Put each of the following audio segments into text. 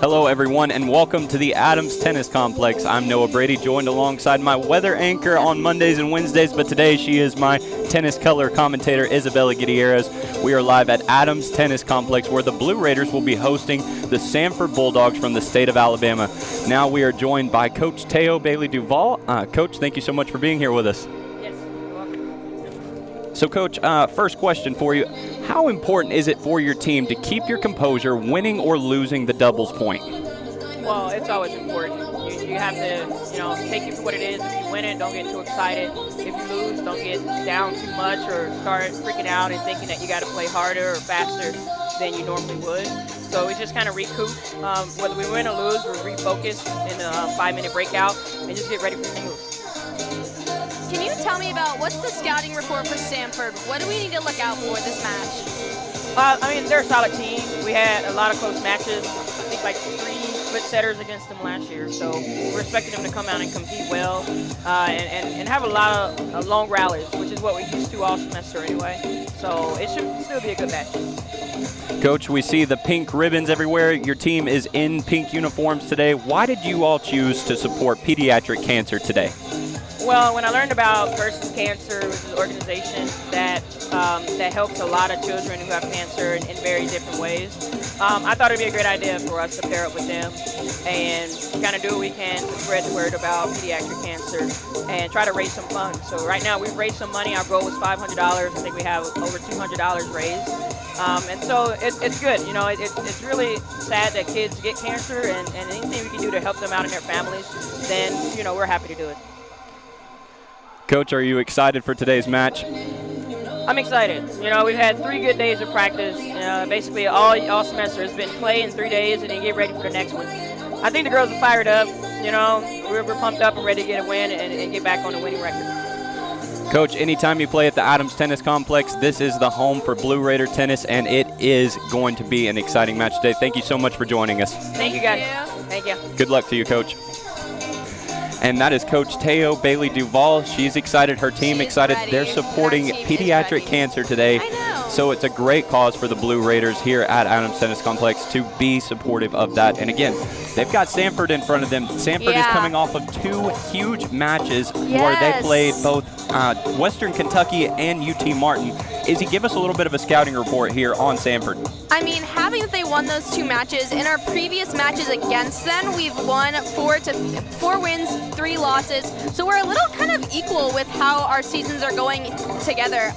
Hello, everyone, and welcome to the Adams Tennis Complex. I'm Noah Brady, joined alongside my weather anchor on Mondays and Wednesdays, but today she is my tennis color commentator, Isabella Gutierrez. We are live at Adams Tennis Complex, where the Blue Raiders will be hosting the Samford Bulldogs from the state of Alabama. Now we are joined by Coach Teo Bailey-Duval. Coach, thank you so much for being here with us. Yes, you're welcome. So, Coach, first question for you. How important is it for your team to keep your composure winning or losing the doubles point? Well, it's always important. You have to, take it for what it is. If you win it, don't get too excited. If you lose, don't get down too much or start freaking out and thinking that you got to play harder or faster than you normally would. So we just kind of recoup. Whether we win or lose, we refocus in a 5-minute breakout and just get ready for singles. Can you tell me about what's the scouting report for Samford? What do we need to look out for this match? They're a solid team. We had a lot of close matches. I think like 3 split setters against them last year. So we're expecting them to come out and compete well and have a lot of long rallies, which is what we used to all semester anyway. So it should still be a good match. Coach, we see the pink ribbons everywhere. Your team is in pink uniforms today. Why did you all choose to support pediatric cancer today? Well, when I learned about Versus Cancer, which is an organization that helps a lot of children who have cancer in very different ways, I thought it would be a great idea for us to pair up with them and kind of do what we can to spread the word about pediatric cancer and try to raise some funds. So right now we've raised some money. Our goal was $500. I think we have over $200 raised. And so it's good. It's really sad that kids get cancer, and anything we can do to help them out and their families, then, we're happy to do it. Coach, are you excited for today's match? I'm excited. We've had 3 good days of practice. Basically, all semester has been play in 3 days and then get ready for the next one. I think the girls are fired up. We're pumped up and ready to get a win and get back on the winning record. Coach, anytime you play at the Adams Tennis Complex, this is the home for Blue Raider tennis, and it is going to be an exciting match today. Thank you so much for joining us. Thank you, guys. Thank you. Good luck to you, Coach. And that is Coach Teo Bailey-Duval. She's excited. Her team excited. They're supporting pediatric cancer today. So it's a great cause for the Blue Raiders here at Adams Tennis Complex to be supportive of that. And again, they've got Samford in front of them. Samford is coming off of 2 huge matches where they played both Western Kentucky and UT Martin. Izzy, give us a little bit of a scouting report here on Samford. Having that they won those 2 matches, in our previous matches against them, we've won 4 wins, 3 losses. So we're a little kind of equal with how our seasons are going together.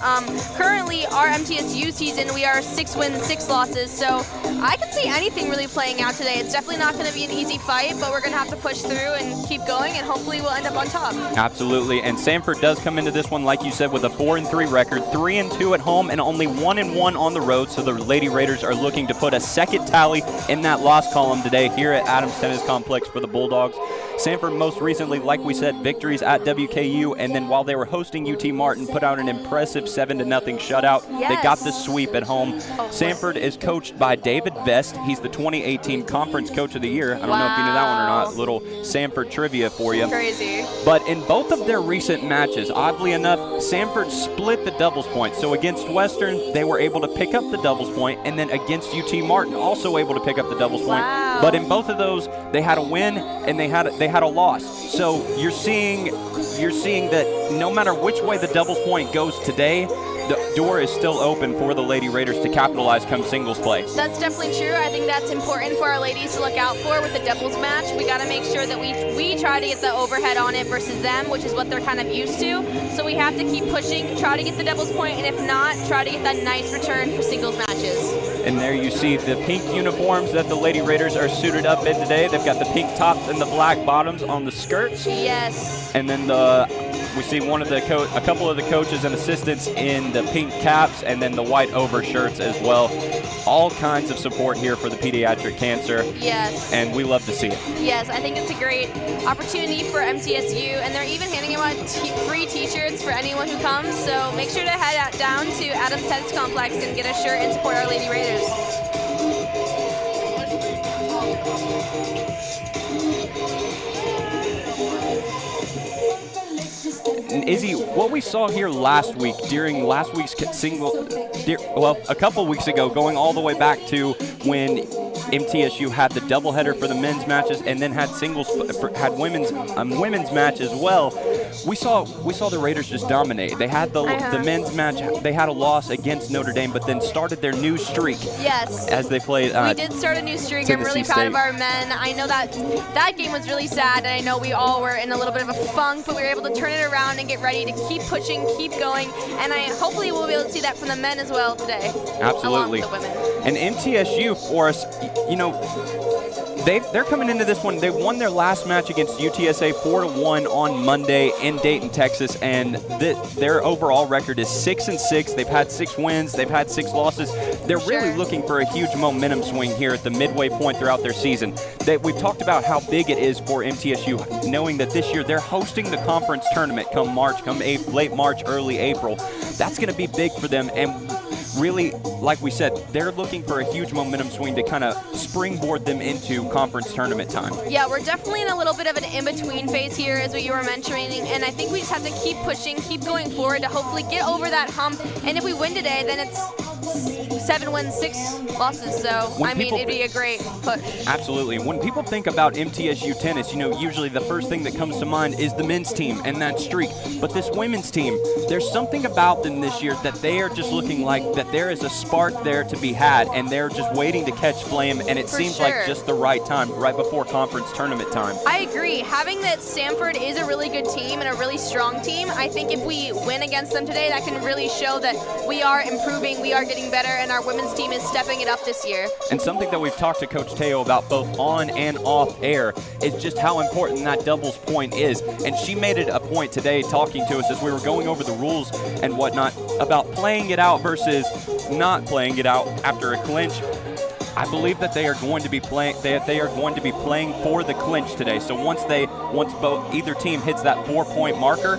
Currently, our MTSU season, we are 6 wins, 6 losses. So I could see anything really playing out today. It's definitely not going to be an easy fight, but we're going to have to push through and keep going, and hopefully we'll end up on top. Absolutely. And Samford does come into this one, like you said, with a 4-3 record, 3-2 at home, and only 1-1 on the road. So the Lady Raiders are looking to put a second tally in that loss column today here at Adams Tennis Complex for the Bulldogs. Samford most recently, like we said, victories at WKU, and then while they were hosting UT Martin, put out an impressive 7-0 shutout. They got the sweep at home. Samford is coached by David Vest. He's the 2018 Conference Coach of the Year. I don't know if you knew that one or not. Little Samford trivia for you. Crazy. But in both of their recent matches, oddly enough, Samford split the doubles point. So against Western, they were able to pick up the doubles point, and then against UT Martin, also able to pick up the doubles point. But in both of those, they had a win and they had a loss. So you're seeing that no matter which way the doubles point goes today, the door is still open for the Lady Raiders to capitalize come singles play. That's definitely true. I think that's important for our ladies to look out for with the doubles match. We got to make sure that we try to get the overhead on it versus them, which is what they're kind of used to. So we have to keep pushing, try to get the doubles point, and if not, try to get that nice return for singles matches. And there you see the pink uniforms that the Lady Raiders are suited up in today. They've got the pink tops and the black bottoms on the skirts. Yes. And then we see a couple of the coaches and assistants in the pink caps, and then the white overshirts as well. All kinds of support here for the pediatric cancer. Yes. And we love to see it. Yes, I think it's a great opportunity for MTSU, and they're even handing out free t-shirts for anyone who comes. So make sure to head down to Adams Tennis Complex and get a shirt and support our Lady Raiders. And Izzy, what we saw here last week during last week's a couple weeks ago, going all the way back to when MTSU had the doubleheader for the men's matches and then had women's match as well. We saw the Raiders just dominate. They had the men's match. They had a loss against Notre Dame, but then started their new streak. Yes. As they played. We did start a new streak. I'm really proud of our men. I know that game was really sad, and I know we all were in a little bit of a funk, but we were able to turn it around and get ready to keep pushing, keep going, and hopefully we'll be able to see that from the men as well today. Absolutely. Along with the women. And MTSU, for us, they're coming into this one. They won their last match against UTSA 4-1 on Monday in Dayton, Texas, and their overall record is 6-6. They've had 6 wins. They've had 6 losses. They're really looking for a huge momentum swing here at the midway point throughout their season. We've talked about how big it is for MTSU, knowing that this year they're hosting the conference tournament come late March, early April. That's going to be big for them, and really, like we said, they're looking for a huge momentum swing to kind of springboard them into conference tournament time. Yeah, we're definitely in a little bit of an in-between phase here, as what you were mentioning, and I think we just have to keep pushing, keep going forward to hopefully get over that hump, and if we win today, then it's 7 wins, 6 losses, so it'd be a great push. Absolutely. When people think about MTSU tennis, usually the first thing that comes to mind is the men's team and that streak, but this women's team, there's something about them this year that they are just looking like that there is a spark there to be had, and they're just waiting to catch flame, and it seems like just the right time, right before conference tournament time. I agree. Having that Samford is a really good team and a really strong team, I think if we win against them today, that can really show that we are improving, we are getting better, and our women's team is stepping it up this year. And something that we've talked to Coach Teo about both on and off air is just how important that doubles point is. And she made it a point today talking to us as we were going over the rules and whatnot about playing it out versus not playing it out after a clinch. I believe that they are going to be playing. They are going to be playing for the clinch today. So once either team hits that 4-point marker,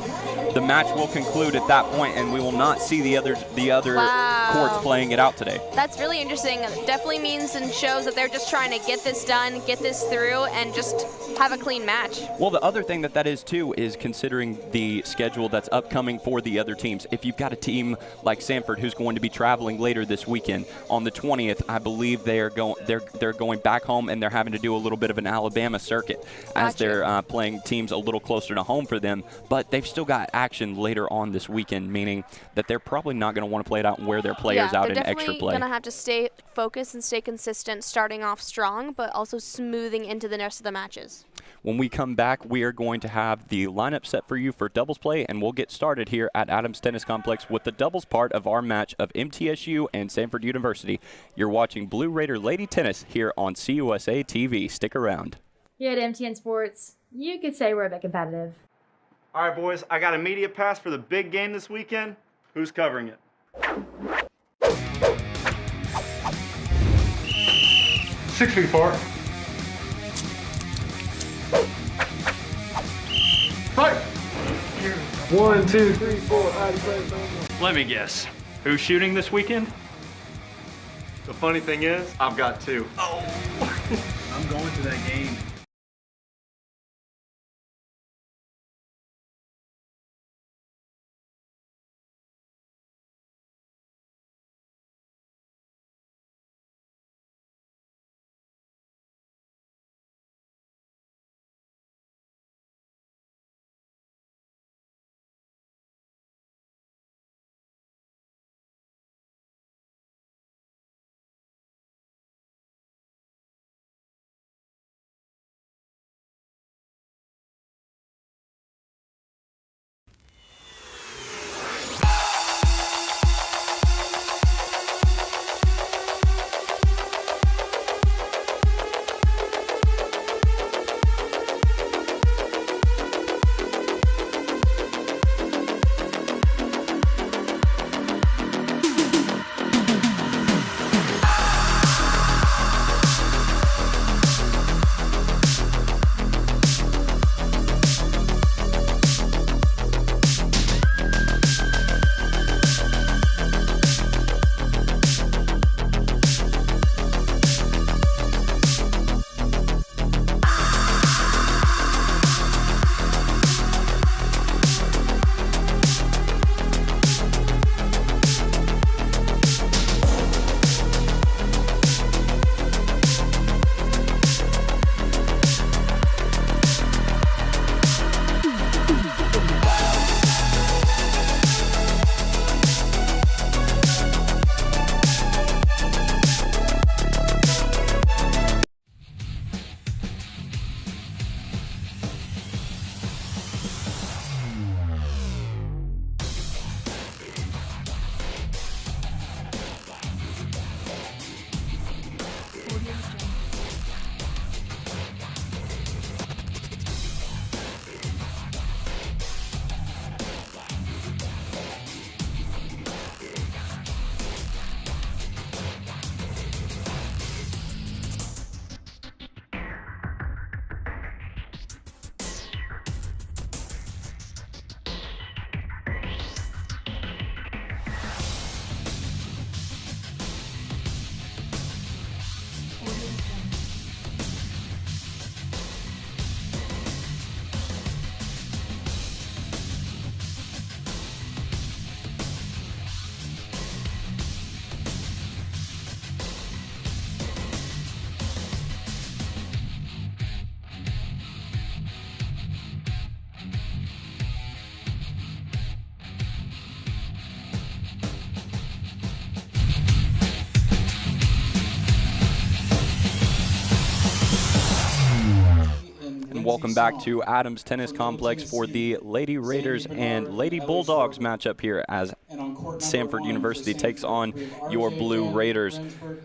the match will conclude at that point, and we will not see the other courts playing it out today. That's really interesting. It definitely means and shows that they're just trying to get this done, get this through, and just have a clean match. Well, the other thing that is too is considering the schedule that's upcoming for the other teams. If you've got a team like Samford who's going to be traveling later this weekend on the 20th, I believe they're going back home, and they're having to do a little bit of an Alabama circuit as they're playing teams a little closer to home for them. But they've still got action later on this weekend, meaning that they're probably not going to want to play it out and wear their players out in extra play. They're definitely going to have to stay focused and stay consistent, starting off strong, but also smoothing into the rest of the matches. When we come back, we are going to have the lineup set for you for doubles play, and we'll get started here at Adams Tennis Complex with the doubles part of our match of MTSU and Samford University. You're watching Blue Raider Lady Tennis here on CUSA TV. Stick around. Here at MTN Sports, you could say we're a bit competitive. All right, boys, I got a media pass for the big game this weekend. Who's covering it? 6 feet apart. Fight! 1, 2, 3, 4. Let me guess. Who's shooting this weekend? The funny thing is, I've got 2. I'm going to that game. and welcome back to Adams Tennis Complex for the Lady Raiders and Lady Bulldogs matchup here as Samford University takes on your Blue Raiders.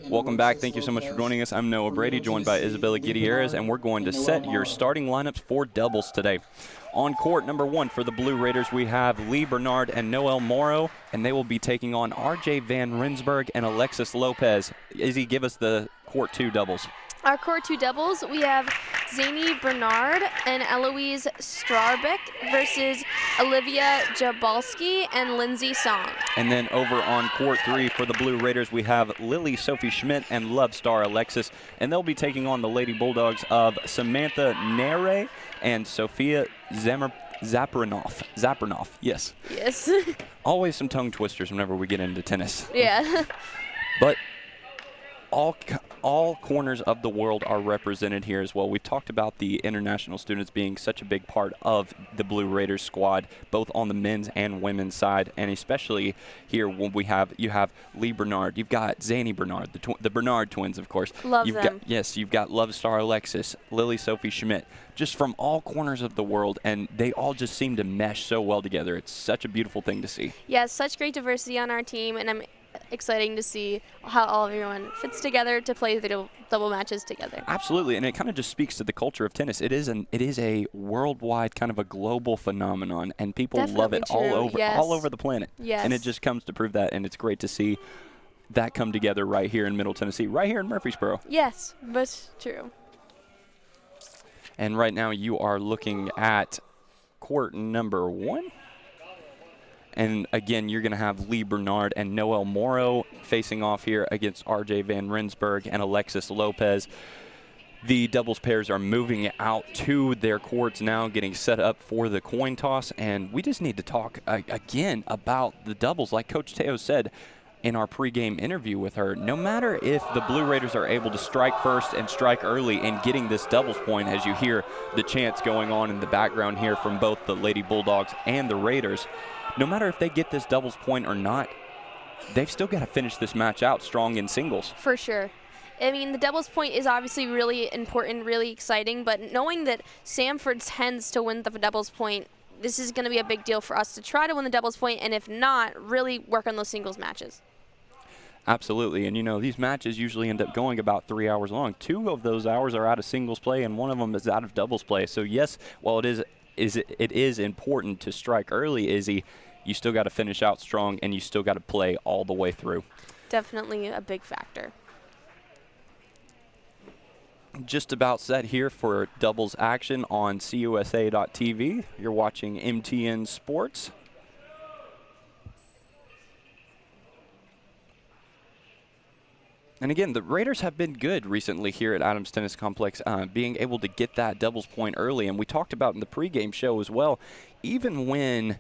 Welcome back. Thank you so much for joining us. I'm Noah Brady, joined by Isabella Gutierrez, and we're going to set your starting lineups for doubles today. On court number 1 for the Blue Raiders, we have Lee Bernard and Noel Morrow, and they will be taking on RJ Van Rensburg and Alexis Lopez. Izzy, give us the court 2 doubles. Our court 2 doubles, we have Zany Bernard and Eloise Strarbeck versus Olivia Jabalski and Lindsay Song. And then over on court 3 for the Blue Raiders, we have Lily Sophie Schmidt and Love Star Alexis, and they'll be taking on the Lady Bulldogs of Samantha Nere and Sophia Zapranoff, yes. Yes. Always some tongue twisters whenever we get into tennis. Yeah. But all corners of the world are represented here as well. We've talked about the international students being such a big part of the Blue Raiders squad, both on the men's and women's side, and especially here when you have Lee Bernard, you've got Zany Bernard, the Bernard twins, of course. Love them. You've got Love Star Alexis, Lily Sophie Schmidt, just from all corners of the world, and they all just seem to mesh so well together. It's such a beautiful thing to see. Yeah, such great diversity on our team, and I'm exciting to see how all of everyone fits together to play the double matches together. Absolutely, and it kind of just speaks to the culture of tennis. It is a worldwide, kind of a global phenomenon, and people love it all over the planet. Yes. And it just comes to prove that, and it's great to see that come together right here in Middle Tennessee, right here in Murfreesboro. Yes, but true. And right now you are looking at court number 1. And again, you're going to have Lee Bernard and Noel Morrow facing off here against RJ Van Rensburg and Alexis Lopez. The doubles pairs are moving out to their courts now, getting set up for the coin toss. And we just need to talk again about the doubles. Like Coach Teo said in our pregame interview with her, no matter if the Blue Raiders are able to strike first and strike early in getting this doubles point, as you hear the chants going on in the background here from both the Lady Bulldogs and the Raiders, no matter if they get this doubles point or not, they've still got to finish this match out strong in singles. For sure. I mean, the doubles point is obviously really important, really exciting, but knowing that Samford tends to win the doubles point, this is going to be a big deal for us to try to win the doubles point, and if not, really work on those singles matches. Absolutely, and you know, these matches usually end up going about 3 hours long. 2 of those hours are out of singles play, and 1 of them is out of doubles play. So yes, while it is important to strike early, Izzy, you still got to finish out strong, and you still got to play all the way through. Definitely a big factor. Just about set here for doubles action on CUSA.TV. You're watching MTN Sports. And again, the Raiders have been good recently here at Adams Tennis Complex, being able to get that doubles point early. And we talked about in the pregame show as well, even when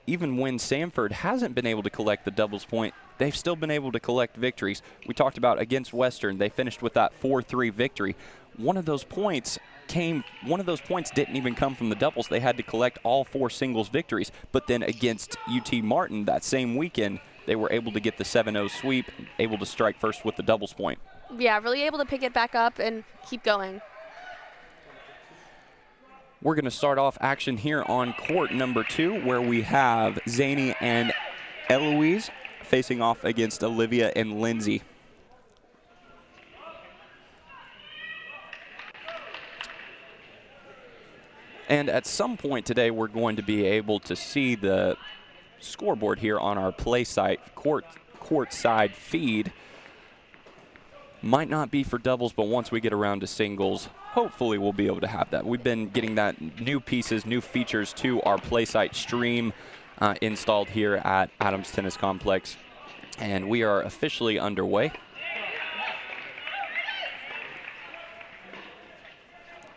Samford hasn't been able to collect the doubles point, they've still been able to collect victories. We talked about against Western, they finished with that 4-3 victory. One of those points didn't even come from the doubles. They had to collect all 4 singles victories. But then against UT Martin that same weekend, they were able to get the 7-0 sweep, able to strike first with the doubles point. Yeah, really able to pick it back up and keep going. We're going to start off action here on court number 2, where we have Zany and Eloise facing off against Olivia and Lindsay. And at some point today, we're going to be able to see the scoreboard here on our play site, court side feed. Might not be for doubles, but once we get around to singles, hopefully we'll be able to have that. We've been getting that new pieces, new features to our play site stream installed here at Adams Tennis Complex, and we are officially underway.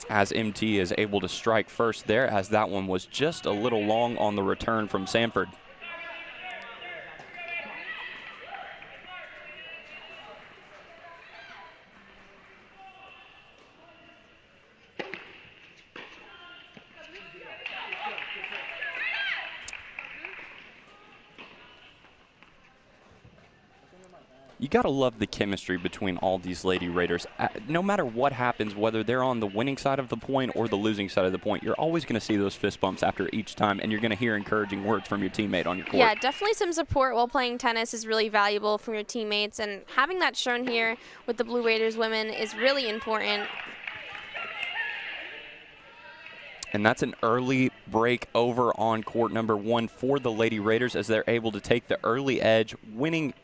As MT is able to strike first there, as that one was just a little long on the return from Samford. You got to love the chemistry between all these Lady Raiders. No matter what happens, whether they're on the winning side of the point or the losing side of the point, you're always going to see those fist bumps after each time, and you're going to hear encouraging words from your teammate on your court. Yeah, definitely some support while playing tennis is really valuable from your teammates, and having that shown here with the Blue Raiders women is really important. And that's an early break over on court number 1 for the Lady Raiders as they're able to take the early edge, winning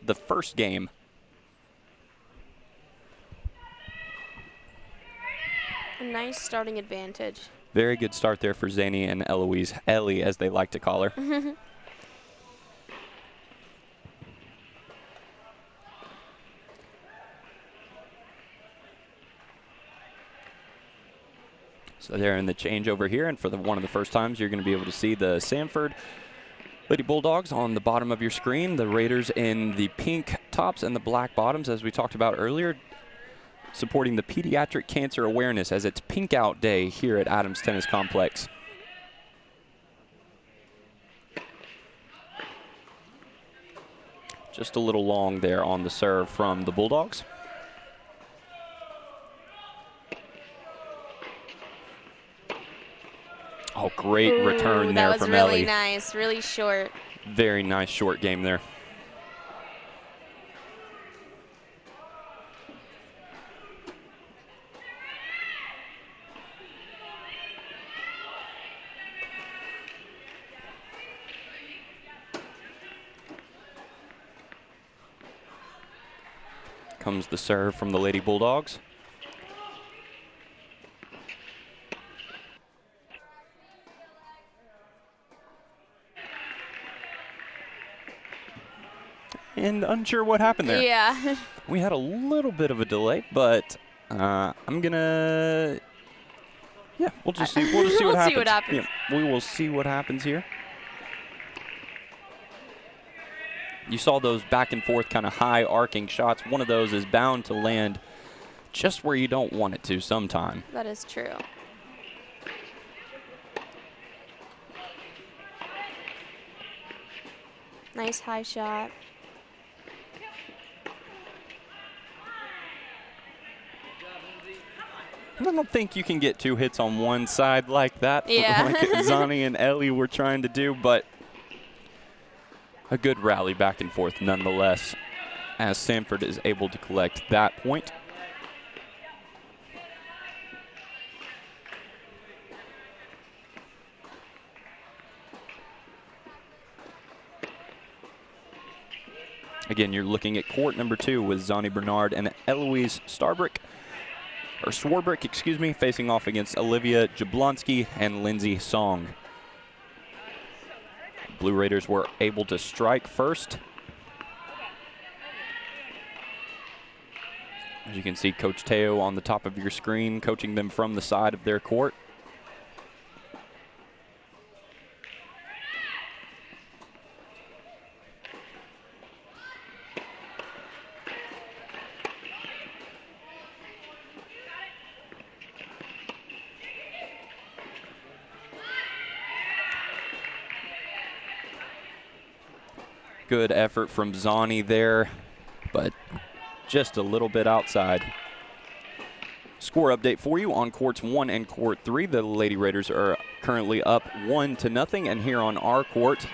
the first game. A nice starting advantage. Very good start there for Zany and Eloise, Ellie as they like to call her. So they're in the changeover here, and for one of the first times, you're going to be able to see the Samford Lady Bulldogs on the bottom of your screen, the Raiders in the pink tops and the black bottoms, as we talked about earlier, supporting the pediatric cancer awareness as it's Pink Out Day here at Adams Tennis Complex. Just a little long there on the serve from the Bulldogs. Oh, great return there from Ellie. That was really nice, really short. Very nice short game there. Comes the serve from the Lady Bulldogs. And unsure what happened there. Yeah. We had a little bit of a delay, but I'm gonna. Yeah, we'll just see. We'll just see what happens. See what happens. Yeah, we will see what happens here. You saw those back and forth kind of high arcing shots. One of those is bound to land just where you don't want it to sometime. That is true. Nice high shot. I don't think you can get 2 hits on one side like that, Yeah. like Zani and Ellie were trying to do, but a good rally back and forth nonetheless, as Samford is able to collect that point. Again, you're looking at court number 2 with Zani Bernard and Eloise Swarbrick, excuse me, facing off against Olivia Jablonski and Lindsay Song. Blue Raiders were able to strike first. As you can see, Coach Teo on the top of your screen, coaching them from the side of their court. Good effort from Zani there, but just a little bit outside. Score update for you on courts 1 and court 3. The Lady Raiders are currently up 1-0, and here on our court,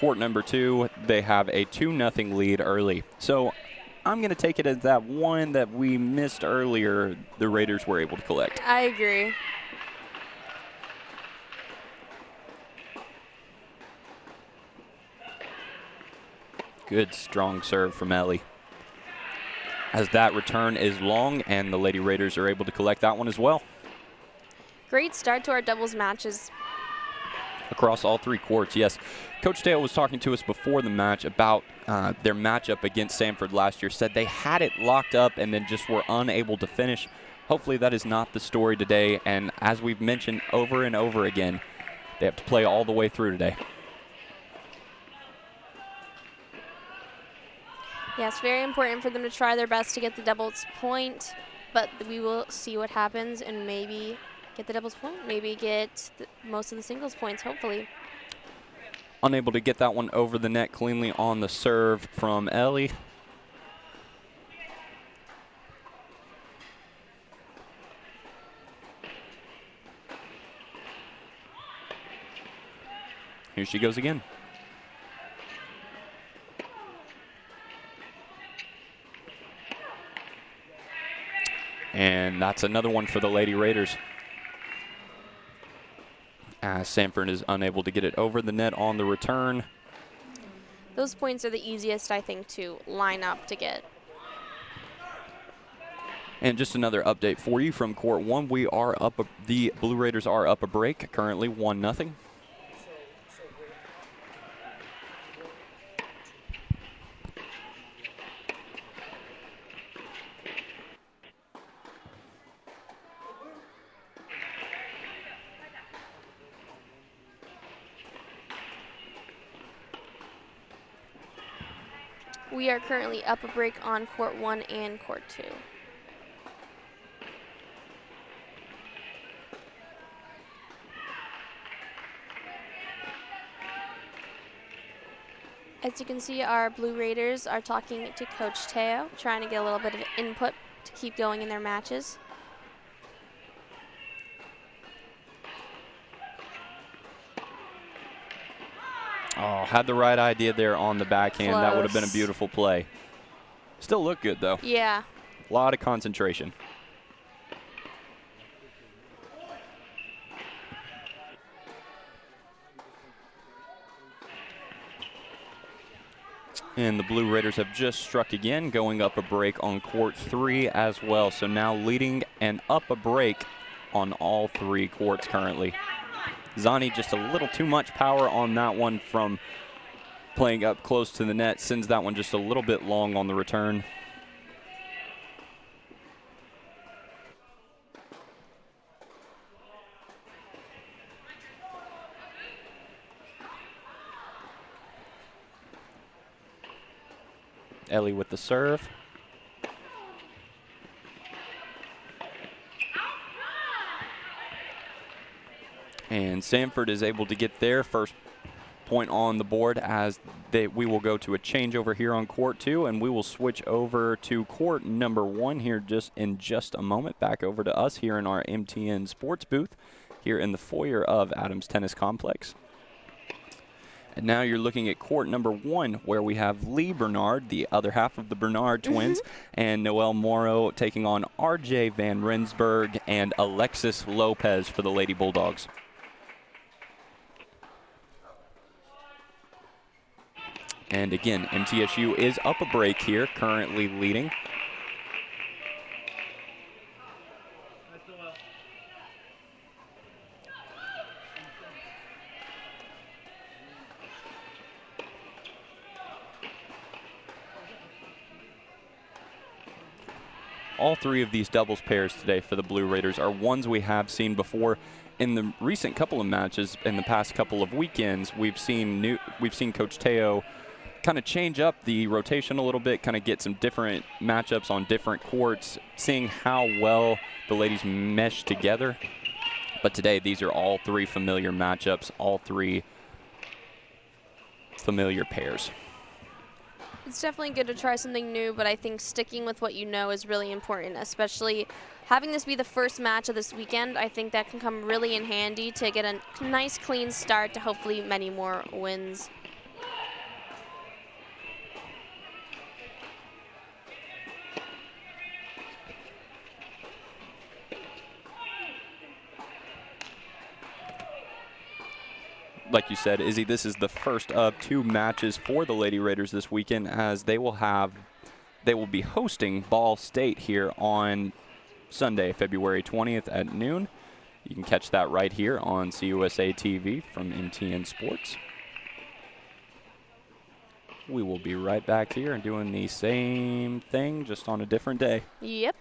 court number 2, they have a 2-0 lead early. So I'm going to take it as that one that we missed earlier, the Raiders were able to collect. I agree. Good strong serve from Ellie. As that return is long, and the Lady Raiders are able to collect that one as well. Great start to our doubles matches. Across all 3 courts, yes. Coach Dale was talking to us before the match about their matchup against Samford last year, said they had it locked up and then just were unable to finish. Hopefully that is not the story today, and as we've mentioned over and over again, they have to play all the way through today. Yes, very important for them to try their best to get the doubles point, but we will see what happens and maybe get the doubles point, maybe get most of the singles points, hopefully. Unable to get that one over the net cleanly on the serve from Ellie. Here she goes again. And that's another one for the Lady Raiders, as Samford is unable to get it over the net on the return. Those points are the easiest, I think, to line up to get. And just another update for you from Court 1. We are up, the Blue Raiders are up a break, currently 1-0. We are currently up a break on Court 1 and Court 2. As you can see, our Blue Raiders are talking to Coach Teo, trying to get a little bit of input to keep going in their matches. Oh, had the right idea there on the backhand. Close. That would have been a beautiful play. Still looked good, though. Yeah. A lot of concentration. And the Blue Raiders have just struck again, going up a break on Court 3 as well. So now leading and up a break on all 3 courts currently. Zani just a little too much power on that one from playing up close to the net. Sends that one just a little bit long on the return. Ellie with the serve. And Samford is able to get their first point on the board, as we will go to a changeover here on Court 2, and we will switch over to Court number 1 here in just a moment. Back over to us here in our MTN Sports booth here in the foyer of Adams Tennis Complex. And now you're looking at Court number 1, where we have Lee Bernard, the other half of the Bernard twins, and Noelle Morrow taking on RJ Van Rensburg and Alexis Lopez for the Lady Bulldogs. And again, MTSU is up a break here, currently leading. All 3 of these doubles pairs today for the Blue Raiders are ones we have seen before. In the recent couple of matches, in the past couple of weekends, we've seen Coach Teo kind of change up the rotation a little bit, kind of get some different matchups on different courts, seeing how well the ladies mesh together. But today, these are all 3 familiar matchups, all 3 familiar pairs. It's definitely good to try something new, but I think sticking with what you know is really important, especially having this be the first match of this weekend. I think that can come really in handy to get a nice, clean start to hopefully many more wins. Like you said, Izzy, this is the first of 2 matches for the Lady Raiders this weekend, as they will be hosting Ball State here on Sunday, February 20th at noon. You can catch that right here on CUSA TV from MTN Sports. We will be right back here and doing the same thing, just on a different day. Yep.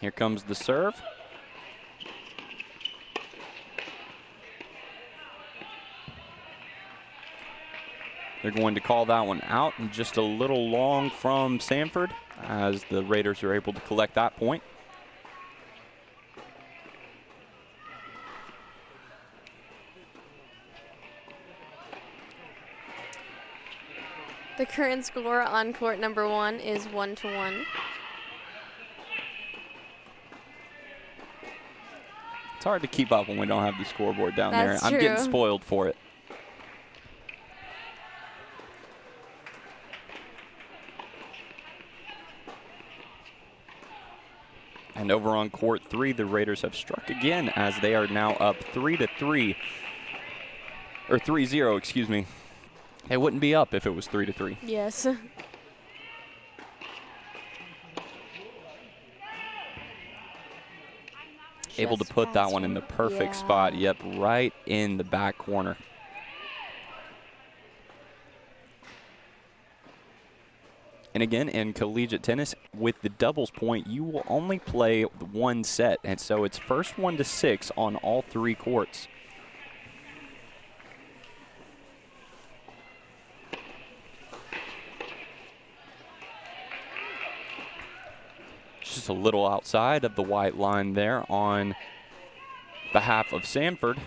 Here comes the serve. They're going to call that one out, and just a little long from Samford, as the Raiders are able to collect that point. The current score on Court number 1 is 1-1. It's hard to keep up when we don't have the scoreboard down That's there. I'm getting true. spoiled for it. And over on court 3, the Raiders have struck again as they are now up 3-3. Or 3-0, excuse me. They wouldn't be up if it was 3-3. Yes. Able to Just put that past one in the perfect yeah. spot. Yep, right in the back corner. And again, in collegiate tennis, with the doubles point, you will only play one set. And so it's first 1 to 6 on all 3 courts. Just a little outside of the white line there on behalf of Samford.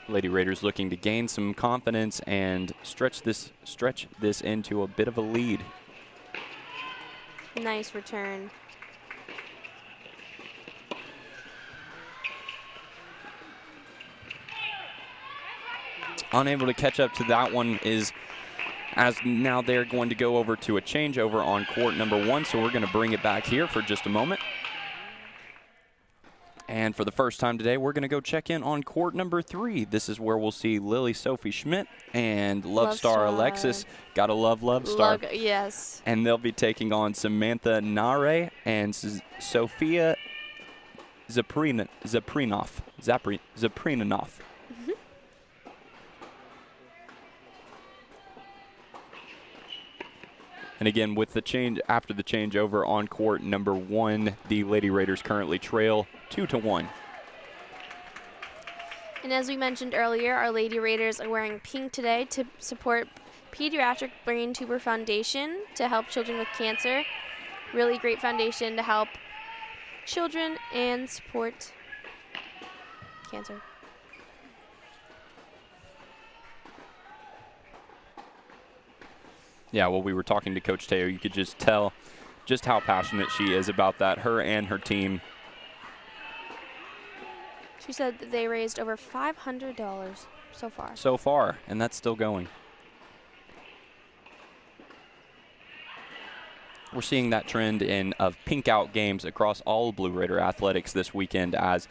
Lady Raiders looking to gain some confidence and stretch this into a bit of a lead. Nice return. Unable to catch up to that one is as now they're going to go over to a changeover on court number 1, so we're going to bring it back here for just a moment. And for the first time today, we're going to go check in on court number 3. This is where we'll see Lily Sophie Schmidt and Love Star Alexis. Gotta love Love Star. Yes. And they'll be taking on Samantha Nare and Sophia Zaprinov. And again, with the change after the changeover on court number 1, the Lady Raiders currently trail 2-1. And as we mentioned earlier, our Lady Raiders are wearing pink today to support Pediatric Brain Tumor Foundation to help children with cancer. Really great foundation to help children and support cancer. Yeah, well, we were talking to Coach Teo. You could just tell just how passionate she is about that, her and her team. She said that they raised over $500 so far. So far, and that's still going. We're seeing that trend of pink out games across all Blue Raider athletics this weekend as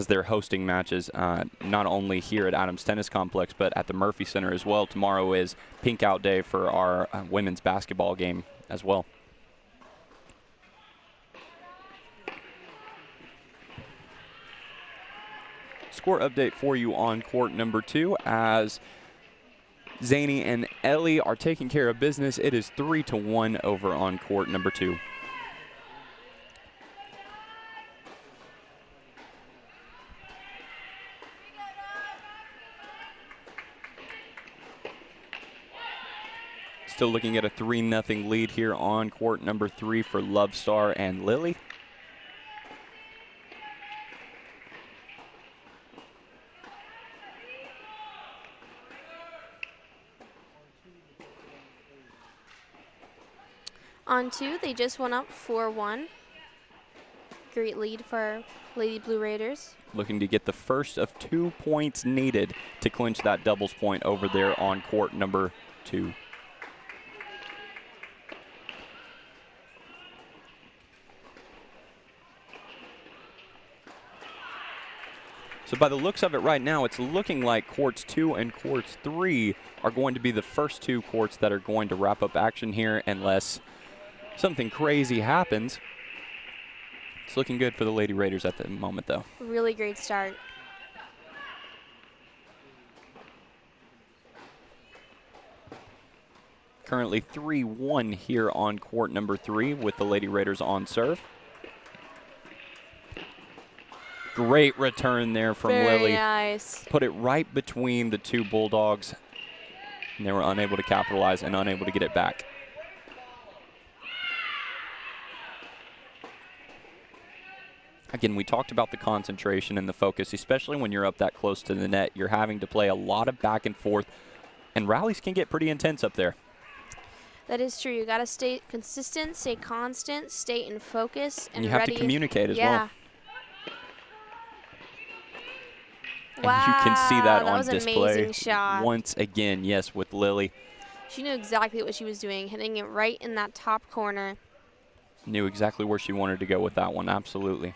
they're hosting matches not only here at Adams Tennis Complex but at the Murphy Center as well. Tomorrow is pink out day for our women's basketball game as well. Score update for you on court number 2 as Zany and Ellie are taking care of business. It is 3-1 over on court number 2. Still looking at a 3-0 lead here on court number 3 for Love Star and Lily. On 2, they just went up 4-1. Great lead for Lady Blue Raiders. Looking to get the first of 2 points needed to clinch that doubles point over there on court number 2. So by the looks of it right now, it's looking like courts 2 and courts 3 are going to be the first 2 courts that are going to wrap up action here unless something crazy happens. It's looking good for the Lady Raiders at the moment, though. Really great start. Currently 3-1 here on court number 3 with the Lady Raiders on serve. Great return there from Very Lily. nice. Put it right between the 2 Bulldogs, and they were unable to capitalize and unable to get it back. Again, we talked about the concentration and the focus, especially when you're up that close to the net. You're having to play a lot of back and forth, and rallies can get pretty intense up there. That is true. You got to stay consistent, stay constant, stay in focus, and you have ready. to communicate as yeah. well. And Wow, you can see that on was an display amazing shot. once again, yes, with Lily. She knew exactly what she was doing, hitting it right in that top corner. Knew exactly where she wanted to go with that one, absolutely.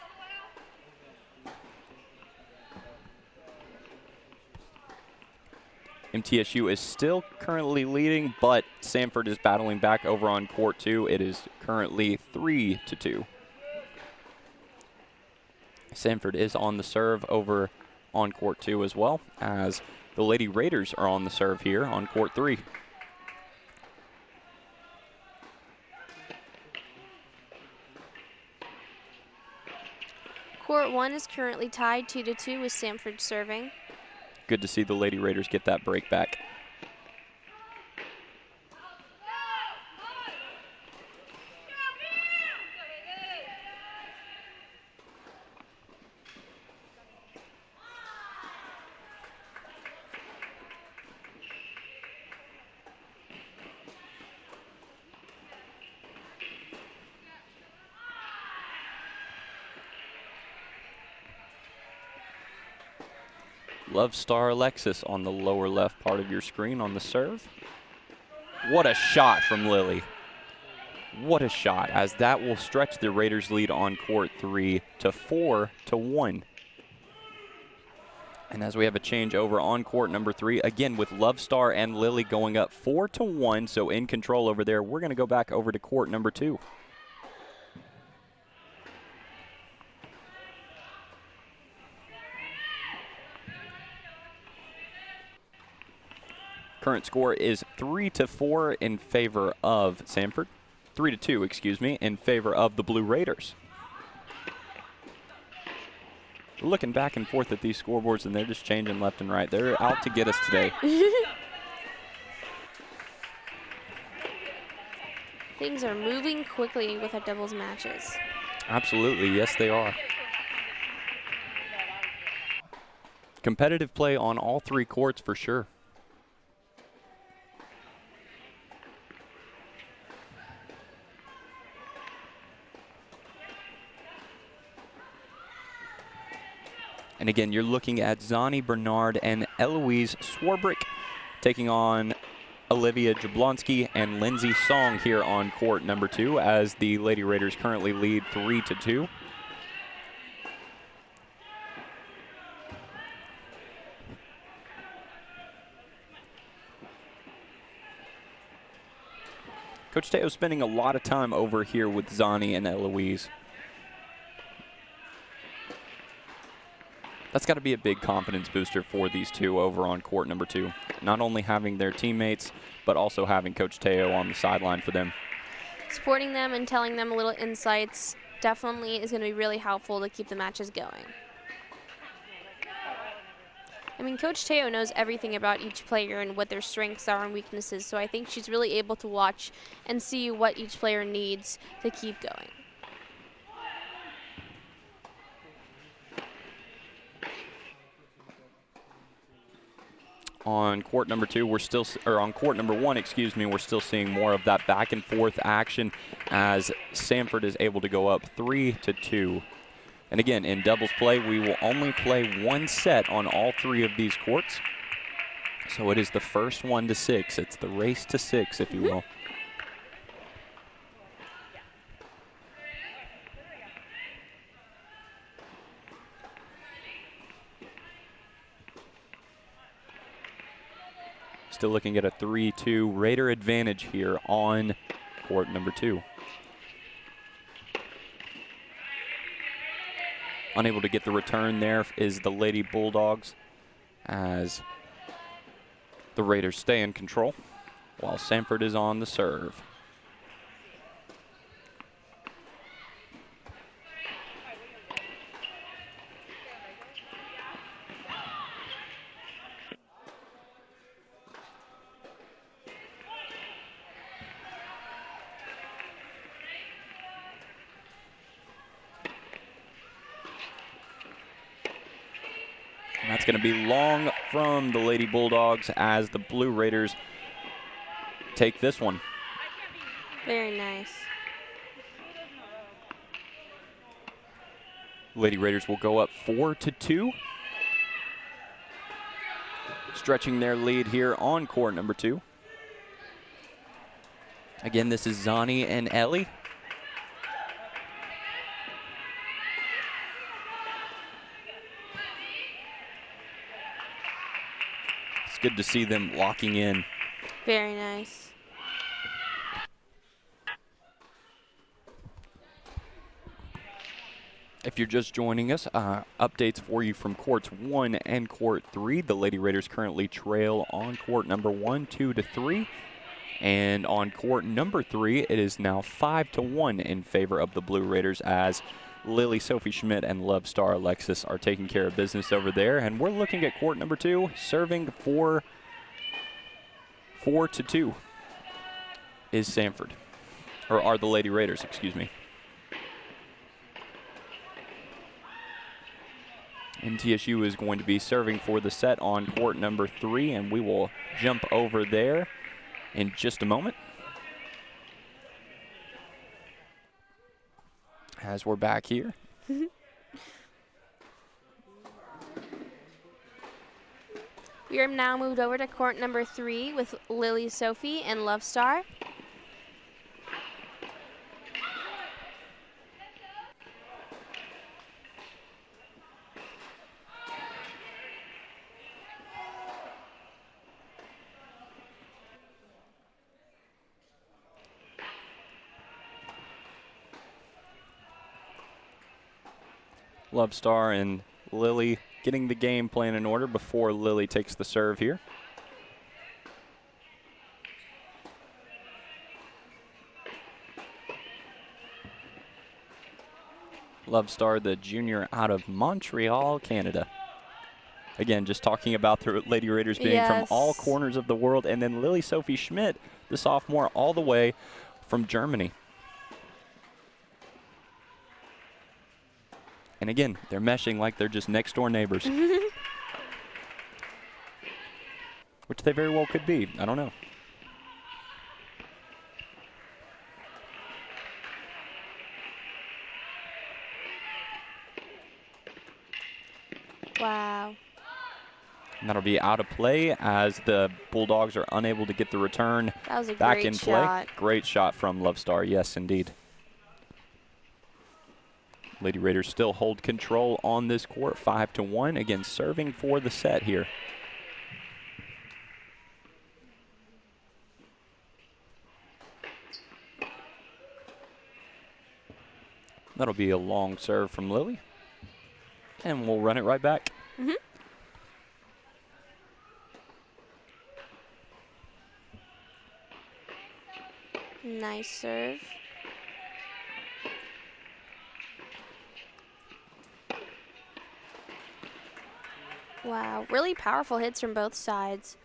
MTSU is still currently leading, but Samford is battling back over on court 2. It is currently 3-2. Samford is on the serve over on court 2 as well, as the Lady Raiders are on the serve here on court 3. Court 1 is currently tied 2-2 with Samford serving. Good to see the Lady Raiders get that break back. Love Star Alexis on the lower left part of your screen on the serve. What a shot from Lily. What a shot, as that will stretch the Raiders' lead on court 3 to 4-1. And as we have a change over on court number 3, again with Love Star and Lily going up 4-1, so in control over there, we're going to go back over to court number 2. Current score is 3-4 in favor of Samford. 3-2, excuse me, in favor of the Blue Raiders. We're looking back and forth at these scoreboards, and they're just changing left and right. They're out to get us today. Things are moving quickly with our doubles matches. Absolutely, yes they are. Competitive play on all 3 courts for sure. And again, you're looking at Zani Bernard and Eloise Swarbrick taking on Olivia Jablonski and Lindsay Song here on court number 2, as the Lady Raiders currently lead 3-2. Coach Teo spending a lot of time over here with Zani and Eloise. That's got to be a big confidence booster for these two over on court number 2. Not only having their teammates, but also having Coach Teo on the sideline for them. Supporting them and telling them little insights definitely is going to be really helpful to keep the matches going. I mean, Coach Teo knows everything about each player and what their strengths are and weaknesses, so I think she's really able to watch and see what each player needs to keep going. On court number 2, we're still, or on court number 1, excuse me, we're still seeing more of that back and forth action as Samford is able to go up 3-2. And again, in doubles play, we will only play 1 set on all 3 of these courts. So it is the first 1 to 6. It's the race to 6, if you will. Still looking at a 3-2 Raider advantage here on court number 2. Unable to get the return there is the Lady Bulldogs, as the Raiders stay in control while Samford is on the serve. And that's going to be long from the Lady Bulldogs as the Blue Raiders take this one. Very nice. Lady Raiders will go up 4-2. Stretching their lead here on court number 2. Again, this is Zani and Ellie. It's good to see them locking in. Very nice. If you're just joining us, updates for you from courts 1 and court 3. The Lady Raiders currently trail on court number 1, 2-3. And on court number 3, it is now 5-1 in favor of the Blue Raiders as Lily Sophie Schmidt and Love Star Alexis are taking care of business over there. And we're looking at court number 2, serving for 4-2 is Samford. Or are the Lady Raiders, excuse me. MTSU is going to be serving for the set on court number 3, and we will jump over there in just a moment. As we're back here. We are now moved over to court number 3 with Lily Sophie and Love Star. Love Star and Lily getting the game plan in order before Lily takes the serve here. Love Star, the junior out of Montreal, Canada. Again, just talking about the Lady Raiders being from all corners of the world. And then Lily Sophie Schmidt, the sophomore, all the way from Germany. And again, they're meshing like they're just next door neighbors. Which they very well could be. I don't know. Wow. And that'll be out of play as the Bulldogs are unable to get the return That was a back great in play. shot. Great shot from Love Star, yes indeed. Lady Raiders still hold control on this court, 5-1. Again, serving for the set here. That'll be a long serve from Lily. And we'll run it right back. Nice serve. Wow, really powerful hits from both sides.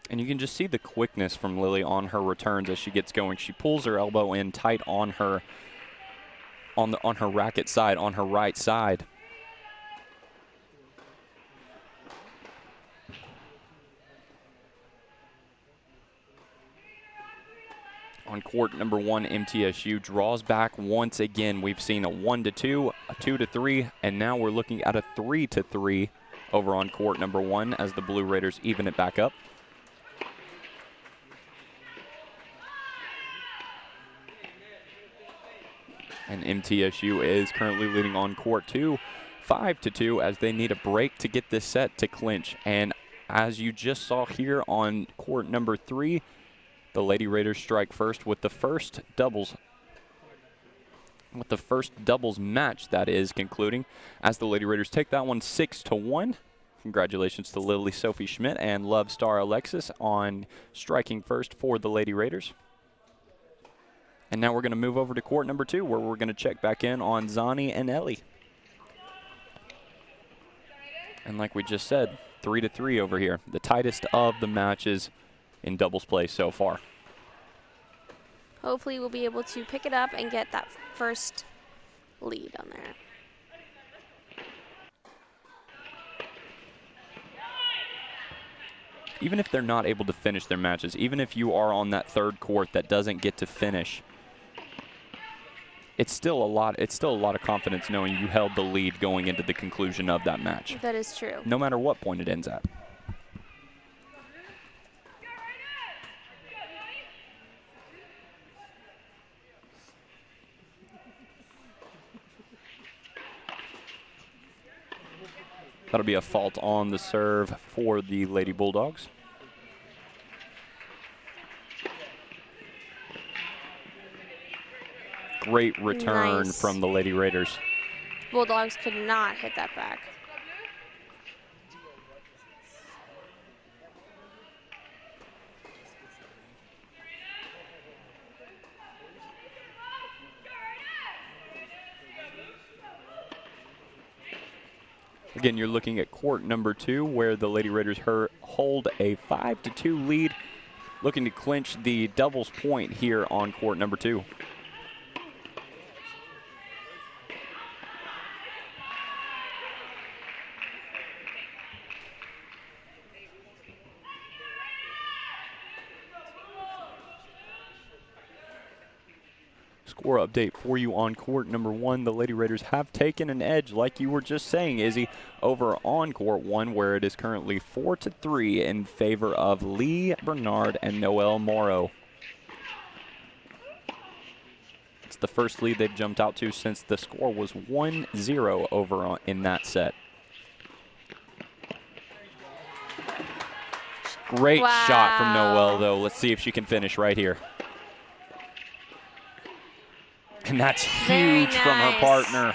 And you can just see the quickness from Lily on her returns as she gets going. She pulls her elbow in tight on her on her racket side, on her right side. On court number 1, MTSU draws back once again. We've seen a 1-2, a 2-3, and now we're looking at a 3-3 over on court number 1 as the Blue Raiders even it back up. And MTSU is currently leading on court 2, 5-2, as they need a break to get this set to clinch. And as you just saw here on court number 3, the Lady Raiders strike first with the first doubles match that is concluding as the Lady Raiders take that one 6-1. Congratulations to Lily Sophie Schmidt and Love Star Alexis on striking first for the Lady Raiders. And now we're going to move over to court number 2 where we're going to check back in on Zani and Ellie. And like we just said, 3-3 over here. The tightest of the matches in doubles play so far. Hopefully we'll be able to pick it up and get that first lead on there. even if they're not able to finish their matches, even if you are on that third court that doesn't get to finish, it's still a lot of confidence knowing you held the lead going into the conclusion of that match. That is true. No matter what point it ends at. That'll be a fault on the serve for the Lady Bulldogs. Great return from the Lady Raiders. Bulldogs could not hit that back. Again, you're looking at court number 2, where the Lady Raiders hold a 5-2 lead, looking to clinch the doubles point here on court number 2. Score update for you on court number 1. The Lady Raiders have taken an edge, like you were just saying, Izzy, over on court 1, where it is currently 4-3 in favor of Lee Bernard and Noelle Morrow. It's the first lead they've jumped out to since the score was 1-0 over in that set. Great shot from Noelle, though. Let's see if she can finish right here. And that's huge from her partner.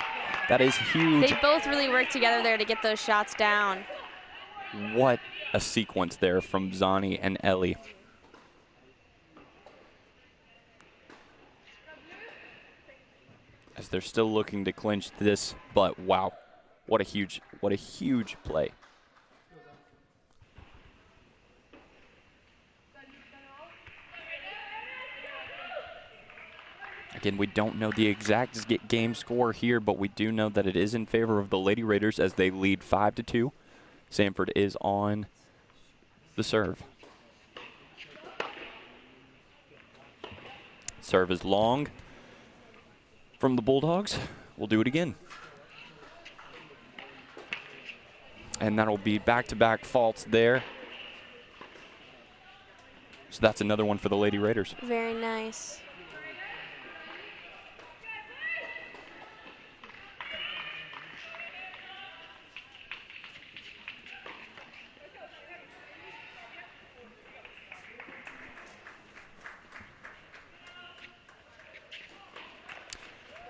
That is huge. They both really worked together there to get those shots down. What a sequence there from Zani and Ellie. As they're still looking to clinch this, but wow, what a huge play. Again, we don't know the exact game score here, but we do know that it is in favor of the Lady Raiders as they lead 5-2. Samford is on the serve. Serve is long from the Bulldogs. We'll do it again. And that'll be back-to-back faults there. So that's another one for the Lady Raiders. Very nice.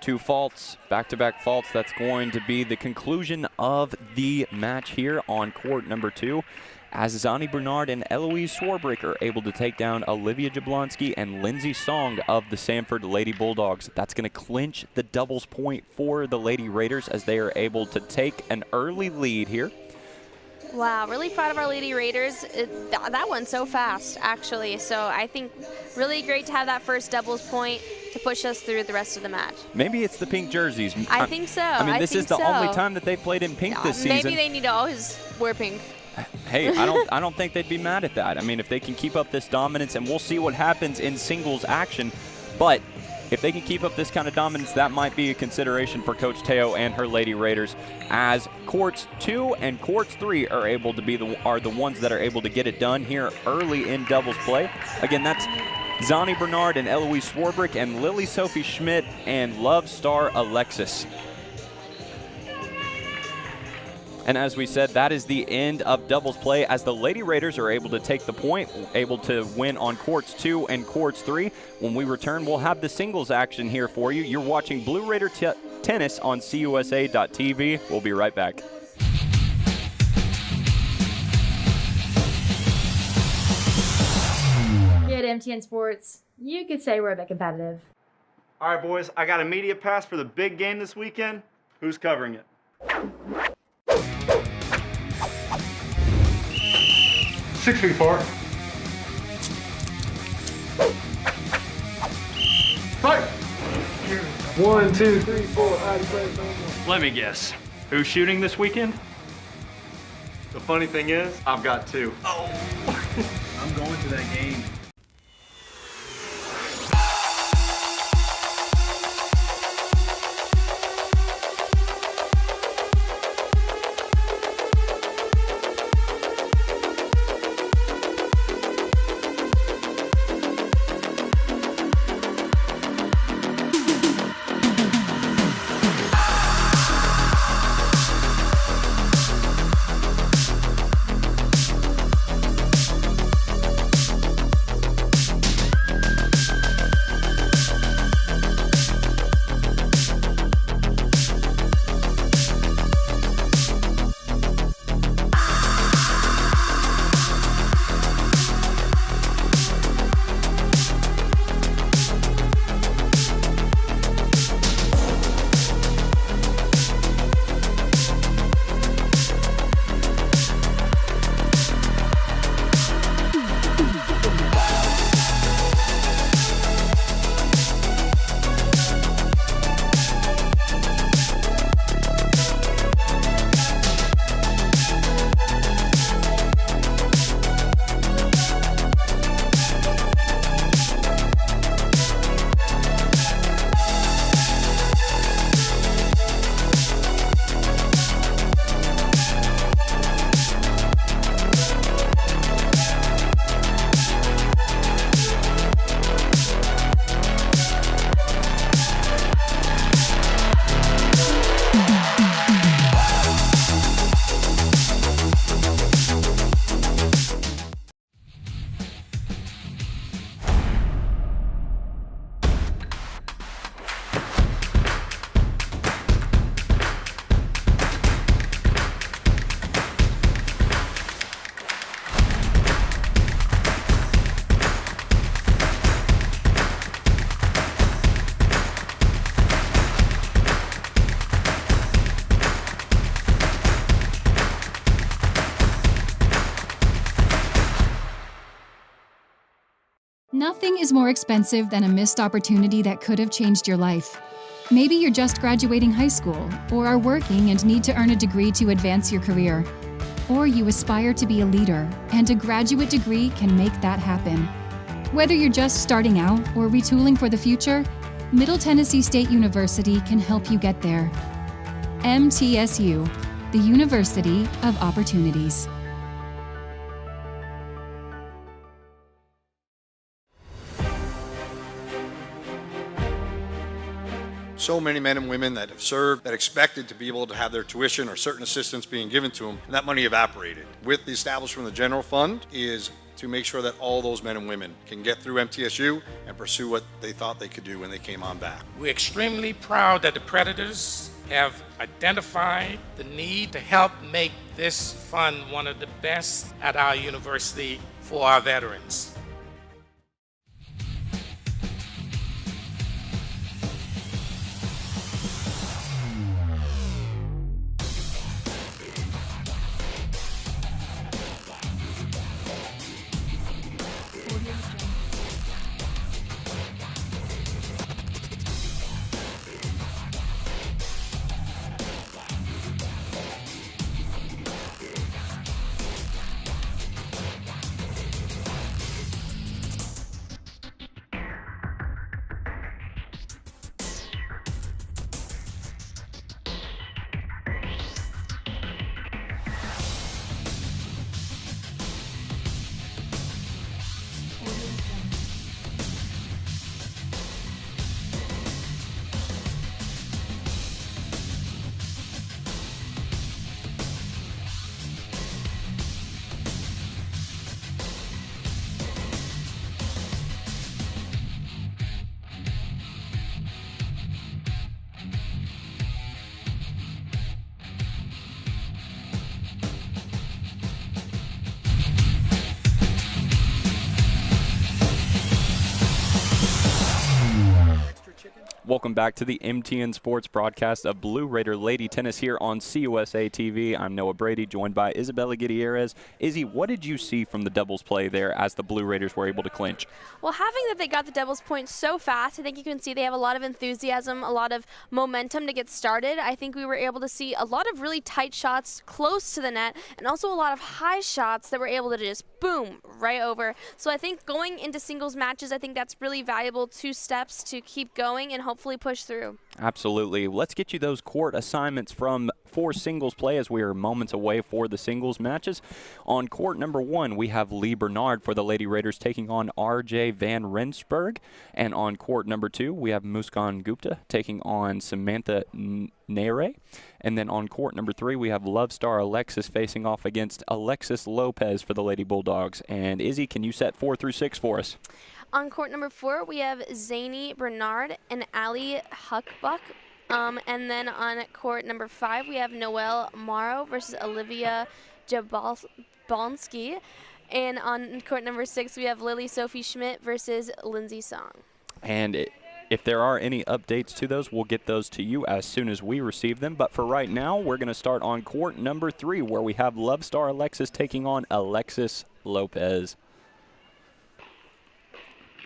Two faults, back-to-back faults. That's going to be the conclusion of the match here on court number 2, as Zani Bernard and Eloise Swarbrick are able to take down Olivia Jablonski and Lindsay Song of the Samford Lady Bulldogs. That's going to clinch the doubles point for the Lady Raiders as they are able to take an early lead here. Wow, really proud of our Lady Raiders. That went so fast, actually. So I think really great to have that first doubles point to push us through the rest of the match. Maybe it's the pink jerseys. I think so. I mean, this is the only time that they've played in pink this season. Maybe they need to always wear pink. Hey, I don't think they'd be mad at that. I mean, if they can keep up this dominance, and we'll see what happens in singles action, but if they can keep up this kind of dominance, that might be a consideration for Coach Teo and her Lady Raiders, as courts 2 and courts 3 are able to be the ones that are able to get it done here early in doubles play. Again, that's Zani Bernard and Eloise Swarbrick and Lily Sophie Schmidt and Love Star Alexis. And as we said, that is the end of doubles play as the Lady Raiders are able to take the point, able to win on courts 2 and courts 3. When we return, we'll have the singles action here for you. You're watching Blue Raider Tennis on CUSA.TV. We'll be right back. Here at MTN Sports, you could say we're a bit competitive. All right, boys, I got a media pass for the big game this weekend. Who's covering it? 6 feet far. Fight! 1, 2, 3, 4, Let me guess. Who's shooting this weekend? The funny thing is, I've got 2. I'm going to that game. Nothing is more expensive than a missed opportunity that could have changed your life. Maybe you're just graduating high school, or are working and need to earn a degree to advance your career. Or you aspire to be a leader, and a graduate degree can make that happen. Whether you're just starting out or retooling for the future, Middle Tennessee State University can help you get there. MTSU, the University of Opportunities. So many men and women that have served that expected to be able to have their tuition or certain assistance being given to them, and that money evaporated. With the establishment of the general fund is to make sure that all those men and women can get through MTSU and pursue what they thought they could do when they came on back. We're extremely proud that the Predators have identified the need to help make this fund one of the best at our university for our veterans. Welcome back to the MTN Sports broadcast of Blue Raider Lady Tennis here on CUSA TV. I'm Noah Brady, joined by Isabella Gutierrez. Izzy, what did you see from the doubles play there as the Blue Raiders were able to clinch? Well, having that they got the doubles point so fast, I think you can see they have a lot of enthusiasm, a lot of momentum to get started. I think we were able to see a lot of really tight shots close to the net and also a lot of high shots that were able to just boom right over. So I think going into singles matches, I think that's really valuable 2 steps to keep going and hopefully push through. Absolutely. Let's get you those court assignments for singles play as we are moments away for the singles matches. On court number 1, we have Lee Bernard for the Lady Raiders taking on RJ Van Rensburg. And on court number 2, we have Muskan Gupta taking on Samantha Nere. And then on court number 3, we have Love Star Alexis facing off against Alexis Lopez for the Lady Bulldogs. And Izzy, can you set 4 through 6 for us? On court number 4, we have Zany Bernard and Ali Huckbuck. And then on court number 5, we have Noelle Morrow versus Olivia Jablonski. And on court number 6, we have Lily Sophie Schmidt versus Lindsay Song. And if there are any updates to those, we'll get those to you as soon as we receive them. But for right now, we're going to start on court number 3, where we have Love Star Alexis taking on Alexis Lopez.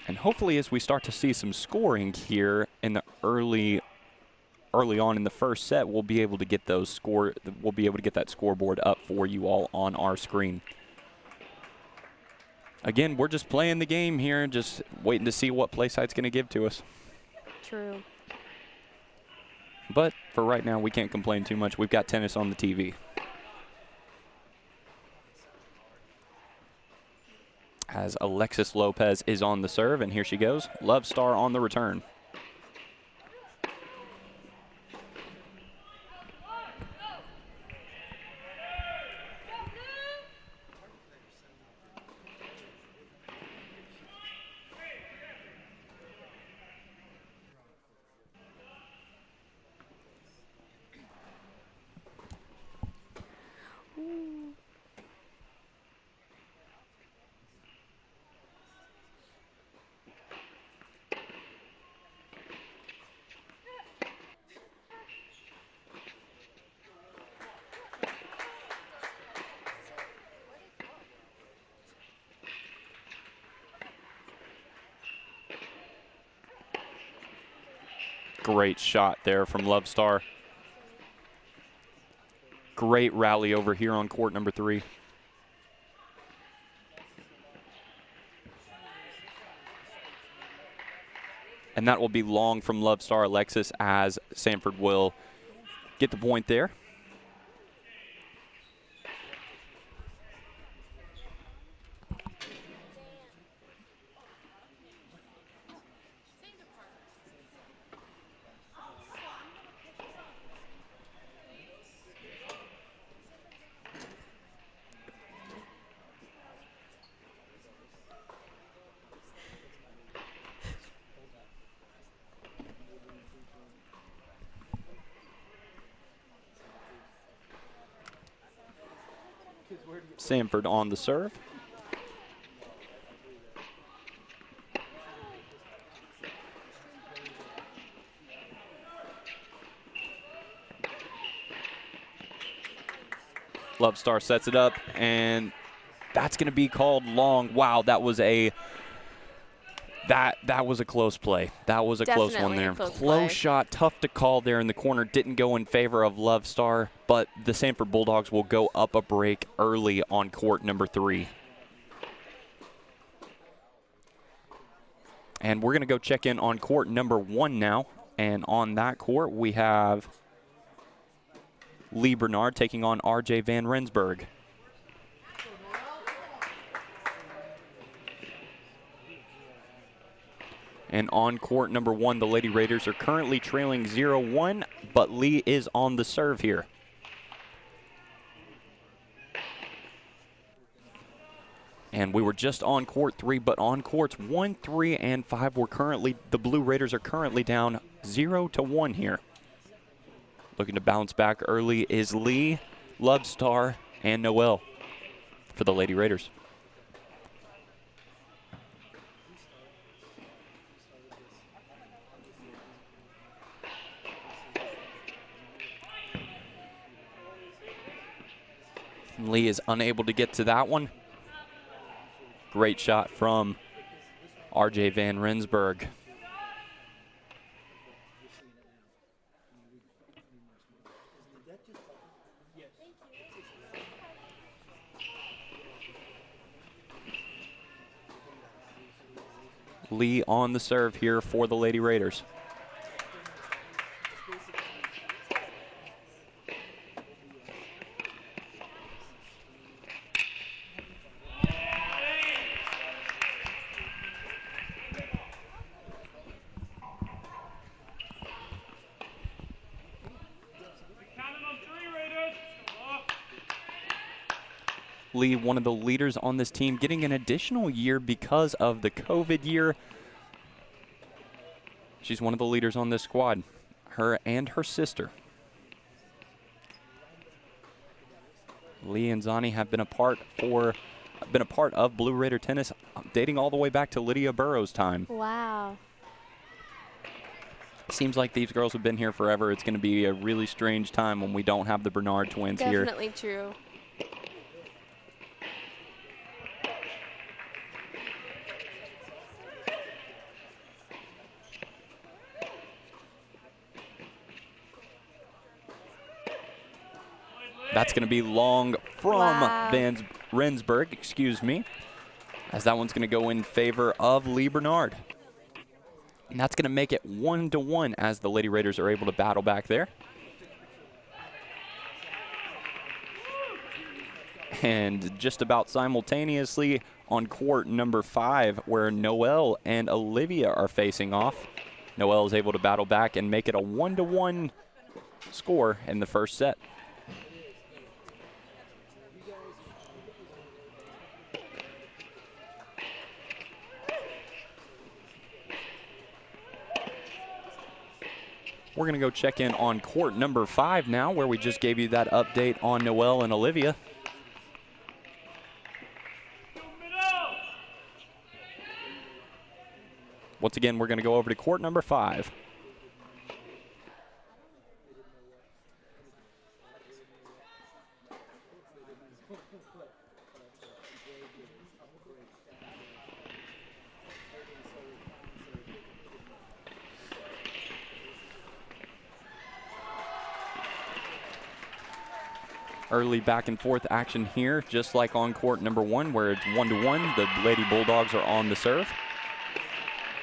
And hopefully as we start to see some scoring here in the early on in the first set, we'll be able to get that scoreboard up for you all on our screen. Again, we're just playing the game here, just waiting to see what PlaySite's going to give to us. True. But for right now, we can't complain too much. We've got tennis on the TV. As Alexis Lopez is on the serve, and here she goes. Love Star on the return. Great shot there from Love Star. Great rally over here on court number 3. And that will be long from Love Star Alexis as Samford will get the point there. Samford on the serve. Love Star sets it up, and that's going to be called long. Wow, that was a close play. That was a close one there. Close shot, tough to call there in the corner. Didn't go in favor of Love Star, but the Samford Bulldogs will go up a break early on court number 3. And we're going to go check in on court number 1 now. And on that court, we have Lee Bernard taking on RJ Van Rensburg. And on court number 1, the Lady Raiders are currently trailing 0-1, but Lee is on the serve here. And we were just on court 3, but on courts 1, 3, and 5, the Blue Raiders are currently down 0-1 here. Looking to bounce back early is Lee, Love Star, and Noelle for the Lady Raiders. Lee is unable to get to that one. Great shot from RJ Van Rensburg. Lee on the serve here for the Lady Raiders. Lee, one of the leaders on this team, getting an additional year because of the COVID year. She's one of the leaders on this squad, her and her sister. Lee and Zani have been a part of Blue Raider tennis dating all the way back to Lydia Burrows' time. Wow. Seems like these girls have been here forever. It's going to be a really strange time when we don't have the Bernard twins here. Definitely true. That's going to be long from Van Rensburg, excuse me, as that one's going to go in favor of Lee Bernard. And that's going to make it 1-1 as the Lady Raiders are able to battle back there. And just about simultaneously on court number 5, where Noelle and Olivia are facing off, Noelle is able to battle back and make it a 1-1 score in the first set. We're going to go check in on court number 5 now, where we just gave you that update on Noelle and Olivia. Once again, we're going to go over to court number 5. Early back and forth action here, just like on court number 1, where it's 1-1. The Lady Bulldogs are on the serve.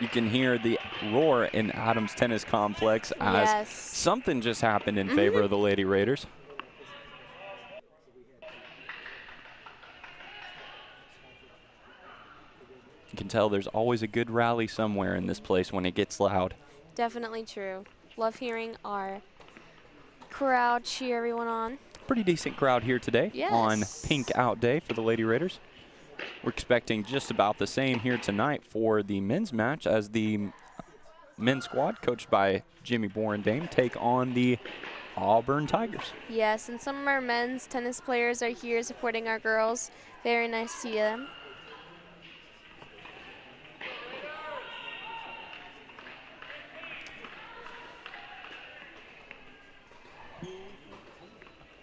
You can hear the roar in Adams Tennis Complex as something just happened in favor of the Lady Raiders. You can tell there's always a good rally somewhere in this place when it gets loud. Definitely true. Love hearing our crowd cheer everyone on. Pretty decent crowd here today on Pink Out Day for the Lady Raiders. We're expecting just about the same here tonight for the men's match, as the men's squad, coached by Jimmy Borendame, take on the Auburn Tigers. Yes, and some of our men's tennis players are here supporting our girls. Very nice to see them.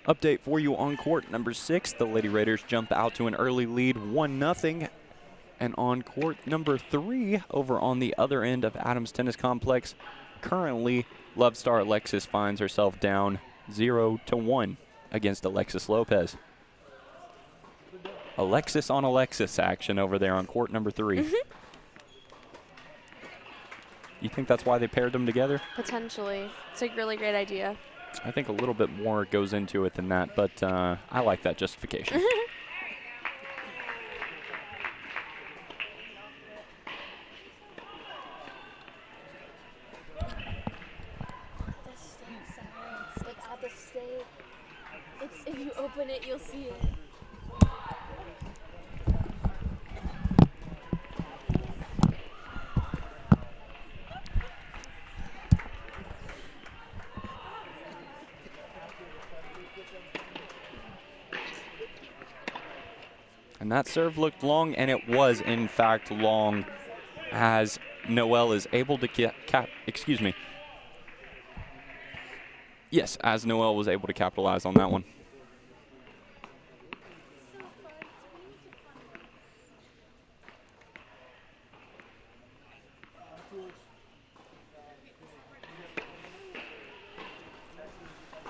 Update for you on court number 6. The Lady Raiders jump out to an early lead, 1-0. And on court number 3, over on the other end of Adams Tennis Complex, currently Love Star Alexis finds herself down 0-1 against Alexis Lopez. Alexis on Alexis action over there on court number 3. You think that's why they paired them together? Potentially. It's a really great idea. I think a little bit more goes into it than that, but I like that justification. Look at the steak. If you open it, you'll see it. And that serve looked long, and it was, in fact, long, as Noelle is able to Yes, as Noelle was able to capitalize on that one.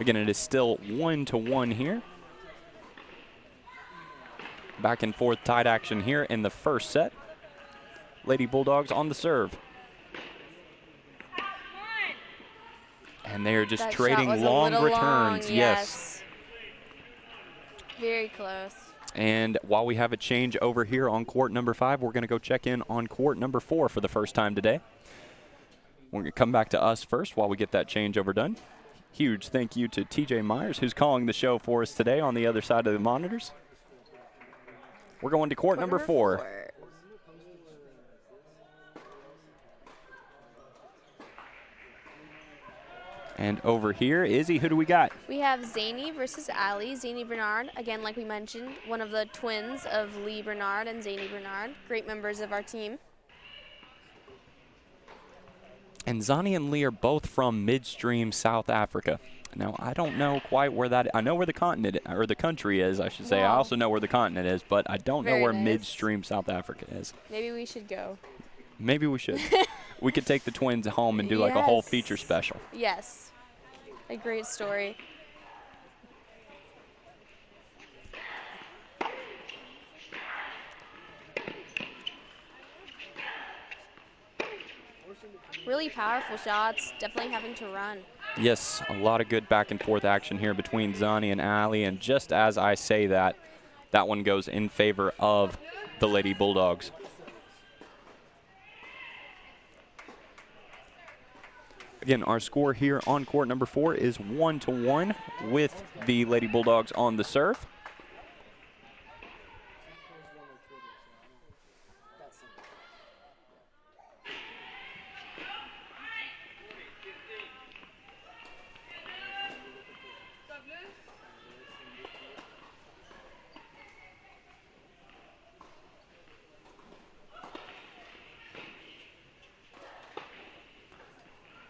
Again, it is still 1-1 here. Back and forth tied action here in the first set. Lady Bulldogs on the serve. And they are just That trading shot was long a little returns. long, yes. Very close. And while we have a change over here on court number 5, we're going to go check in on court number 4 for the first time today. We're going to come back to us first while we get that changeover done. Huge thank you to TJ Myers, who's calling the show for us today on the other side of the monitors. We're going to court number 4. And over here, Izzy, who do we got? We have Zany versus Allie. Zany Bernard, again, like we mentioned, one of the twins of Lee Bernard and Zany Bernard, great members of our team. And Zani and Lee are both from midstream South Africa. Now, I don't know quite where that, I know where the continent, or the country is, I should say. I also know where the continent is, but I don't know where midstream South Africa is. Maybe we should go. Maybe we should. We could take the twins home and do like a whole feature special. Yes. A great story. Really powerful shots, definitely having to run. Yes, a lot of good back and forth action here between Zani and Ali, and just as I say that, that one goes in favor of the Lady Bulldogs. Again, our score here on court number 4 is 1-1 with the Lady Bulldogs on the serve.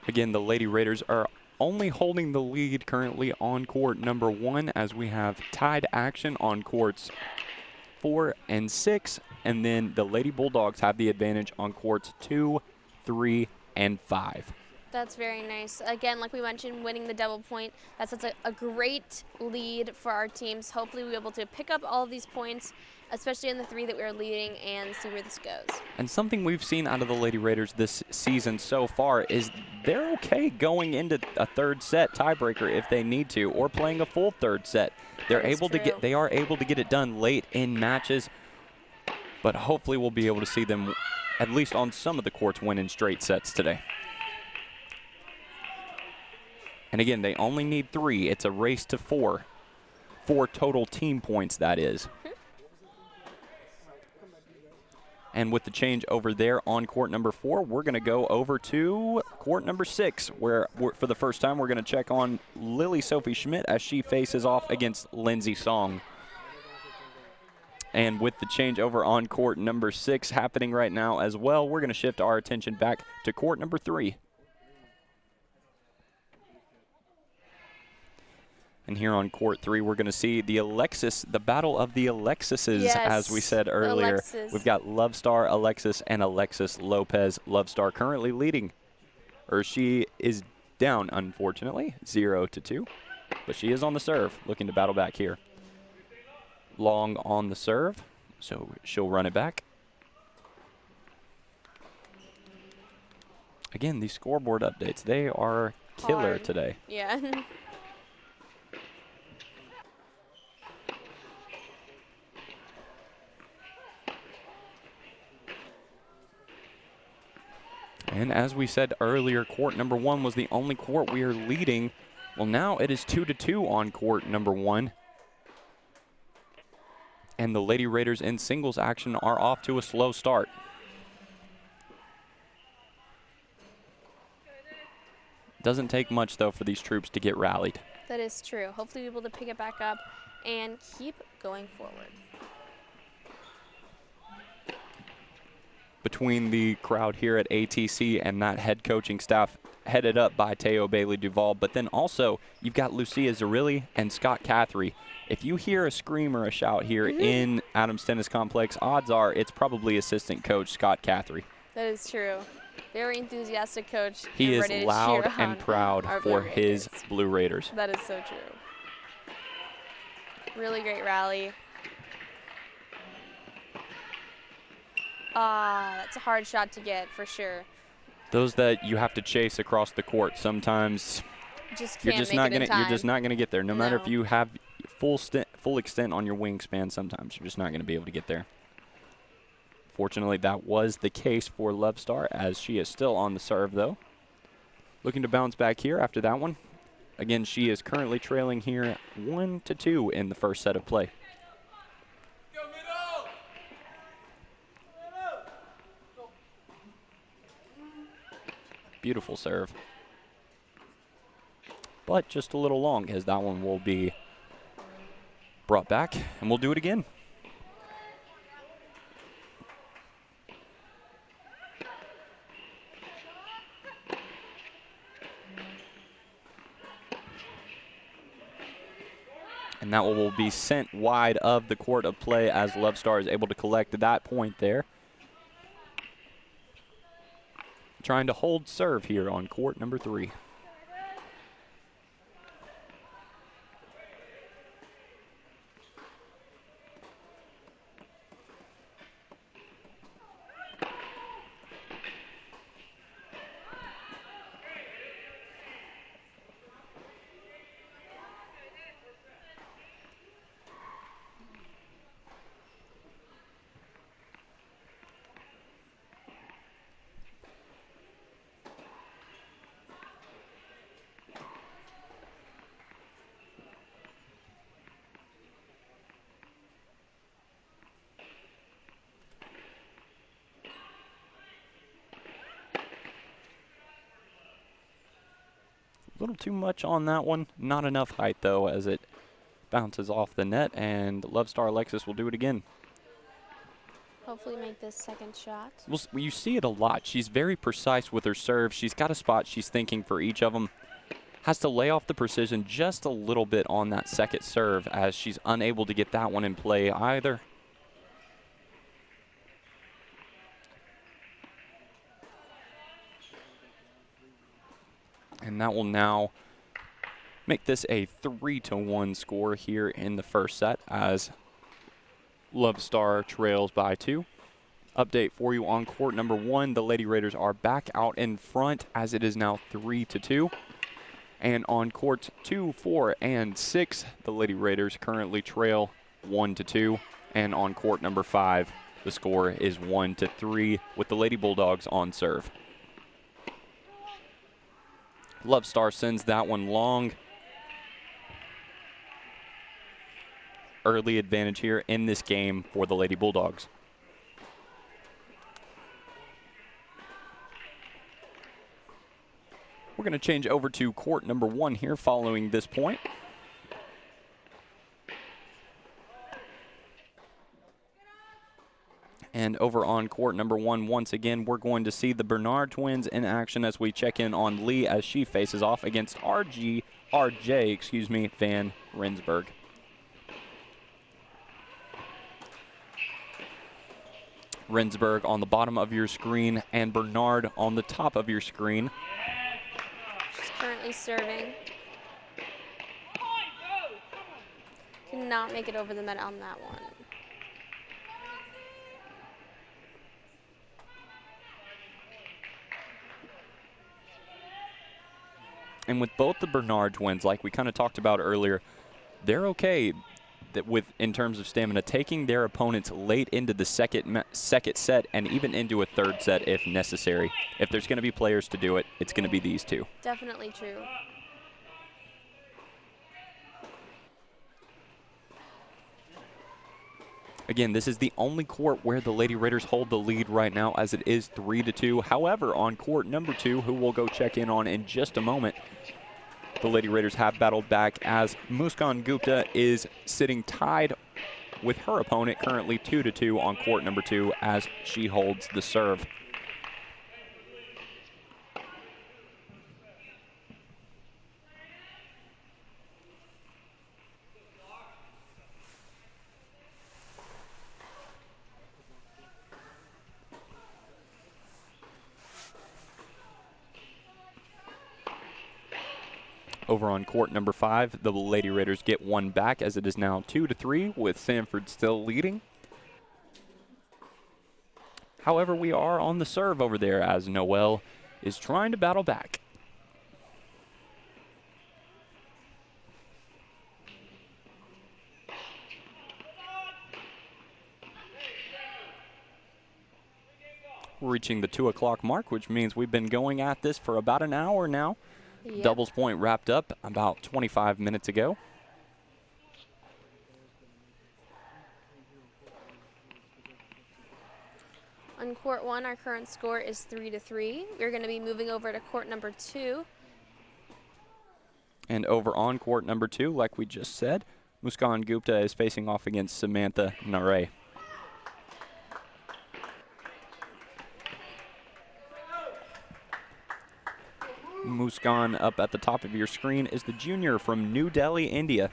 Again, the Lady Raiders are only holding the lead currently on court number 1 as we have tied action on courts 4 and 6, and then the Lady Bulldogs have the advantage on courts 2, 3, and 5. That's very nice. Again, like we mentioned, winning the double point, that's a great lead for our teams. Hopefully we'll be able to pick up all of these points, especially in the 3 that we are leading, and see where this goes. And something we've seen out of the Lady Raiders this season so far is they're okay going into a third set tiebreaker if they need to, or playing a full third set. They are able to get it done late in matches, but hopefully we'll be able to see them at least on some of the courts win in straight sets today. And again, they only need 3. It's a race to 4. 4 total team points, that is. And with the change over there on court number 4, we're going to go over to court number 6, where for the first time we're going to check on Lily Sophie Schmidt as she faces off against Lindsay Song. And with the change over on court number 6 happening right now as well, we're going to shift our attention back to court number 3. And here on court 3, we're going to see the battle of the Alexises, as we said earlier. We've got Love Star Alexis and Alexis Lopez. Love Star currently leading, or she is down, unfortunately, 0-2. But she is on the serve, looking to battle back here. Long on the serve, so she'll run it back. Again, these scoreboard updates, they are killer today. Yeah. And as we said earlier, court number 1 was the only court we are leading. Well, now it is 2-2 on court number 1. And the Lady Raiders in singles action are off to a slow start. Doesn't take much, though, for these troops to get rallied. That is true. Hopefully we'll be able to pick it back up and keep going forward. Between the crowd here at ATC and that head coaching staff headed up by Teo Bailey Duval, but then also you've got Lucia Zarilli and Scott Cathry. If you hear a scream or a shout here in Adams Tennis Complex, odds are it's probably assistant coach Scott Cathry. That is true. Very enthusiastic coach. He and is ready to loud cheer and on proud our for Blue his Raiders. Blue Raiders. That is so true. Really great rally. That's a hard shot to get for sure. Those that you have to chase across the court, sometimes Just you're can't just make not it in gonna you're just time. not gonna get there. No matter if No. you have full extent on your wingspan, sometimes you're just not gonna be able to get there. Fortunately, that was the case for Love Star, as she is still on the serve though. Looking to bounce back here after that one. Again, she is currently trailing here 1-2 in the first set of play. Beautiful serve. But just a little long, as that one will be brought back, and we'll do it again. And that will be sent wide of the court of play, as Love Star is able to collect that point there. Trying to hold serve here on court number 3. A little too much on that one. Not enough height, though, as it bounces off the net, and Love Star Alexis will do it again. Hopefully make this second shot. Well, you see it a lot. She's very precise with her serve. She's got a spot she's thinking for each of them. Has to lay off the precision just a little bit on that second serve, as she's unable to get that one in play either. And that will now make this a 3-1 score here in the first set, as Love Star trails by 2. Update for you on court number 1. The Lady Raiders are back out in front, as it is now 3-2. And on courts 2, 4, and 6, the Lady Raiders currently trail 1-2. And on court number 5, the score is 1-3, with the Lady Bulldogs on serve. Love Star sends that one long. Early advantage here in this game for the Lady Bulldogs. We're going to change over to court number 1 here following this point. And over on court number 1, once again, we're going to see the Bernard twins in action as we check in on Lee as she faces off against RJ Van Rensburg. Rensburg on the bottom of your screen and Bernard on the top of your screen. She's currently serving. Cannot make it over the net on that one. And with both the Bernard twins, like we kind of talked about earlier, they're okay in terms of stamina, taking their opponents late into the second set and even into a third set if necessary. If there's going to be players to do it, it's going to be these two. Definitely true. Again, this is the only court where the Lady Raiders hold the lead right now, as it is 3-2. However, on court number 2, who we'll go check in on in just a moment, the Lady Raiders have battled back, as Muskan Gupta is sitting tied with her opponent, currently 2-2 on court number 2, as she holds the serve. Over on court number 5, the Lady Raiders get one back as it is now 2-3 with Samford still leading. However, we are on the serve over there as Noel is trying to battle back. We're reaching the 2 o'clock mark, which means we've been going at this for about an hour now. Yep. Doubles point wrapped up about 25 minutes ago. On court 1, our current score is 3-3. We're going to be moving over to court number 2. And over on court number 2, like we just said, Muskan Gupta is facing off against Samantha Nare. Muskan up at the top of your screen is the junior from New Delhi, India.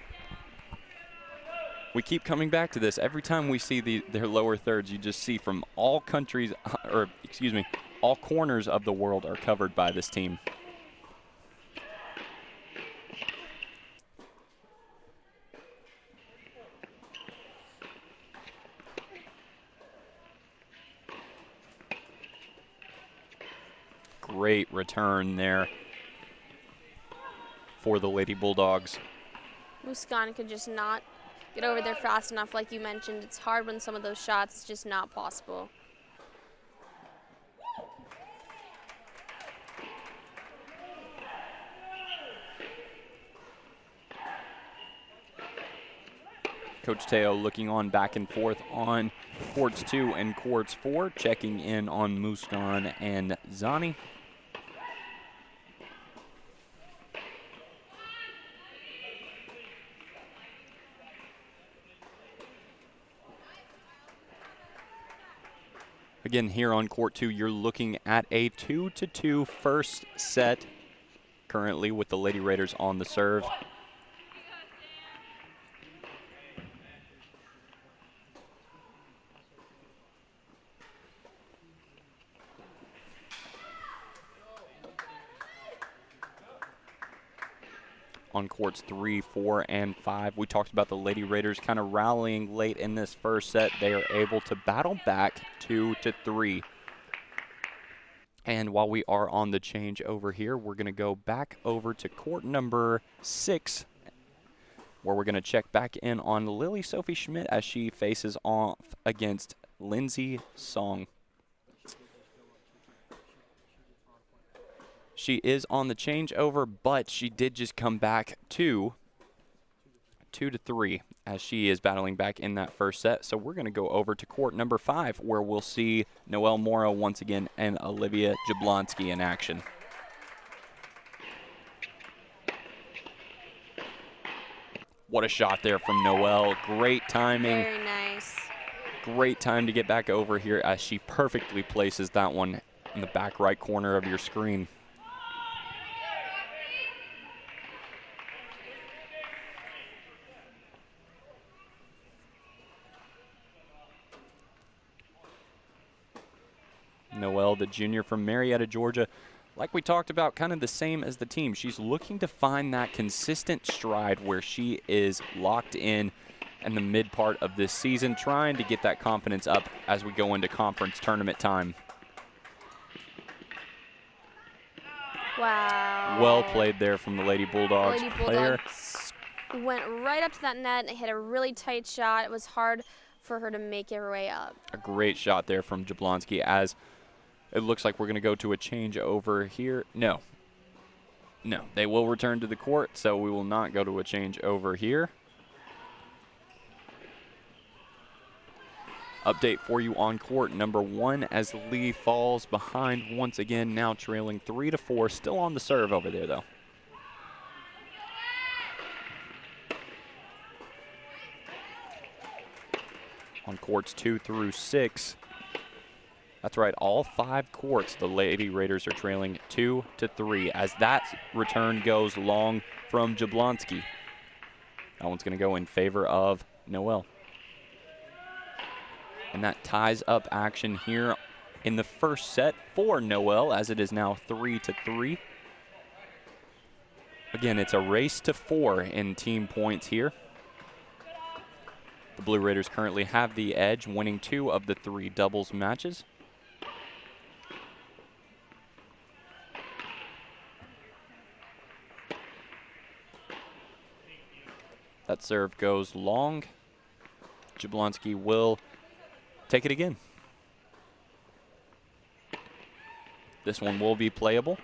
We keep coming back to this. Every time we see their lower thirds, you just see from all countries, or excuse me, all corners of the world are covered by this team. Great return there for the Lady Bulldogs. Muskan could just not get over there fast enough, like you mentioned. It's hard when some of those shots, it's just not possible. Coach Teo looking on back and forth on courts 2 and courts 4, checking in on Muskan and Zani. Again, here on court 2, you're looking at a 2-2 first set currently with the Lady Raiders on the serve. On courts 3, 4, and 5. We talked about the Lady Raiders kind of rallying late in this first set. They are able to battle back 2-3. And while we are on the change over here, we're going to go back over to court number 6, where we're going to check back in on Lily Sophie Schmidt as she faces off against Lindsay Song. She is on the changeover, but she did just come back to 2-3 as she is battling back in that first set. So we're going to go over to court number 5, where we'll see Noelle Mora once again and Olivia Jablonski in action. What a shot there from Noelle. Great timing. Very nice. Great time to get back over here as she perfectly places that one in the back right corner of your screen. Noelle, the junior from Marietta, Georgia, like we talked about, kind of the same as the team. She's looking to find that consistent stride where she is locked in the mid part of this season, trying to get that confidence up as we go into conference tournament time. Wow. Well played there from the Lady Bulldogs Lady player. Bulldogs went right up to that net and hit a really tight shot. It was hard for her to make her way up. A great shot there from Jablonski as it looks like we're going to go to a change over here. No, they will return to the court, so we will not go to a change over here. Update for you on court number 1 as Lee falls behind once again, now trailing 3-4, still on the serve over there though. On courts 2 through 6. That's right, all 5 courts, the Lady Raiders are trailing 2-3 as that return goes long from Jablonski. That one's going to go in favor of Noelle. And that ties up action here in the first set for Noelle as it is now 3-3. A Again, it's a race to 4 in team points here. The Blue Raiders currently have the edge, winning 2 of the 3 doubles matches. That serve goes long. Jablonski will take it again. This one will be playable.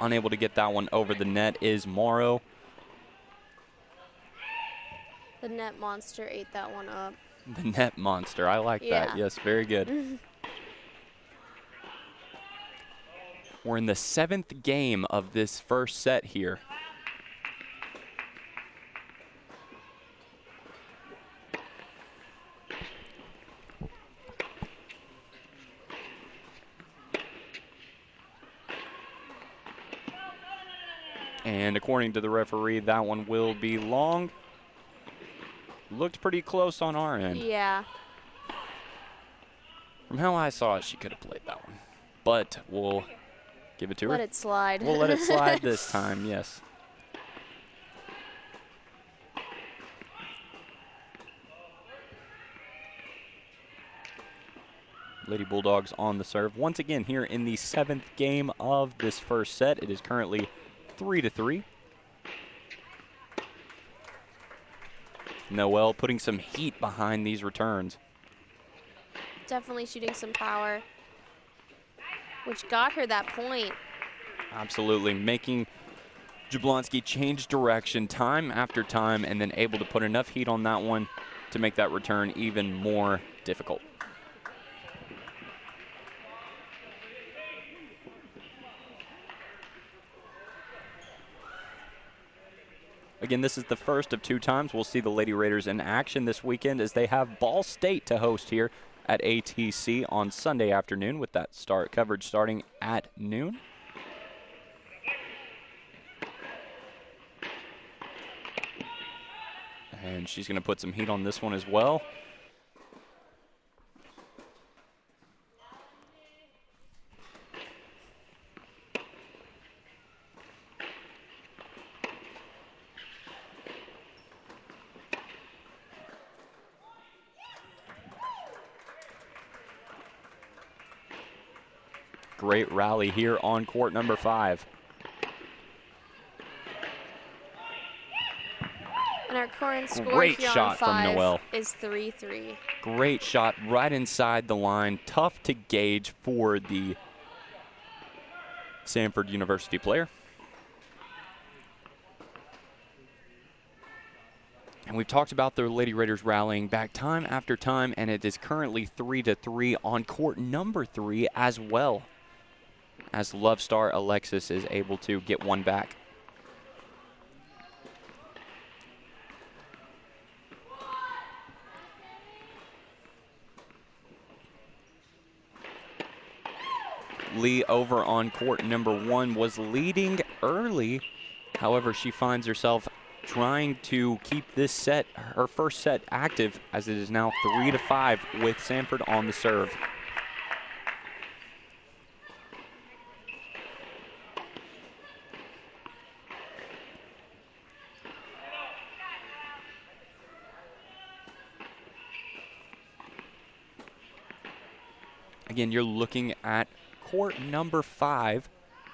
Unable to get that one over the net is Morrow. The net monster ate that one up. The net monster, I like that. Yes, very good. We're in the 7th game of this first set here. And according to the referee, that one will be long. Looked pretty close on our end. Yeah. From how I saw it, she could have played that one. But we'll give it to her. Let it slide. We'll let it slide this time, yes. Lady Bulldogs on the serve. Once again, here in the 7th game of this first set, it is currently 3-3. Noelle putting some heat behind these returns. Definitely shooting some power, which got her that point. Absolutely, making Jablonski change direction time after time and then able to put enough heat on that one to make that return even more difficult. Again, this is the first of 2 times we'll see the Lady Raiders in action this weekend as they have Ball State to host here at ATC on Sunday afternoon with that coverage starting at noon. And she's going to put some heat on this one as well. Great rally here on court number 5. And our current score Great here shot on from 5 Noelle. is 3-3. Great shot right inside the line. Tough to gauge for the Samford University player. And we've talked about the Lady Raiders rallying back time after time, and it is currently 3-3 on court number 3 as well, as Love Star Alexis is able to get one back. Lee over on court number 1 was leading early. However, she finds herself trying to keep this set, her first set, active as it is now 3-5 with Samford on the serve. Again, you're looking at court number 5,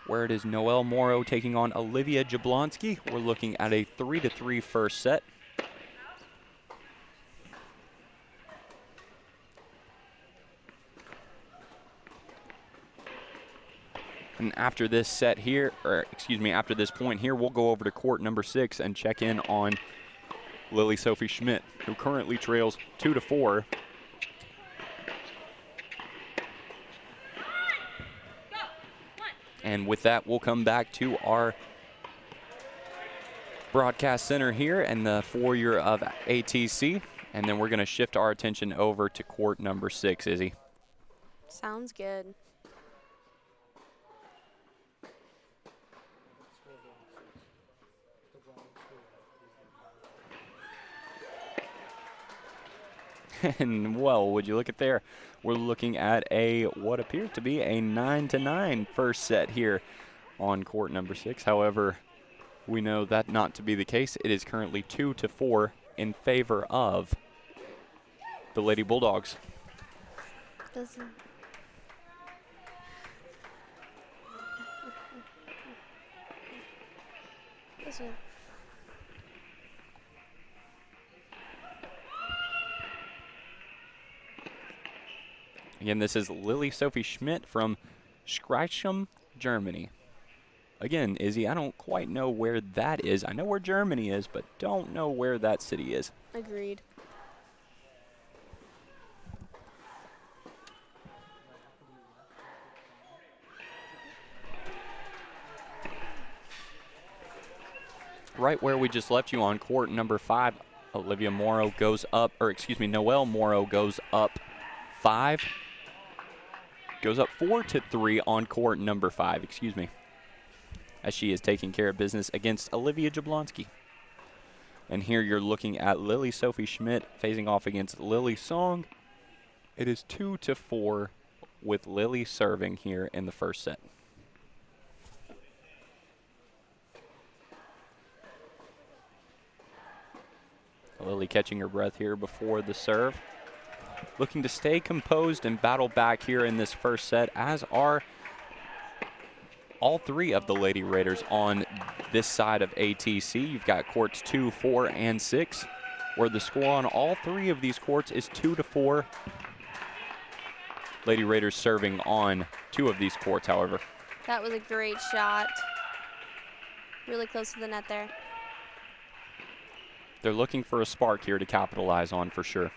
where it is Noelle Morrow taking on Olivia Jablonski. We're looking at a 3-3 first set. And after this set here, or excuse me, after this point here, we'll go over to court number 6 and check in on Lily Sophie Schmidt, who currently trails 2-4. And with that, we'll come back to our broadcast center here in the foyer of ATC, and then we're going to shift our attention over to court number 6, Izzy. Sounds good. And, well, would you look at there? We're looking at a what appears to be a 9-9 first set here on court number 6. However, we know that not to be the case. It is currently 2-4 in favor of the Lady Bulldogs. Again, this is Lily Sophie Schmidt from Schreichum, Germany. Again, Izzy, I don't quite know where that is. I know where Germany is, but don't know where that city is. Agreed. Right where we just left you on court number 5, Olivia Morrow goes up, or excuse me, Noelle Morrow goes up 5. Goes up 4-3 on court number 5, excuse me, as she is taking care of business against Olivia Jablonski. And here you're looking at Lily Sophie Schmidt facing off against Lily Song. It is 2-4 with Lily serving here in the first set. Lily catching her breath here before the serve. Looking to stay composed and battle back here in this first set, as are all 3 of the Lady Raiders on this side of ATC. You've got courts 2, 4, and 6, where the score on all 3 of these courts is 2-4. Lady Raiders serving on 2 of these courts, however. That was a great shot. Really close to the net there. They're looking for a spark here to capitalize on for sure.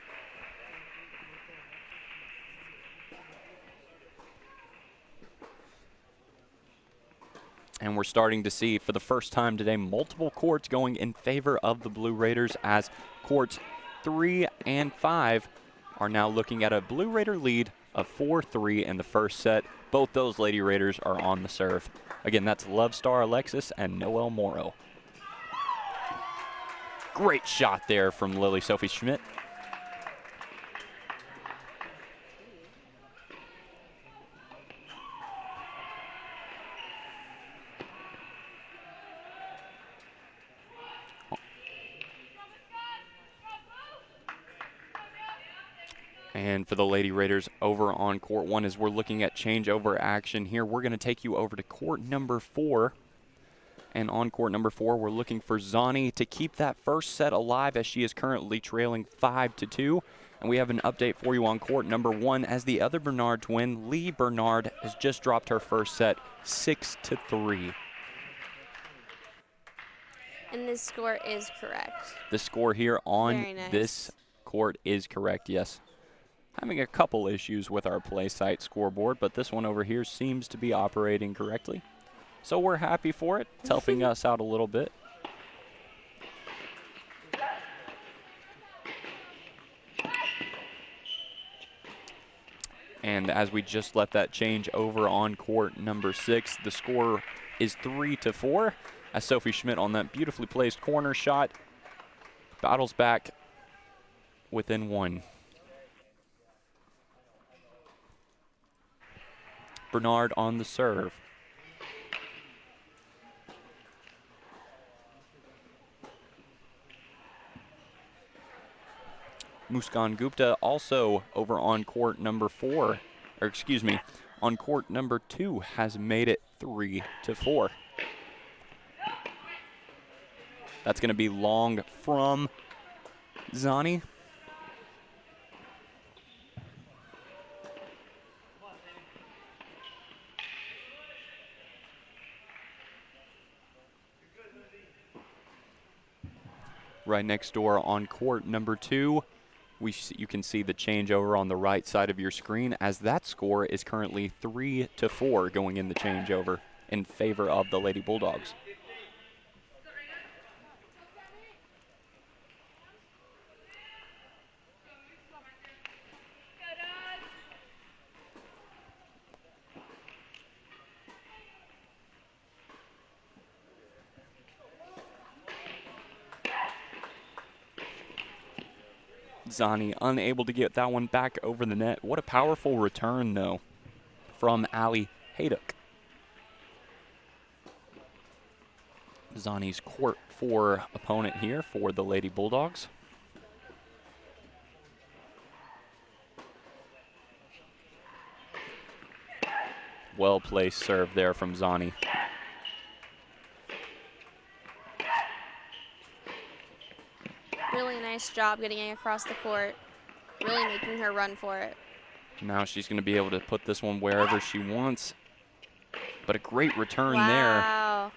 And we're starting to see, for the first time today, multiple courts going in favor of the Blue Raiders, as courts 3 and 5 are now looking at a Blue Raider lead of 4-3 in the first set. Both those Lady Raiders are on the serve. Again, that's Love Star Alexis and Noelle Morrow. Great shot there from Lily Sophie Schmidt. And for the Lady Raiders over on court 1, as we're looking at changeover action here, we're going to take you over to court number 4. And on court number 4, we're looking for Zani to keep that first set alive, as she is currently trailing 5-2. And we have an update for you on court number 1, as the other Bernard twin, Lee Bernard, has just dropped her first set 6-3. And this score is correct. The score here on this court is correct, yes. Having a couple issues with our play site scoreboard, but this one over here seems to be operating correctly. So we're happy for it. It's helping us out a little bit. And as we just left that change over on court number 6, the score is 3-4, as Sophie Schmidt on that beautifully placed corner shot battles back within 1. Bernard on the serve. Muskan Gupta also over on court number 4, or excuse me, on court number 2, has made it 3-4. That's going to be long from Zani. Right next door on court number 2, you can see the changeover on the right side of your screen, as that score is currently 3-4 going in the changeover in favor of the Lady Bulldogs. Zani unable to get that one back over the net. What a powerful return, though, from Ali Hayduk. Zani's court 4 opponent here for the Lady Bulldogs. Well-placed serve there from Zani. Really nice job getting it across the court. Really making her run for it. Now she's going to be able to put this one wherever she wants. But a great return wow.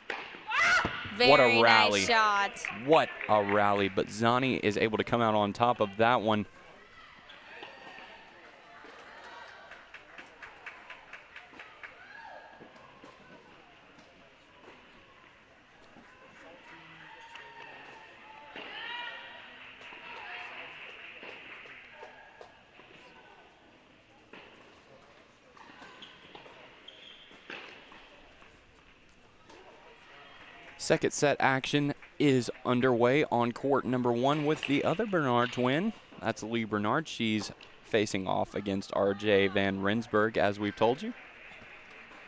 there. What a rally. Nice shot. What a rally. But Zani is able to come out on top of that one. Second set action is underway on court number 1 with the other Bernard twin. That's Lee Bernard. She's facing off against RJ Van Rensburg, as we've told you.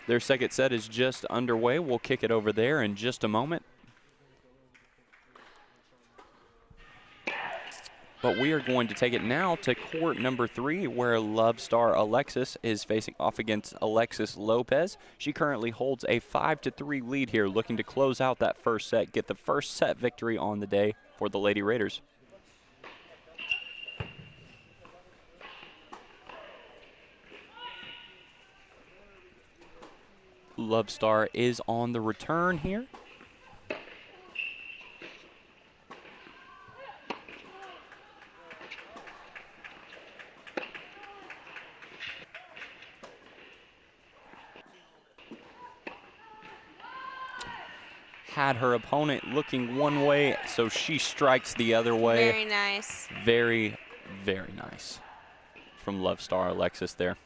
Their second set is just underway. We'll kick it over there in just a moment. But we are going to take it now to court number 3, where Love Star Alexis is facing off against Alexis Lopez. She currently holds a 5-3 lead here, looking to close out that first set, get the first set victory on the day for the Lady Raiders. Love Star is on the return here. Had her opponent looking one way, so she strikes the other way. Very nice. Very, very nice from Love Star Alexis there.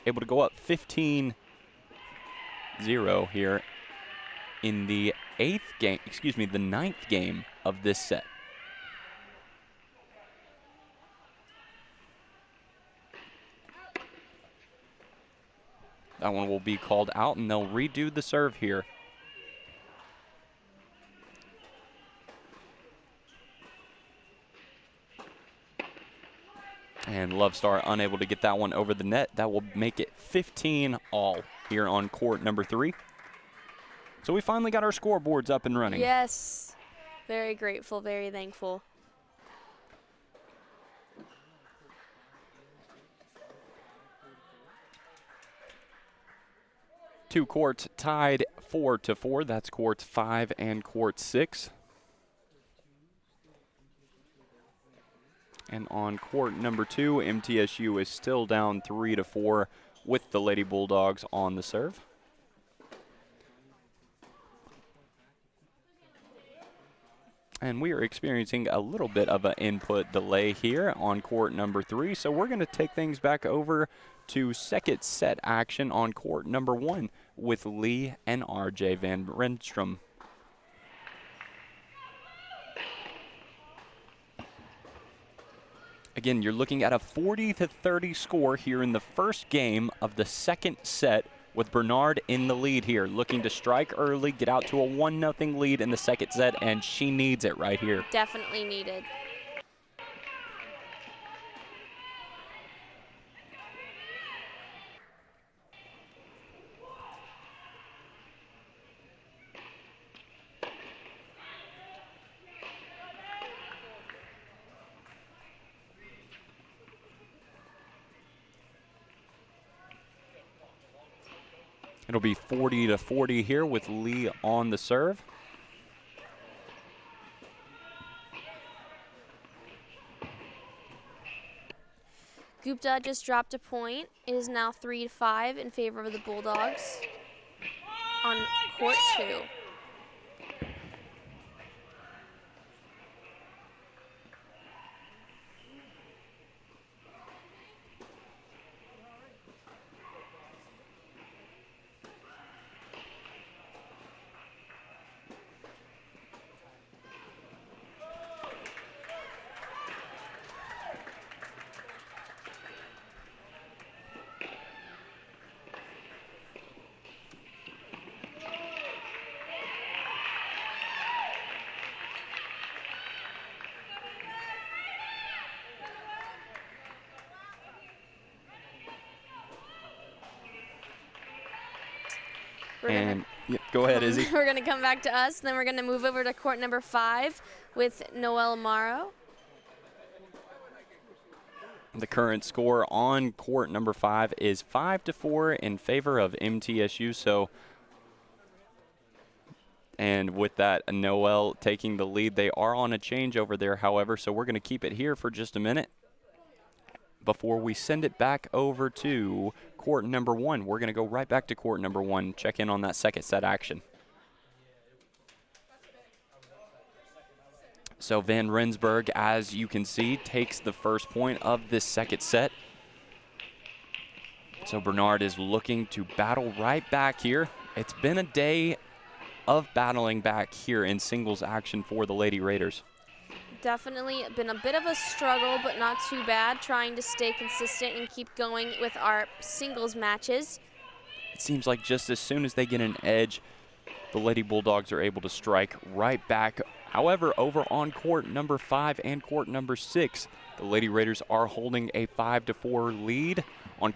Able to go up 15-0 here in the the 9th game of this set. That one will be called out, and they'll redo the serve here. And Love Star unable to get that one over the net. That will make it 15-all here on court number 3. So we finally got our scoreboards up and running. Yes. Very grateful, very thankful. Two courts tied 4-4. That's courts 5 and court 6. And on court number 2, MTSU is still down 3-4 with the Lady Bulldogs on the serve. And we are experiencing a little bit of an input delay here on court number 3, so we're going to take things back over to second set action on court number 1 with Lee and RJ Van Renstrom. Again, you're looking at a 40-30 score here in the first game of the second set, with Bernard in the lead here, looking to strike early, get out to a 1-0 lead in the second set, and she needs it right here. Definitely needed. It'll be 40-40 here with Lee on the serve. Gupta just dropped a point. It is now 3-5 in favor of the Bulldogs on court 2. And go ahead, Izzy. We're going to come back to us, then we're going to move over to court number 5 with Noel Amaro. The current score on court number 5 is 5-4 in favor of MTSU. So, and with that, Noel taking the lead. They are on a change over there, however, so we're going to keep it here for just a minute before we send it back over to court number 1. We're going to go right back to court number 1, check in on that second set action. So Van Rensburg, as you can see, takes the first point of this second set. So Bernard is looking to battle right back here. It's been a day of battling back here in singles action for the Lady Raiders. Definitely been a bit of a struggle, but not too bad, trying to stay consistent and keep going with our singles matches. It seems like just as soon as they get an edge, the Lady Bulldogs are able to strike right back. However, over on court number 5 and court number 6, the Lady Raiders are holding a 5-4 lead on.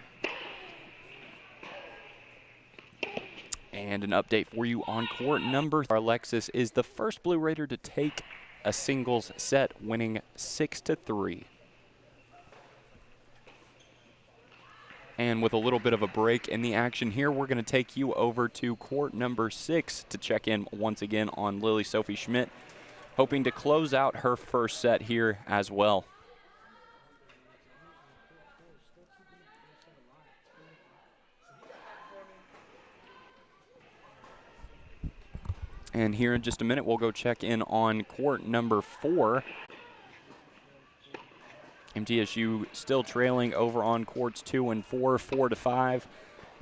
And an update for you on court number 3. Alexis is the first Blue Raider to take a singles set, winning 6-3. And with a little bit of a break in the action here, we're going to take you over to court number 6 to check in once again on Lily Sophie Schmidt, hoping to close out her first set here as well. And here in just a minute, we'll go check in on court number 4. MTSU still trailing over on courts 2 and 4, 4-5.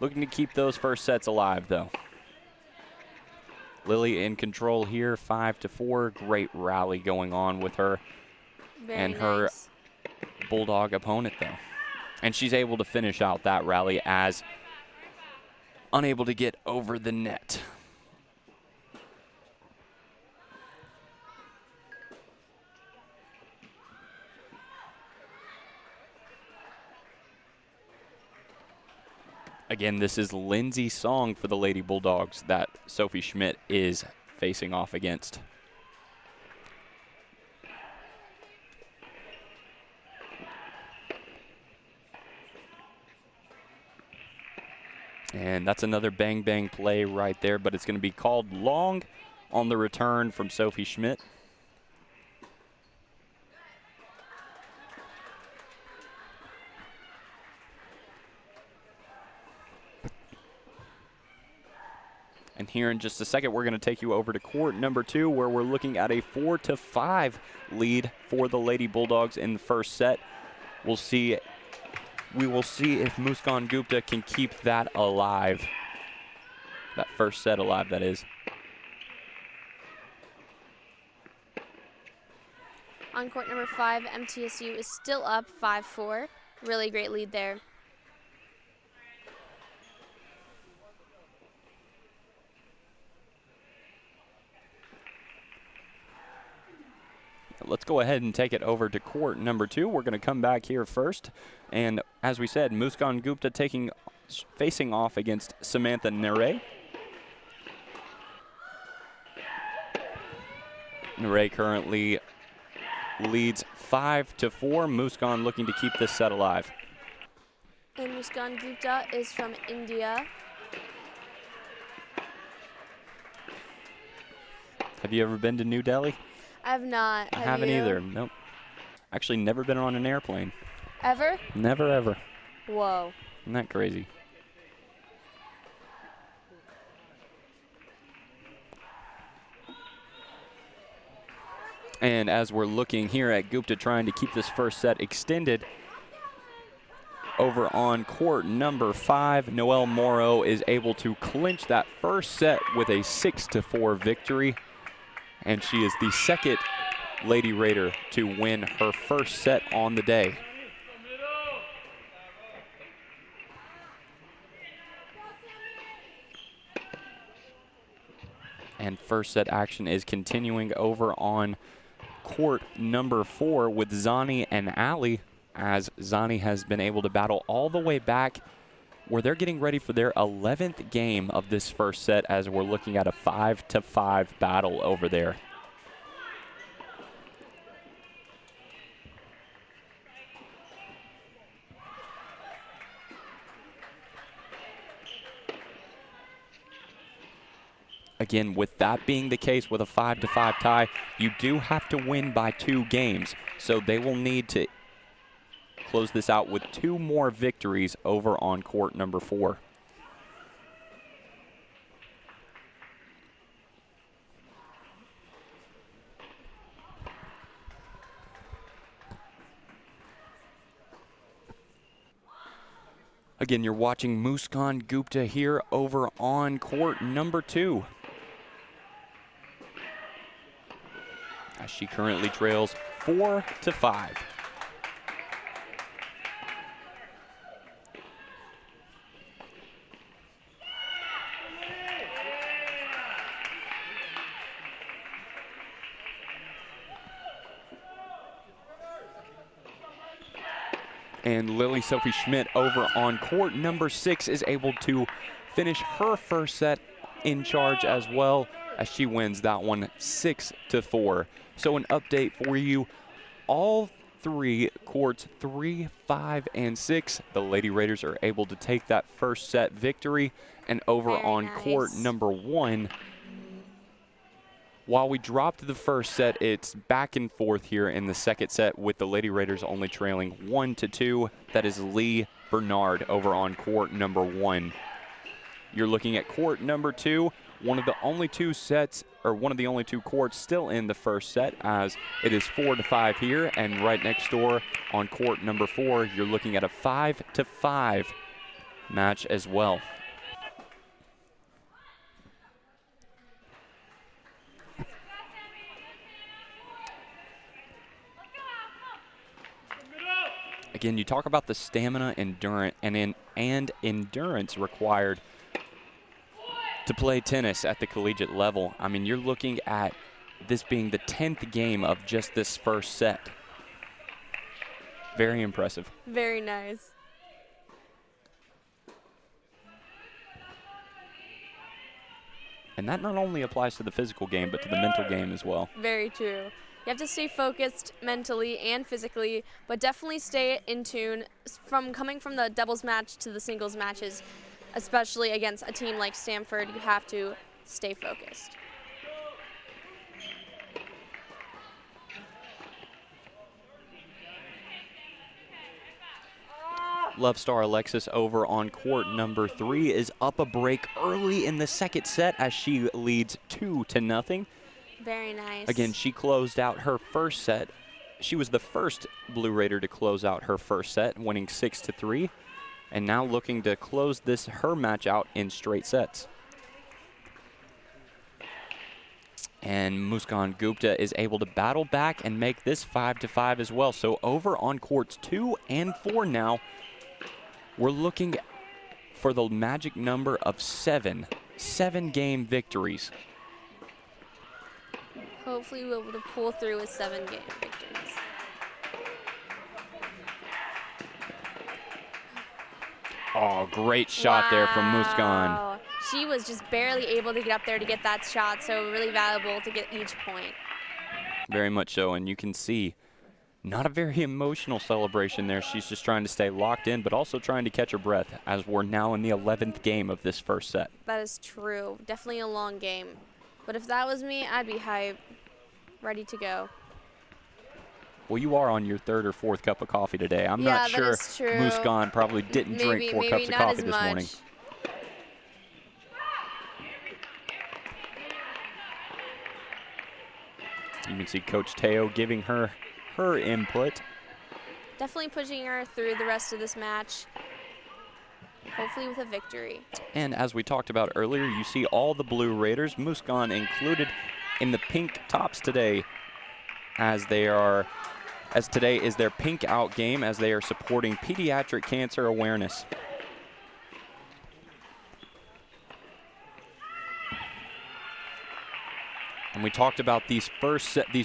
Looking to keep those first sets alive, though. Lily in control here, 5-4. Great rally going on with her and her Bulldog opponent, though. And she's able to finish out that rally as unable to get over the net. Again, this is Lindsay's song for the Lady Bulldogs that Sophie Schmidt is facing off against. And that's another bang-bang play right there, but it's going to be called long on the return from Sophie Schmidt. And here in just a second, we're going to take you over to court number 2, where we're looking at a 4-5 lead for the Lady Bulldogs in the first set. We will see if Muskan Gupta can keep that alive. That first set alive, that is. On court number 5, MTSU is still up 5-4. Really great lead there. Let's go ahead and take it over to court number 2. We're going to come back here first. And as we said, Muskan Gupta facing off against Samantha Nere. Nere currently leads 5-4. Muskan looking to keep this set alive. And Muskan Gupta is from India. Have you ever been to New Delhi? I have not. I haven't either. Nope. Actually, never been on an airplane. Ever? Never, ever. Whoa. Isn't that crazy? And as we're looking here at Gupta trying to keep this first set extended, over on court number 5, Noelle Morrow is able to clinch that first set with a 6-4 victory. And she is the second Lady Raider to win her first set on the day. And first set action is continuing over on court number 4 with Zani and Ali, as Zani has been able to battle all the way back where they're getting ready for their 11th game of this first set as we're looking at a 5-5 battle over there. Again, with that being the case with a 5-5 tie, you do have to win by 2 games. So they will need to close this out with 2 more victories over on court number 4. Again, you're watching Muskan Gupta here over on court number 2. As she currently trails 4-5. And Lily Sophie Schmidt over on court number 6 is able to finish her first set in charge as well, as she wins that one 6-4. So an update for you, all 3 courts 3, 5, and 6, the Lady Raiders are able to take that first set victory. And over on court number 1, while we dropped the first set, it's back and forth here in the second set with the Lady Raiders only trailing 1-2. That is Lee Bernard over on court number 1. You're looking at court number 2, one of the only 2 sets, or one of the only 2 courts still in the first set, as it is 4-5 here. And right next door on court number 4, you're looking at a 5-5 match as well. Again, you talk about the stamina, endurance, and endurance required to play tennis at the collegiate level. I mean, you're looking at this being the 10th game of just this first set. Very impressive. Very nice. And that not only applies to the physical game, but to the mental game as well. Very true. You have to stay focused mentally and physically, but definitely stay in tune from coming from the doubles match to the singles matches, especially against a team like Samford. You have to stay focused. Love Star Alexis over on court number 3 is up a break early in the second set as she leads 2-0. Very nice. Again, she closed out her first set. She was the first Blue Raider to close out her first set, winning 6-3, and now looking to close her match out in straight sets. And Muskan Gupta is able to battle back and make this 5-5 as well. So over on courts 2 and 4 now, we're looking for the magic number of 7-game victories. Hopefully we'll be able to pull through with 7-game victories. Oh, great shot there from Muskan. She was just barely able to get up there to get that shot, so really valuable to get each point. Very much so, and you can see not a very emotional celebration there. She's just trying to stay locked in, but also trying to catch her breath as we're now in the 11th game of this first set. That is true. Definitely a long game. But if that was me, I'd be hyped, ready to go. Well, you are on your 3rd or 4th cup of coffee today. I'm not sure. Muskan probably didn't drink 4 cups of coffee this morning. You can see Coach Teo giving her input. Definitely pushing her through the rest of this match, hopefully with a victory. And as we talked about earlier, you see all the Blue Raiders, Muskan included, in the pink tops today, as today is their pink out game as they are supporting pediatric cancer awareness. And we talked about these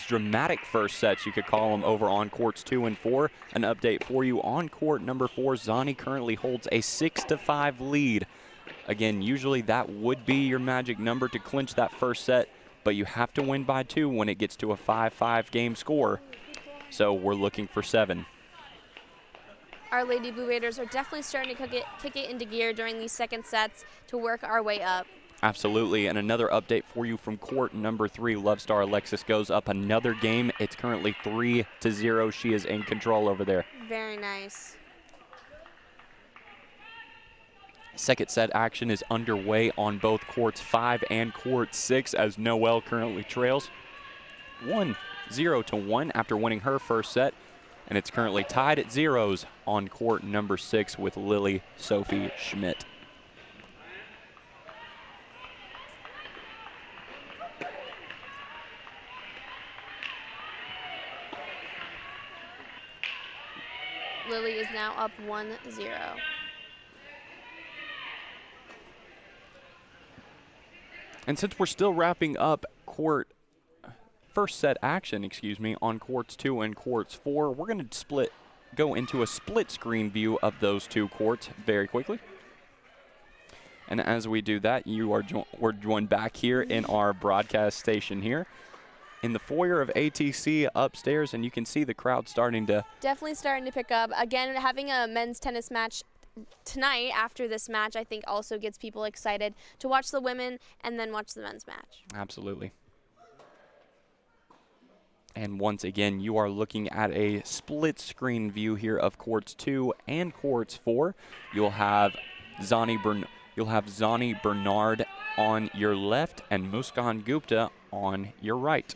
dramatic first sets, you could call them, over on courts 2 and 4. An update for you on court number 4. Zani currently holds a 6-5 lead. Again, usually that would be your magic number to clinch that first set, but you have to win by 2 when it gets to a 5-5 game score. So we're looking for 7. Our Lady Blue Raiders are definitely starting to kick it into gear during these second sets to work our way up. Absolutely, and another update for you from court number 3. Love Star Alexis goes up another game. It's currently 3-0. She is in control over there. Very nice. Second set action is underway on both courts 5 and court 6 as Noelle currently trails 1-0 after winning her first set. And it's currently tied at 0s on court number 6 with Lily Sophie Schmidt. Lily is now up 1-0. And since we're still wrapping up first set action, on courts 2 and courts 4, we're going to go into a split screen view of those 2 courts very quickly. And as we do that, we're joined back here in our broadcast station here in the foyer of ATC upstairs, and you can see the crowd definitely starting to pick up. Again, having a men's tennis match tonight after this match, I think also gets people excited to watch the women and then watch the men's match. Absolutely. And once again, you are looking at a split screen view here of courts 2 and courts 4. You'll have Zani Bernard on your left and Muskan Gupta on your right.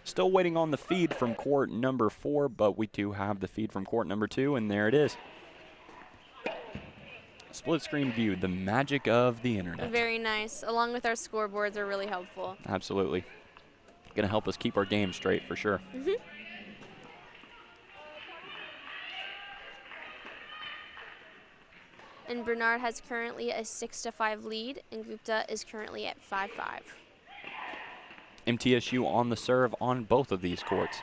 Still waiting on the feed from court number 4, but we do have the feed from court number 2, and there it is. Split screen view, the magic of the internet. Very nice. Along with our scoreboards are really helpful. Absolutely. Going to help us keep our game straight for sure. And Bernard has currently a 6-5 lead, and Gupta is currently at 5-5. MTSU on the serve on both of these courts.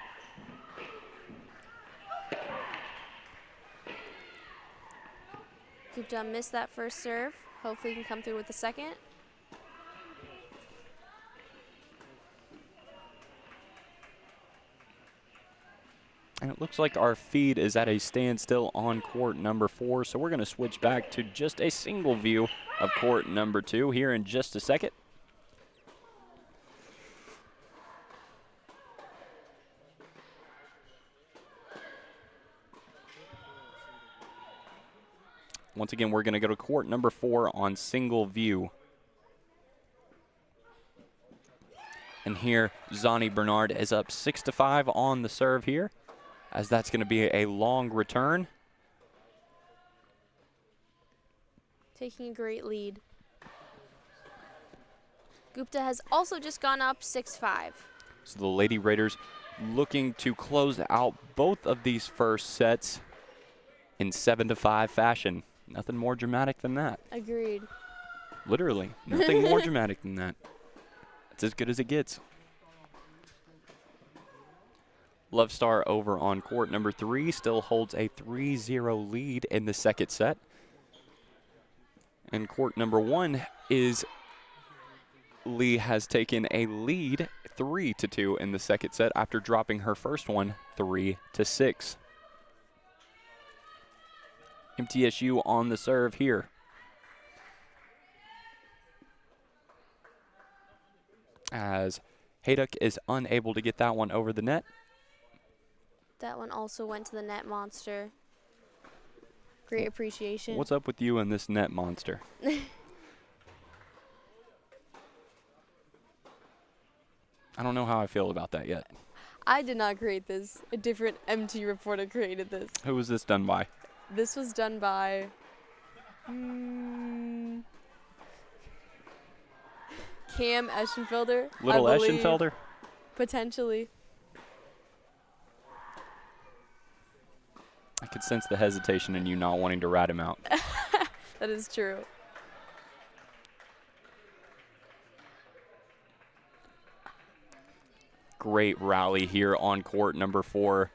Gupta missed that first serve. Hopefully he can come through with the second. And it looks like our feed is at a standstill on court number 4, so we're going to switch back to just a single view of court number 2 here in just a second. Once again, we're going to go to court number 4 on single view. And here, Zani Bernard is up 6-5 on the serve here, as that's going to be a long return. Taking a great lead. Gupta has also just gone up 6-5. So the Lady Raiders looking to close out both of these first sets in 7-5 fashion. Nothing more dramatic than that. Agreed. Literally, nothing more dramatic than that. It's as good as it gets. Love Star over on court number 3 still holds a 3-0 lead in the second set. And court number 1 is Lee has taken a lead 3-2 in the second set after dropping her first one 3-6. MTSU on the serve here. As Hayduk is unable to get that one over the net. That one also went to the net monster. Great appreciation. What's up with you and this net monster? I don't know how I feel about that yet. I did not create this. A different MT reporter created this. Who was this done by? This was done by Cam Eschenfelder. Little Eschenfelder? Potentially. I could sense the hesitation in you not wanting to rat him out. That is true. Great rally here on court number 4.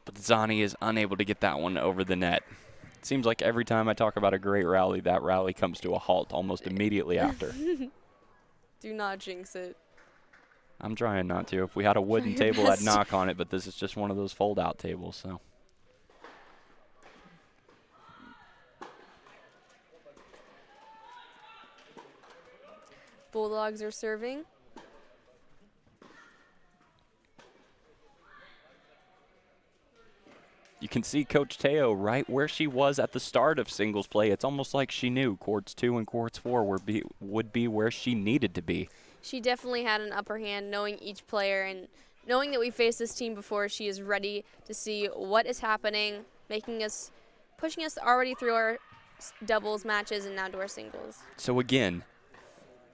But Zani is unable to get that one over the net. It seems like every time I talk about a great rally, that rally comes to a halt almost immediately after. Do not jinx it. I'm trying not to. If we had a wooden table, I'd knock on it, but this is just one of those fold-out tables, so. Bulldogs are serving. You can see Coach Teo right where she was at the start of singles play. It's almost like she knew courts 2 and courts 4 would be where she needed to be. She definitely had an upper hand, knowing each player and knowing that we faced this team before. She is ready to see what is happening, pushing us already through our doubles matches and now to our singles. So again,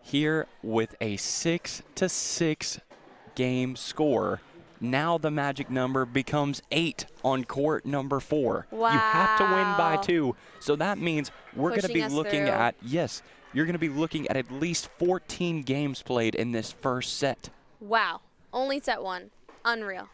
here with a 6-6 game score, now the magic number becomes 8 on court number 4. Wow. You have to win by 2. So that means we're going to be looking through. at, yes, you're going to be looking at least 14 games played in this first set. Wow. Only set 1. Unreal.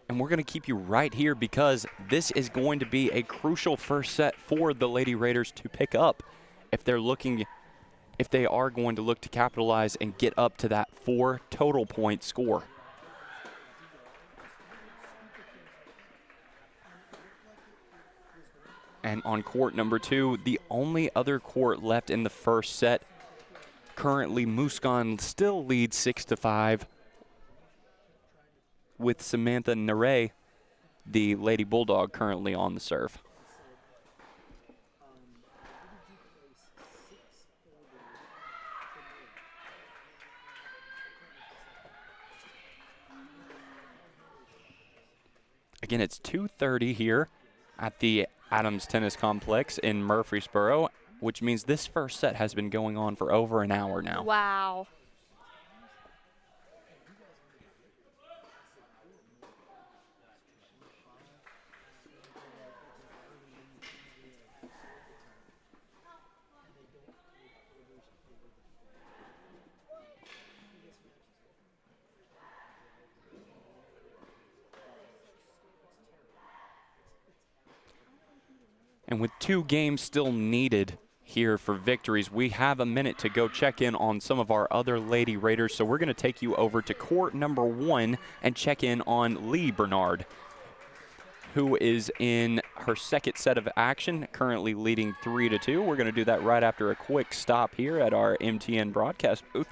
And we're going to keep you right here because this is going to be a crucial first set for the Lady Raiders to pick up if they are going to look to capitalize and get up to that 4 total point score. And on court number 2, the only other court left in the first set, currently Muskan still leads 6-5 with Samantha Nare, the Lady Bulldog, currently on the serve. Again, it's 2:30 here at the Adams Tennis Complex in Murfreesboro, which means this first set has been going on for over an hour now. Wow. And with 2 games still needed here for victories, we have a minute to go check in on some of our other Lady Raiders. So we're going to take you over to court number 1 and check in on Lee Bernard, who is in her second set of action, currently leading 3-2. We're going to do that right after a quick stop here at our MTN broadcast booth.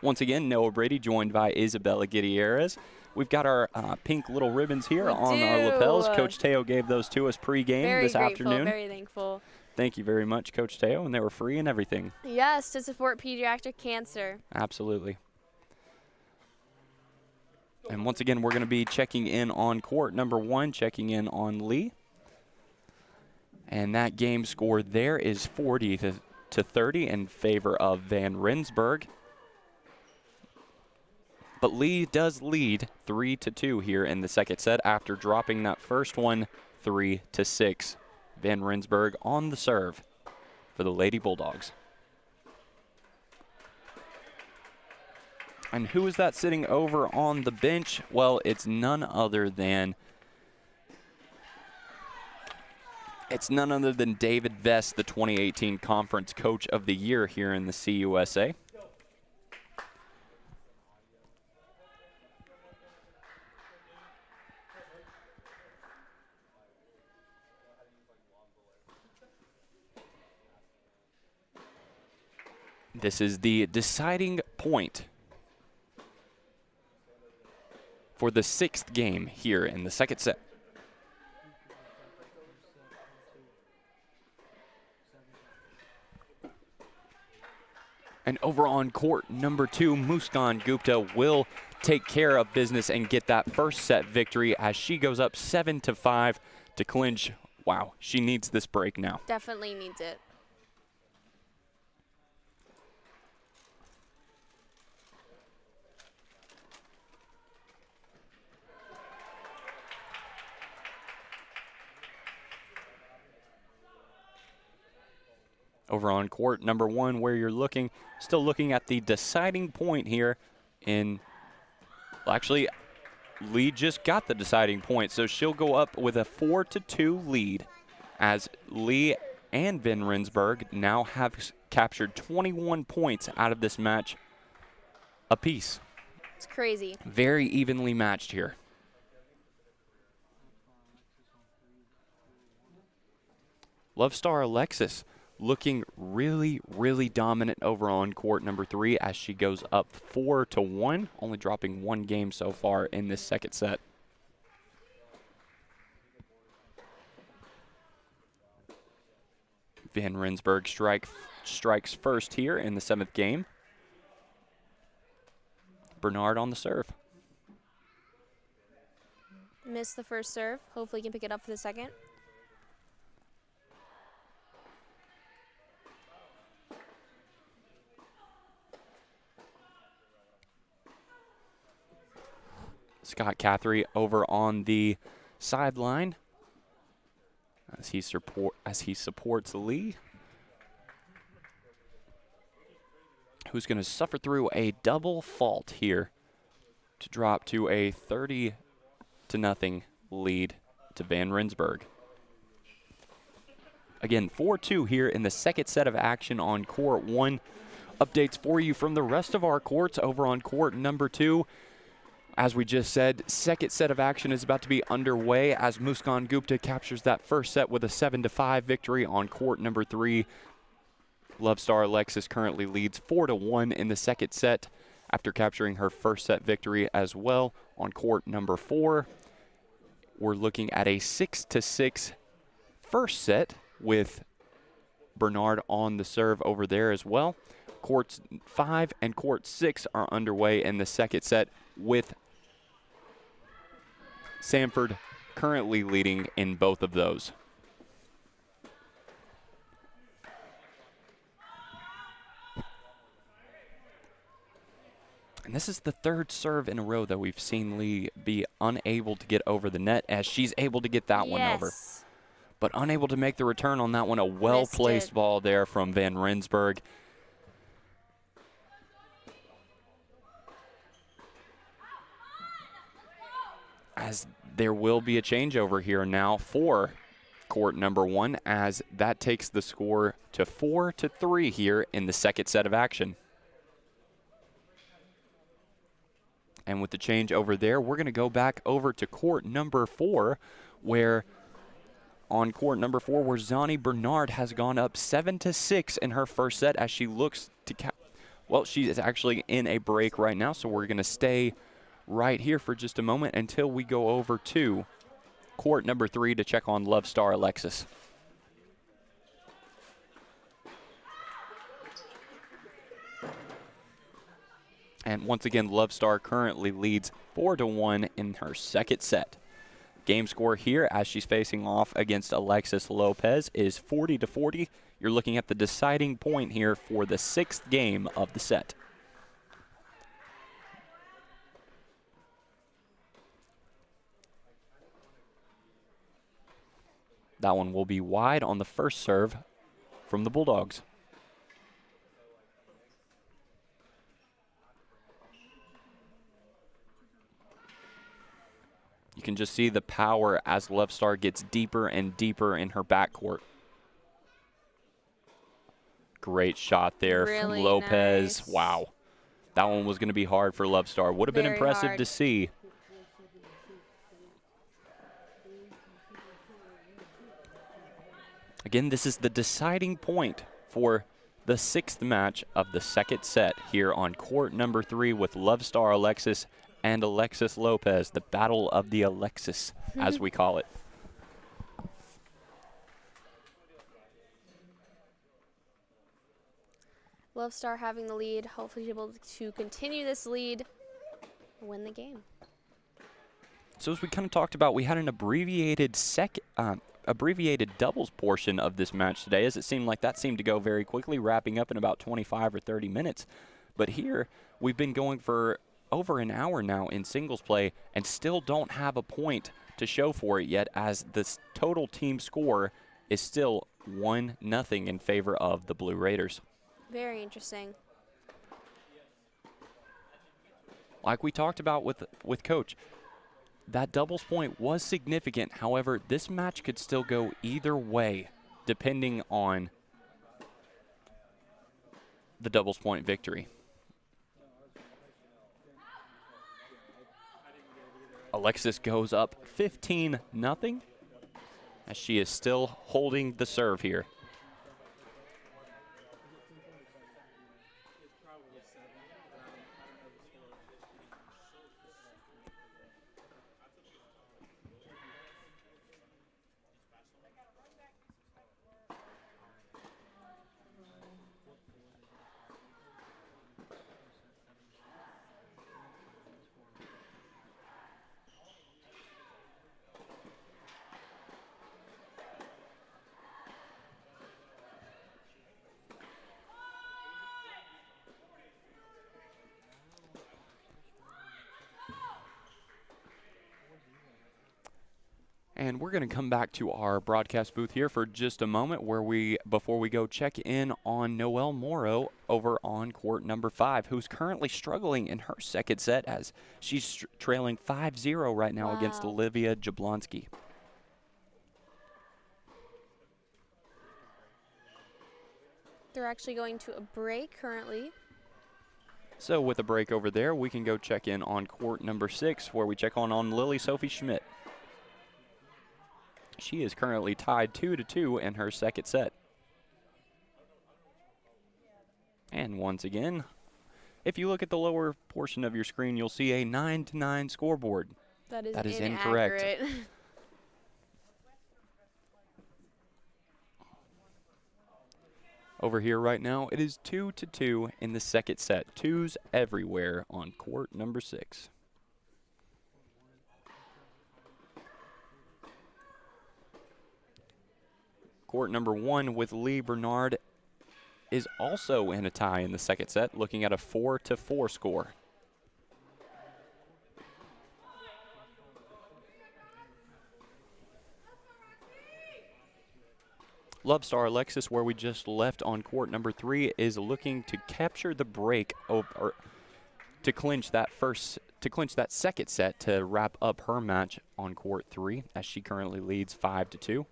Once again, Noah Brady joined by Isabella Gutierrez. We've got our pink little ribbons here on our lapels. Coach Teo gave those to us pre-game this afternoon. Very thankful. Thank you very much, Coach Teo, and they were free and everything. Yes, to support pediatric cancer. Absolutely. And once again, we're going to be checking in on court number 1, checking in on Lee. And that game score there is 40-30 in favor of Van Rensburg. But Lee does lead 3-2 here in the second set after dropping that first one 3-6. Van Rensburg on the serve for the Lady Bulldogs. And who is that sitting over on the bench? Well, it's none other than David Vest, the 2018 Conference Coach of the Year here in the CUSA. This is the deciding point for the 6th game here in the second set. And over on court number 2, Muskan Gupta will take care of business and get that first set victory as she goes up 7-5 to clinch. Wow, she needs this break now. Definitely needs it. over on court number 1, where you're still looking at the deciding point here in, well, actually, Lee just got the deciding point, so she'll go up with a 4-2 lead as Lee and Van Rensburg now have captured 21 points out of this match apiece. It's crazy. Very evenly matched here. Love Star Alexis looking really, really dominant over on court number 3 as she goes up 4-1, only dropping 1 game so far in this second set. Van Rensburg strikes first here in the 7th game. Bernard on the serve. Missed the first serve. Hopefully he can pick it up for the second. Scott Cathery over on the sideline as he supports Lee, who's going to suffer through a double fault here to drop to a 30-0 lead to Van Rensburg. Again, 4-2 here in the second set of action on court 1. Updates for you from the rest of our courts over on court number 2. As we just said, second set of action is about to be underway as Muskan Gupta captures that first set with a 7-5 victory on court number 3. Love Star Alexis currently leads 4-1 in the second set after capturing her first set victory as well on court number 4. We're looking at a 6-6 first set with Bernard on the serve over there as well. Courts 5 and court 6 are underway in the second set with Samford currently leading in both of those. And this is the third serve in a row that we've seen Lee be unable to get over the net, as she's able to get that one over. But unable to make the return on that one. A well-placed ball there from Van Rensburg. As there will be a changeover here now for court number 1, as that takes the score to 4-3 here in the second set of action. And with the change over there, we're going to go back over to court number 4, where on court number 4, where Zani Bernard has gone up 7-6 in her first set as she looks to well, she is actually in a break right now, so we're going to stay right here for just a moment until we go over to court number 3 to check on Love Star Alexis. And once again, Love Star currently leads 4-1 in her second set. Game score here as she's facing off against Alexis Lopez is 40-40. You're looking at the deciding point here for the 6th game of the set. That one will be wide on the first serve from the Bulldogs. You can just see the power as Love Star gets deeper and deeper in her backcourt. Great shot there from Lopez. Nice. Wow. That one was going to be hard for Love Star. Would have been impressive to see. Again, this is the deciding point for the 6th match of the second set here on court number 3 with Love Star Alexis and Alexis Lopez, the battle of the Alexis, as we call it. Love Star having the lead. Hopefully she's able to continue this lead and win the game. So as we kind of talked about, we had an abbreviated doubles portion of this match today, as it seemed like that seemed to go very quickly, wrapping up in about 25 or 30 minutes. But here, we've been going for over an hour now in singles play and still don't have a point to show for it yet, as this total team score is still 1-0 in favor of the Blue Raiders. Very interesting. Like we talked about with Coach, that doubles point was significant. However, this match could still go either way depending on the doubles point victory. Alexis goes up 15-0 as she is still holding the serve here. And we're going to come back to our broadcast booth here for just a moment before we go check in on Noelle Morrow over on court number 5, who's currently struggling in her second set as she's trailing 5-0 right now against Olivia Jablonski. They're actually going to a break currently. So with a break over there, we can go check in on court number 6 where we check on Lily Sophie Schmidt. She is currently tied 2-2 in her second set. And once again, if you look at the lower portion of your screen, you'll see a 9-9 scoreboard. That is incorrect. Over here right now, it is 2-2 in the second set. Twos everywhere on court number 6. Court number 1 with Lee Bernard is also in a tie in the second set, looking at a 4-4 score. Love Star Alexis, where we just left on court number 3, is looking to capture the break or to clinch that second set to wrap up her match on court 3, as she currently leads 5-2.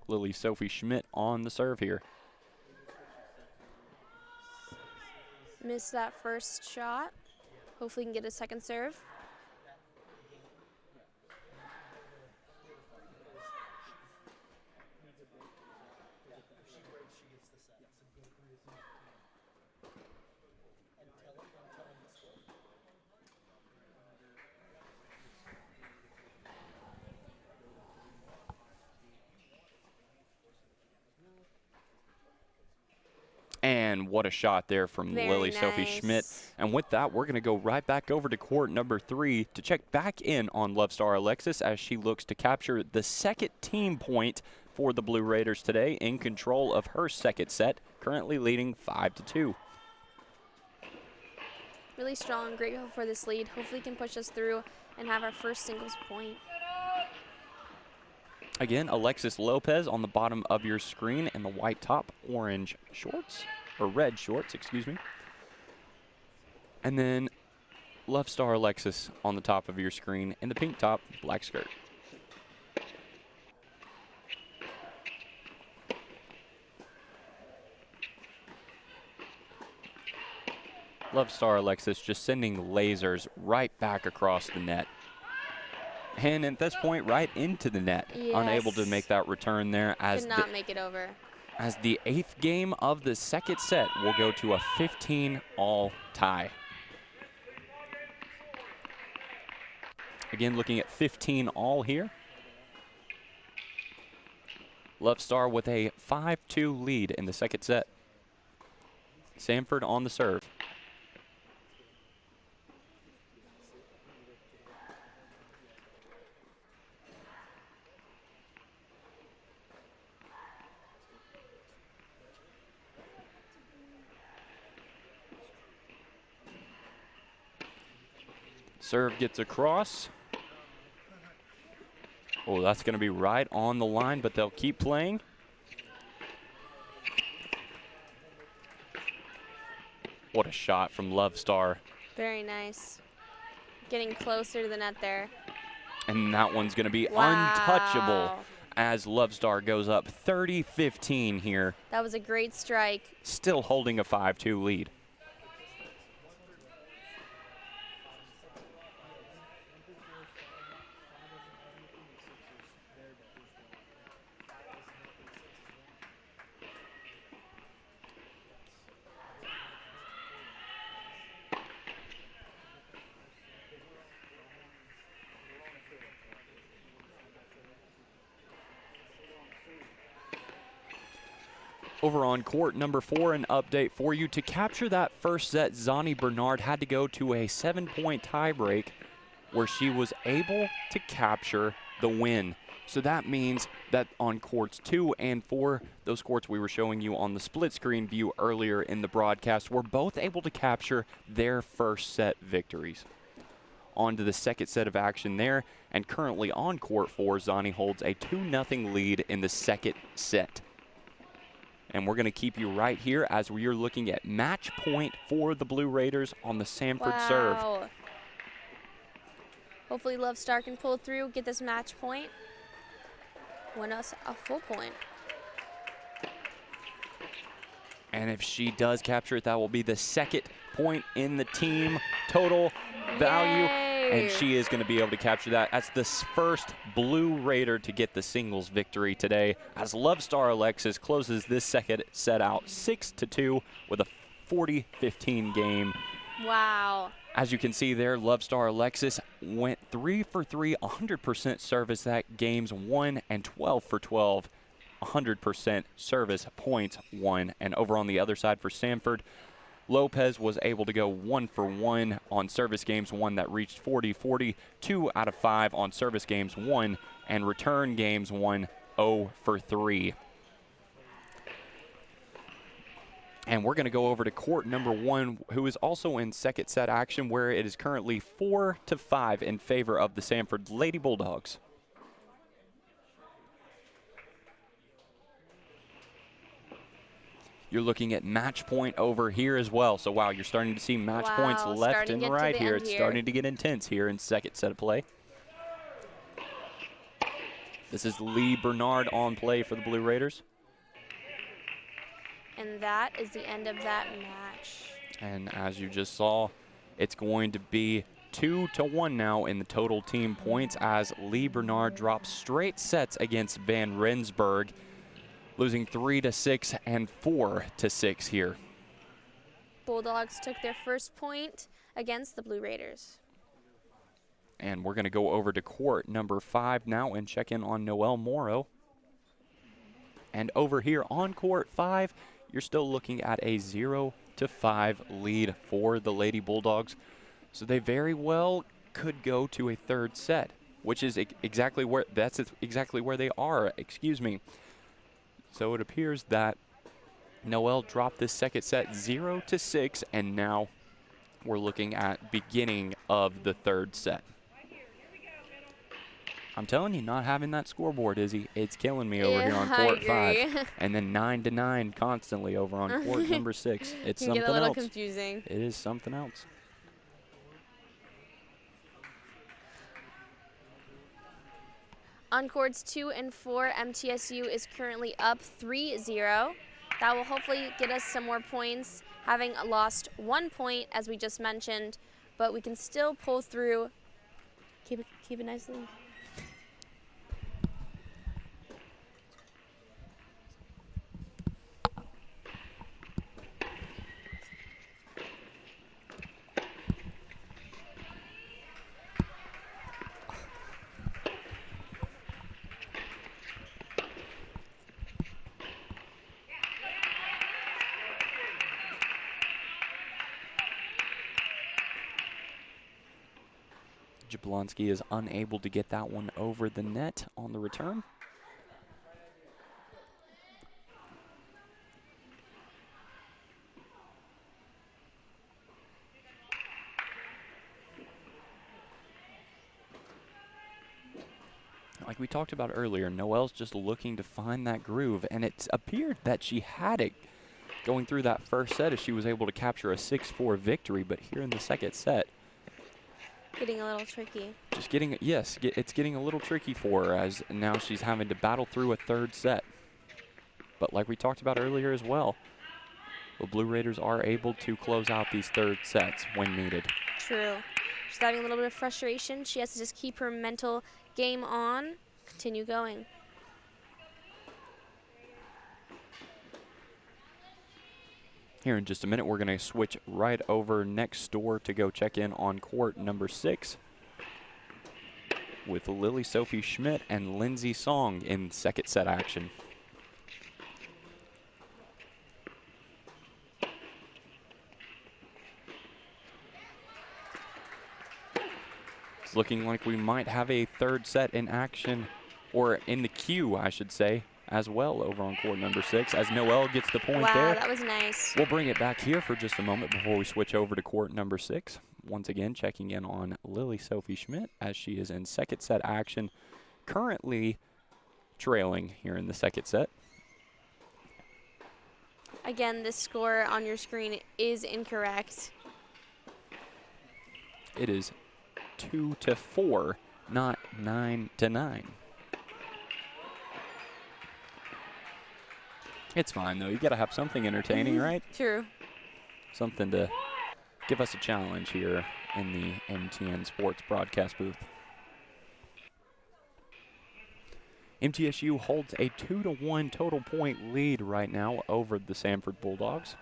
Lily Sophie Schmidt on the serve here. Missed that first shot. Hopefully can get a second serve. And what a shot there from Lily Sophie Schmidt. And with that, we're going to go right back over to court number 3 to check back in on Love Star Alexis as she looks to capture the second team point for the Blue Raiders today, in control of her second set, currently leading 5-2. Really strong, grateful for this lead. Hopefully can push us through and have our first singles point. Again, Alexis Lopez on the bottom of your screen in the white top, orange shorts, or red shorts, excuse me. And then Love Star Alexis on the top of your screen in the pink top, black skirt. Love Star Alexis just sending lasers right back across the net. And at this point, right into the net. Yes. Unable to make that return there. Could not make it over. As the 8th game of the second set will go to a 15-all tie. Again, looking at 15-all here. Love Star with a 5-2 lead in the second set. Samford on the serve. Serve gets across. Oh, that's going to be right on the line, but they'll keep playing. What a shot from Love Star. Very nice. Getting closer to the net there. And that one's going to be Wow. untouchable as Love Star goes up 30-15 here. That was a great strike. Still holding a 5-2 lead. Over on court number 4, an update for you. To capture that first set, Zani Bernard had to go to a 7-point tiebreak where she was able to capture the win. So that means that on courts 2 and 4, those courts we were showing you on the split screen view earlier in the broadcast, were both able to capture their first set victories. On to the second set of action there, and currently on court 4, Zani holds a 2-0 lead in the second set. And we're going to keep you right here as we are looking at match point for the Blue Raiders on the Samford serve. Hopefully Love Star can pull through, get this match point, win us a full point. And if she does capture it, that will be the second point in the team total value. Yay. And she is going to be able to capture that. That's the first Blue Raider to get the singles victory today, as Love Star Alexis closes this second set out 6-2 with a 40-15 game. Wow. As you can see there, Love Star Alexis went 3 for 3, 100% service that game's won, and 12 for 12, 100% service points won. And over on the other side for Samford, Lopez was able to go 1 for 1 on service games won that reached 40-40, 2 out of 5 on service games won, and return games won 0 for 3. And we're going to go over to court number 1, who is also in second set action, where it is currently 4-5 in favor of the Samford Lady Bulldogs. You're looking at match point over here as well. So, wow, you're starting to see match points left and right here. It's starting to get intense here in second set of play. This is Lee Bernard on play for the Blue Raiders. And that is the end of that match. And as you just saw, it's going to be 2-1 now in the total team points as Lee Bernard drops straight sets against Van Rensburg, losing 3-6 and 4-6 here. Bulldogs took their first point against the Blue Raiders. And we're going to go over to court number 5 now and check in on Noelle Morrow. And over here on court 5, you're still looking at a 0-5 lead for the Lady Bulldogs. So they very well could go to a third set, which is exactly where they are. Excuse me. So it appears that Noelle dropped this second set 0-6, and now we're looking at beginning of the third set. I'm telling you, not having that scoreboard, Izzy, it's killing me over here on court 5. And then 9-9 constantly over on court number 6. It's something else. Get a little confusing. It is something else. On courts 2 and 4, MTSU is currently up 3-0. That will hopefully get us some more points, having lost 1 point, as we just mentioned, but we can still pull through. Keep it nicely. Jablonski is unable to get that one over the net on the return. Like we talked about earlier, Noelle's just looking to find that groove, and it's appeared that she had it going through that first set as she was able to capture a 6-4 victory, but here in the second set, Getting a little tricky. just getting, yes, it's getting a little tricky for her as now she's having to battle through a third set. But like we talked about earlier as well, the Blue Raiders are able to close out these third sets when needed. True. She's having a little bit of frustration. She has to just keep her mental game on, continue going. Here in just a minute, we're going to switch right over next door to go check in on court number 6 with Lily Sophie Schmidt and Lindsay Song in second set action. It's looking like we might have a third set in action, or in the queue, I should say, as well over on court number 6 as Noelle gets the point there. Wow, that was nice. We'll bring it back here for just a moment before we switch over to court number 6. Once again, checking in on Lily Sophie Schmidt as she is in second set action, currently trailing here in the second set. Again, this score on your screen is incorrect. It is 2-4, not 9-9. It's fine, though. You got to have something entertaining, right? True. Something to give us a challenge here in the MTN Sports broadcast booth. MTSU holds a 2-1 total point lead right now over the Samford Bulldogs.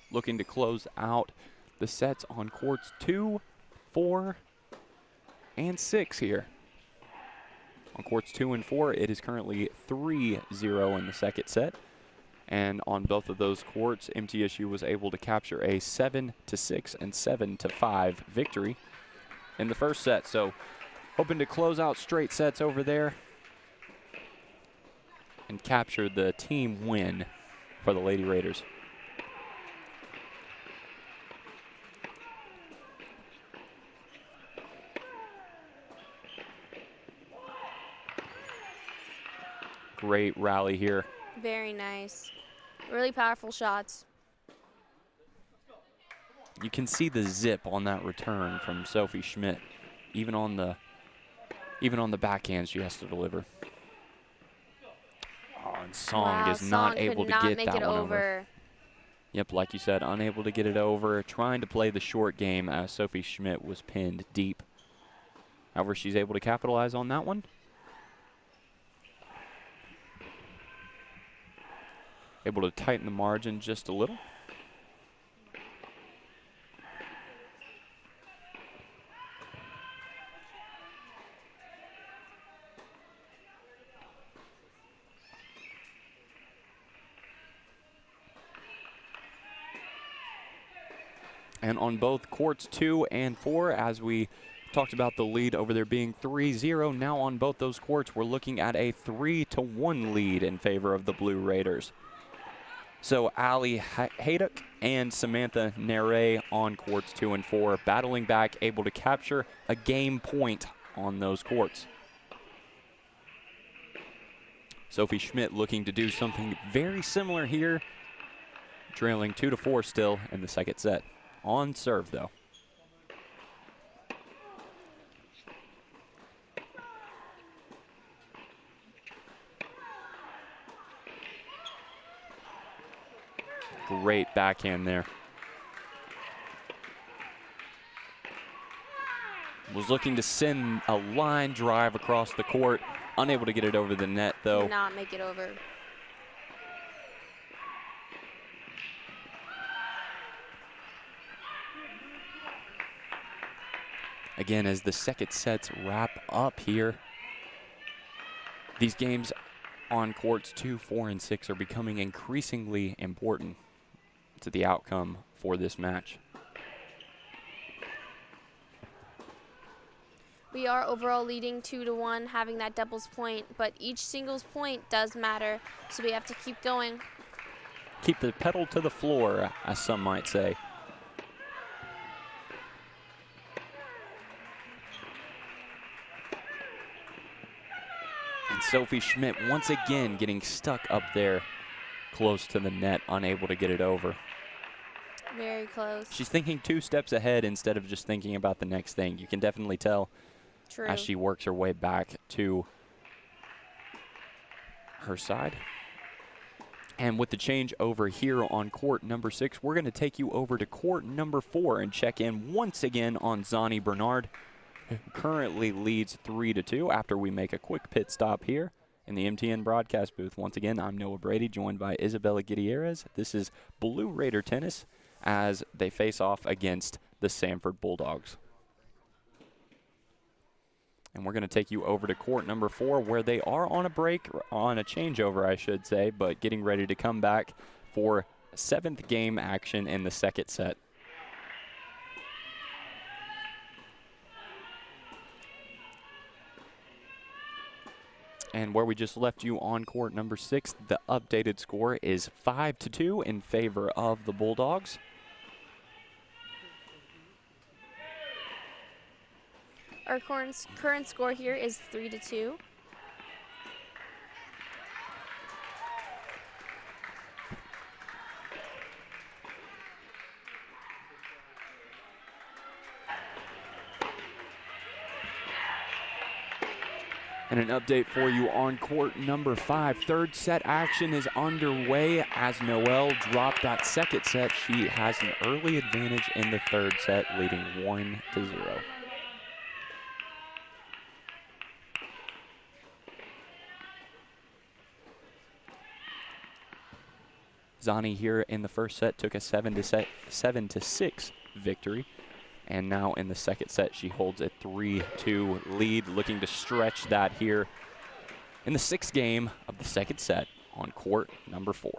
Looking to close out the sets on courts 2, 4, and 6 here. On courts 2 and 4, it is currently 3-0 in the second set. And on both of those courts, MTSU was able to capture a 7-6 and 7-5 victory in the first set. So hoping to close out straight sets over there and capture the team win for the Lady Raiders. Great rally here. Very nice. Really powerful shots. You can see the zip on that return from Sophie Schmidt, even on the backhand she has to deliver. Oh, and Song is not able to get that one over. Yep, like you said, unable to get it over, trying to play the short game as Sophie Schmidt was pinned deep. However, she's able to capitalize on that one. Able to tighten the margin just a little. And on both courts 2 and 4, as we talked about the lead over there being 3-0, now on both those courts we're looking at a 3-1 lead in favor of the Blue Raiders. So Ali Haydock and Samantha Nere on courts 2 and 4, battling back, able to capture a game point on those courts. Sophie Schmidt looking to do something very similar here, trailing 2-4 still in the second set. On serve, though. Great backhand there. Was looking to send a line drive across the court. Unable to get it over the net, though. Did not make it over. Again, as the second sets wrap up here, these games on courts 2, 4, and 6 are becoming increasingly important to the outcome for this match. We are overall leading 2-1, having that doubles point, but each singles point does matter, so we have to keep going. Keep the pedal to the floor, as some might say. Sophie Schmidt once again getting stuck up there close to the net, unable to get it over. Very close. She's thinking 2 steps ahead instead of just thinking about the next thing. You can definitely tell as she works her way back to her side. And with the change over here on court number 6, we're going to take you over to court number 4 and check in once again on Zani Bernard, who currently leads 3-2 after we make a quick pit stop here in the MTN broadcast booth. Once again, I'm Noah Brady, joined by Isabella Gutierrez. This is Blue Raider tennis as they face off against the Samford Bulldogs. And we're going to take you over to court number 4, where they are on a break, on a changeover, I should say, but getting ready to come back for 7th game action in the second set. And where we just left you on court number 6, the updated score is 5-2 in favor of the Bulldogs. Our current score here is 3-2. And an update for you on court number 5. Third set action is underway as Noelle dropped that second set. She has an early advantage in the third set, leading 1-0. Zani here in the first set took a 7-6 victory. And now in the second set, she holds a 3-2 lead, looking to stretch that here in the 6th game of the second set on court number 4.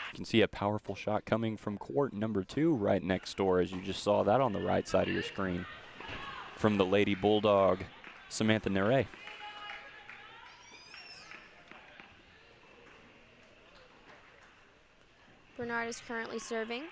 You can see a powerful shot coming from court number 2 right next door, as you just saw that on the right side of your screen, from the Lady Bulldog, Samantha Nere. Bernard is currently serving.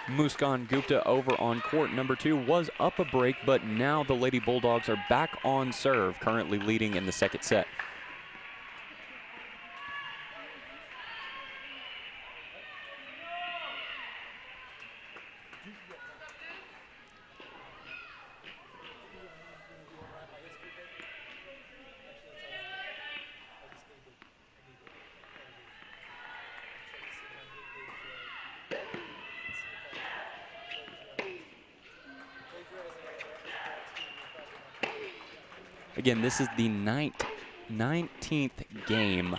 Muskan Gupta over on court number 2 was up a break, but now the Lady Bulldogs are back on serve, currently leading in the second set. Again, this is the 19th game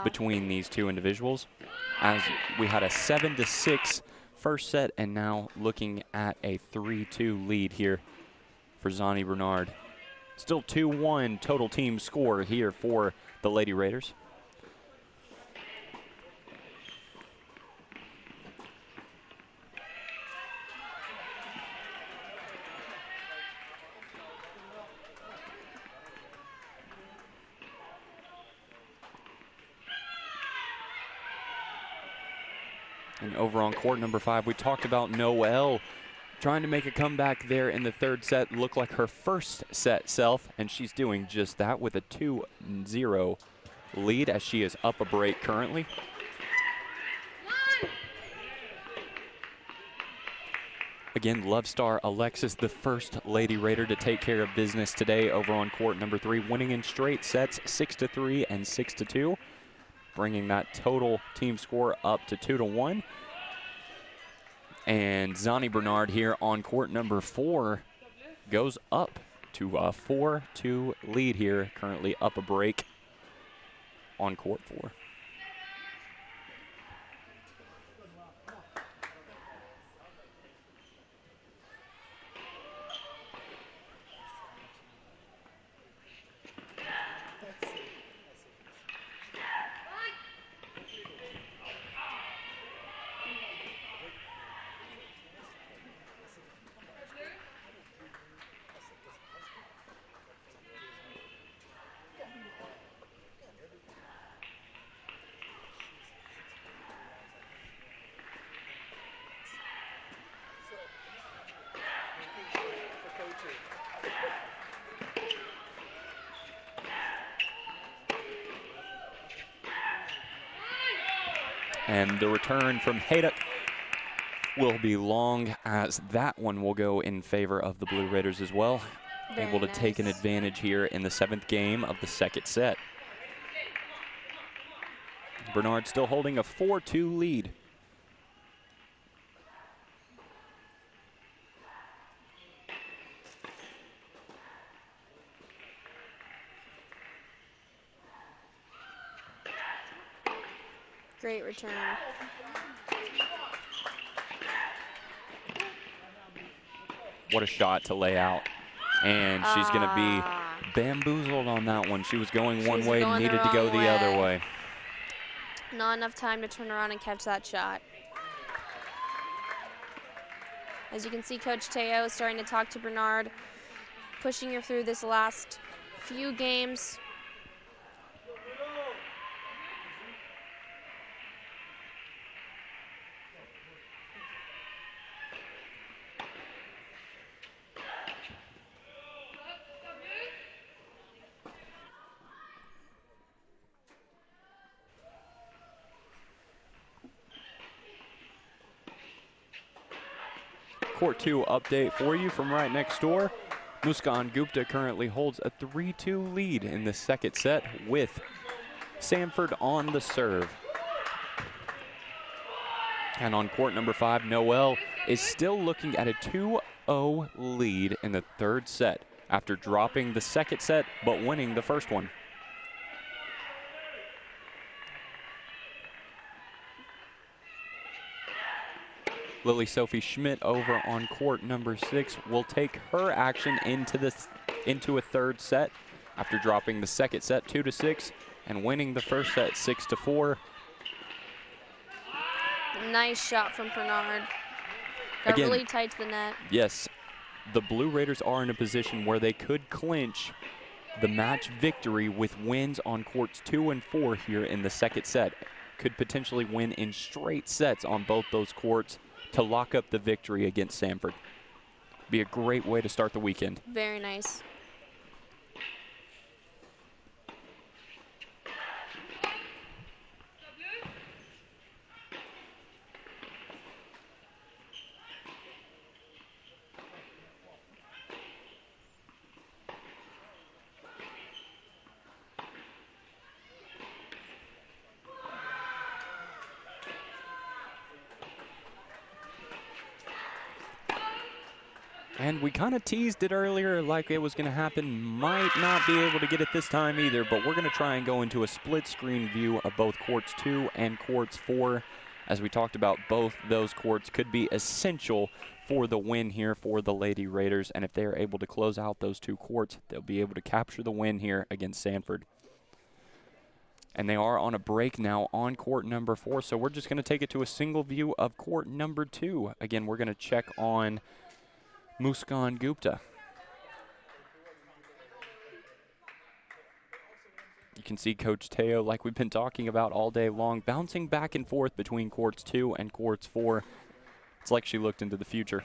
between these two individuals, as we had a 7-6 first set and now looking at a 3-2 lead here for Zani Bernard. Still 2-1 total team score here for the Lady Raiders. And over on court number 5, we talked about Noelle trying to make a comeback there in the third set. Looked like her first set self, and she's doing just that with a 2-0 lead as she is up a break currently. Again, Love Star Alexis, the first Lady Raider to take care of business today over on court number 3, winning in straight sets 6-3 and 6-2. Bringing that total team score up to 2-1. And Zani Bernard here on court number 4 goes up to a 4-2 lead here, currently up a break on court 4. And the return from Haydock will be long, as that one will go in favor of the Blue Raiders as well. Very Able to nice. take an advantage here in the 7th game of the 2nd set. Bernard still holding a 4-2 lead. Great return. What a shot to lay out. And she's going to be bamboozled on that one. She was going one way, needed to go the other way. Not enough time to turn around and catch that shot. As you can see, Coach Teo is starting to talk to Bernard, pushing her through this last few games. Court 2 update for you from right next door. Muskan Gupta currently holds a 3-2 lead in the 2nd set with Samford on the serve. And on court number 5, Noel is still looking at a 2-0 lead in the 3rd set after dropping the 2nd set but winning the 1st one. Lily Sophie Schmidt over on court number 6 will take her action into a 3rd set after dropping the 2nd set 2-6 and winning the 1st set 6-4. Nice shot from Bernard. Got Again, really tight to the net. Yes, the Blue Raiders are in a position where they could clinch the match victory with wins on courts 2 and 4 here in the 2nd set. Could potentially win in straight sets on both those courts to lock up the victory against Samford. Be a great way to start the weekend. Very nice. And we kind of teased it earlier like it was going to happen. Might not be able to get it this time either, but we're going to try and go into a split screen view of both courts 2 and courts 4. As we talked about, both those courts could be essential for the win here for the Lady Raiders. And if they're able to close out those 2 courts, they'll be able to capture the win here against Samford. And they are on a break now on court number 4, so we're just going to take it to a single view of court number 2. Again, we're going to check on Muskan Gupta. You can see Coach Teo, like we've been talking about all day long, bouncing back and forth between courts 2 and courts 4. It's like she looked into the future.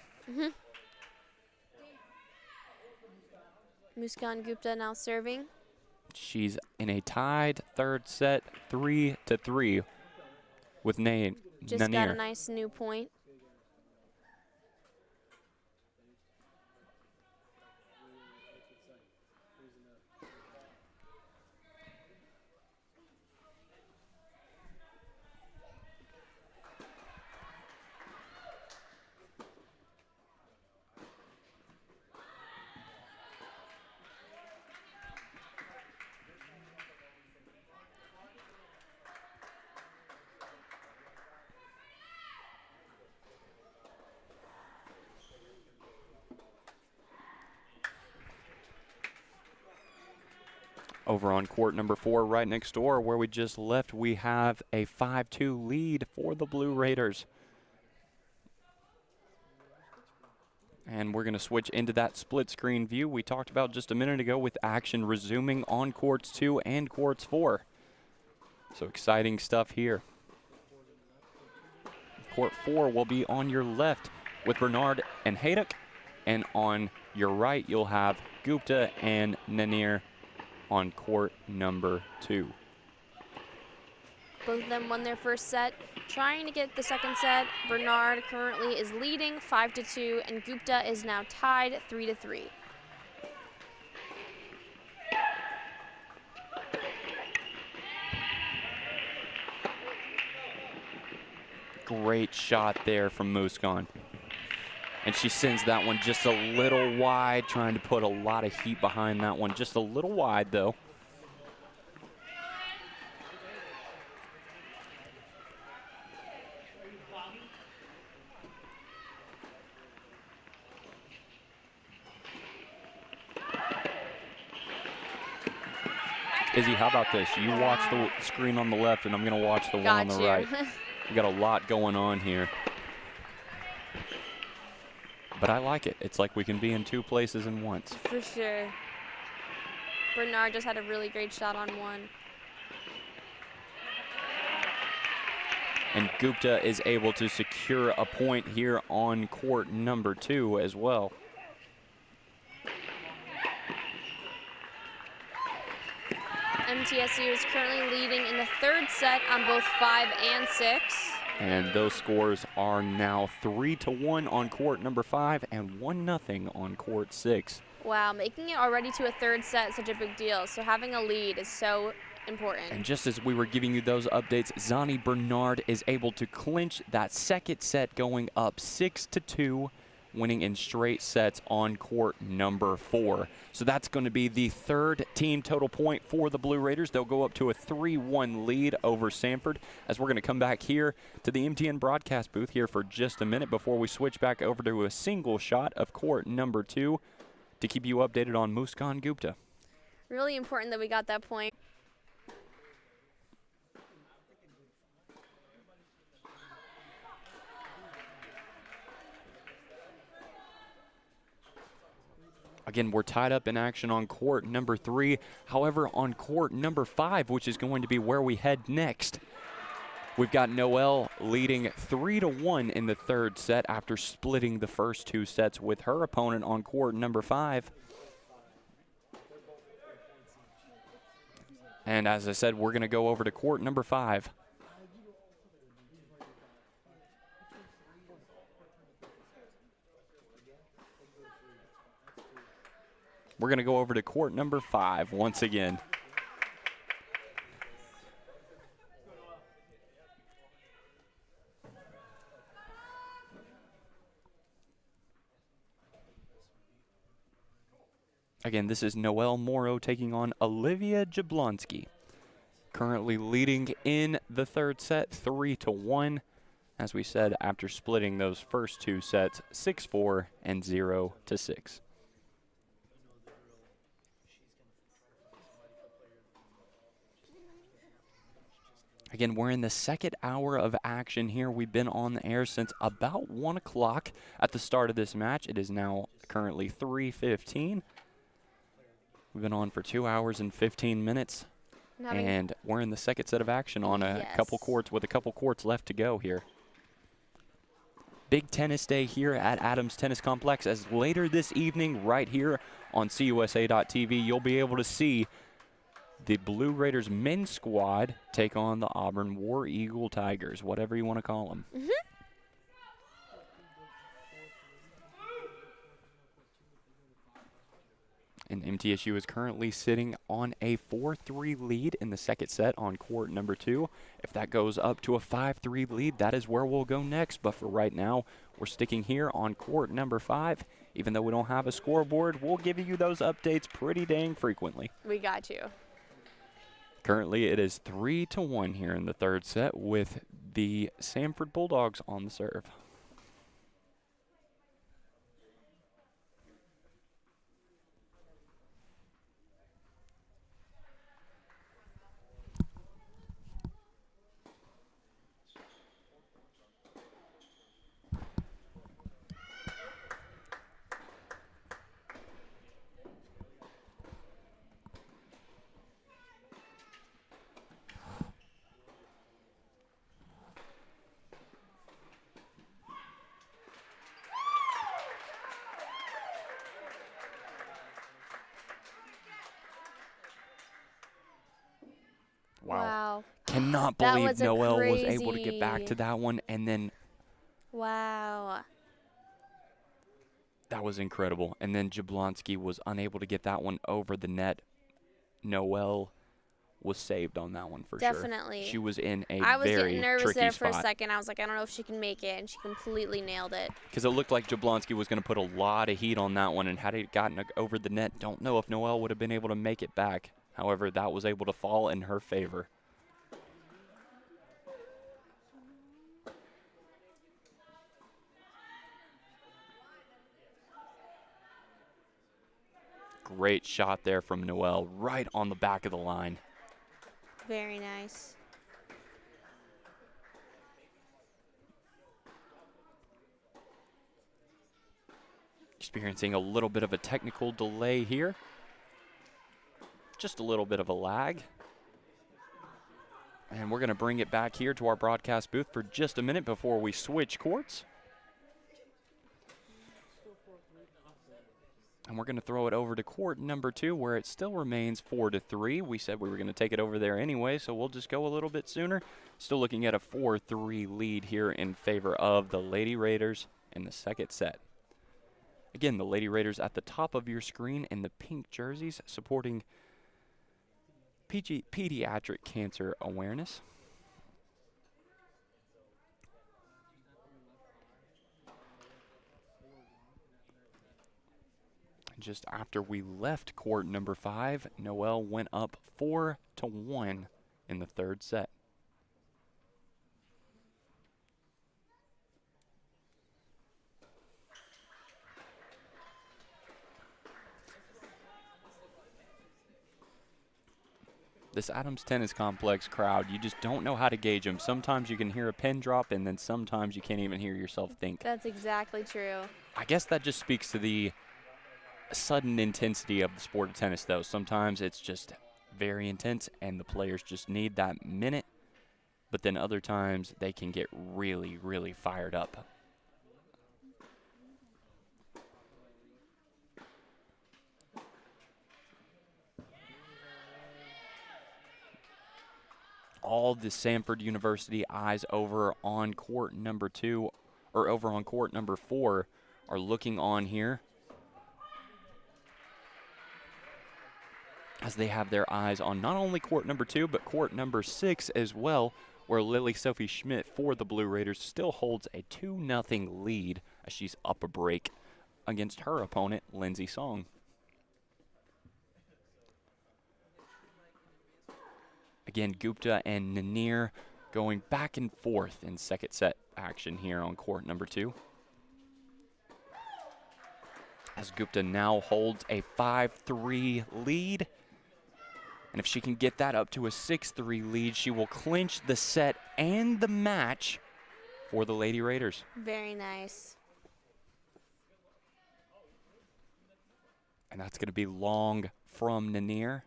Muskan Gupta now serving. She's in a tied 3rd set, 3-3 with Nanir. Just got a nice new point. Over on court number 4, right next door where we just left, we have a 5-2 lead for the Blue Raiders. And we're going to switch into that split screen view we talked about just a minute ago with action resuming on courts 2 and courts 4. So exciting stuff here. Court 4 will be on your left with Bernard and Haydock. And on your right, you'll have Gupta and Nanir on court number 2. Both of them won their first set. Trying to get the second set, Bernard currently is leading 5-2, and Gupta is now tied 3-3. Great shot there from Muskan. And she sends that one just a little wide, trying to put a lot of heat behind that one. Just a little wide, though. Izzy, how about this? You watch the screen on the left, and I'm going to watch the one on the right. We got a lot going on here. But I like it. It's like we can be in two places at once. For sure. Bernard just had a really great shot on one. And Gupta is able to secure a point here on court number 2 as well. MTSU is currently leading in the third set on both 5 and 6. And those scores are now 3-1 on court number 5 and 1-0 on court 6. Wow, making it already to a third set is such a big deal. So having a lead is so important. And just as we were giving you those updates, Zani Bernard is able to clinch that second set, going up 6-2, winning in straight sets on court number 4. So that's going to be the third team total point for the Blue Raiders. They'll go up to a 3-1 lead over Samford, as we're going to come back here to the MTN broadcast booth here for just a minute before we switch back over to a single shot of court number 2 to keep you updated on Muskan Gupta. Really important that we got that point. Again, we're tied up in action on court number 3. However, on court number 5, which is going to be where we head next, we've got Noelle leading 3-1 in the third set after splitting the first 2 sets with her opponent on court number 5. And as I said, we're going to go over to court number 5. We're going to go over to court number 5 once again. Again, this is Noelle Morrow taking on Olivia Jablonski. Currently leading in the third set, 3-1. As we said, after splitting those first 2 sets, 6-4 and 0-6. Again, we're in the second hour of action here. We've been on the air since about 1 o'clock at the start of this match. It is now currently 3:15. We've been on for 2 hours and 15 minutes. And we're in the second set of action on a couple courts with a couple courts left to go here. Big tennis day here at Adams Tennis Complex, as later this evening right here on CUSA.TV, you'll be able to see the Blue Raiders men's squad take on the Auburn War Eagle Tigers, whatever you want to call them. And MTSU is currently sitting on a 4-3 lead in the second set on court number 2. If that goes up to a 5-3 lead, that is where we'll go next. But for right now, we're sticking here on court number 5. Even though we don't have a scoreboard, we'll give you those updates pretty dang frequently. We got you. Currently, it is 3-1 here in the third set with the Samford Bulldogs on the serve. Wow. Cannot That believe was a Noelle was able to get back crazy- to that one, and then Wow. that was incredible. And then Jablonski was unable to get that one over the net. Noelle was saved on that one for Definitely. sure. She was in a I was very getting nervous tricky there for a spot. second. I was like, I don't know if she can make it, and she completely nailed it. Because it looked like Jablonski was going to put a lot of heat on that one, and had it gotten over the net, don't know if Noelle would have been able to make it back. However, that was able to fall in her favor. Great shot there from Noelle, right on the back of the line. Very nice. Experiencing a little bit of a technical delay here. Just a little bit of a lag. And we're going to bring it back here to our broadcast booth for just a minute before we switch courts. And we're going to throw it over to court number 2, where it still remains 4-3. We said we were going to take it over there anyway, so we'll just go a little bit sooner. Still looking at a 4-3 lead here in favor of the Lady Raiders in the second set. Again, the Lady Raiders at the top of your screen in the pink jerseys, supporting pediatric cancer awareness. Just after we left court number 5, Noelle went up 4-1 in the third set. This Adams Tennis Complex crowd, you just don't know how to gauge them. Sometimes you can hear a pin drop, and then sometimes you can't even hear yourself think. That's exactly true. I guess that just speaks to the sudden intensity of the sport of tennis, though. Sometimes it's just very intense, and the players just need that minute. But then other times they can get really, really fired up. All the Samford University eyes over on court number 2, or over on court number 4, are looking on here, as they have their eyes on not only court number 2, but court number 6 as well, where Lily Sophie Schmidt for the Blue Raiders still holds a 2-0 lead as she's up a break against her opponent, Lindsay Song. Again, Gupta and Nanir going back and forth in second set action here on court number 2. As Gupta now holds a 5-3 lead. And if she can get that up to a 6-3 lead, she will clinch the set and the match for the Lady Raiders. Very nice. And that's going to be long from Nanir.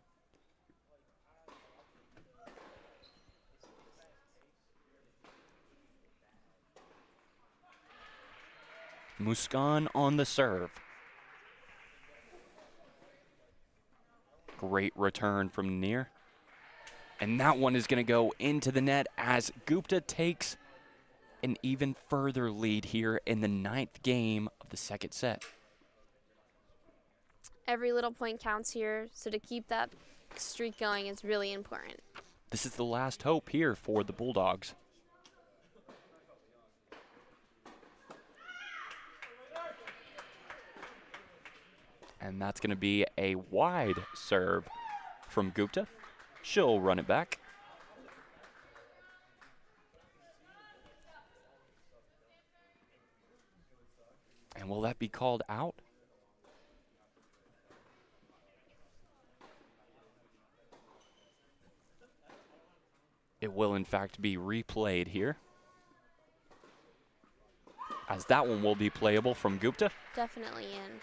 Muskan on the serve. Great return from Nanir. And that one is going to go into the net as Gupta takes an even further lead here in the 9th game of the second set. Every little point counts here, so to keep that streak going is really important. This is the last hope here for the Bulldogs. And that's going to be a wide serve from Gupta. She'll run it back. And will that be called out? It will, in fact, be replayed here, as that one will be playable from Gupta. Definitely in.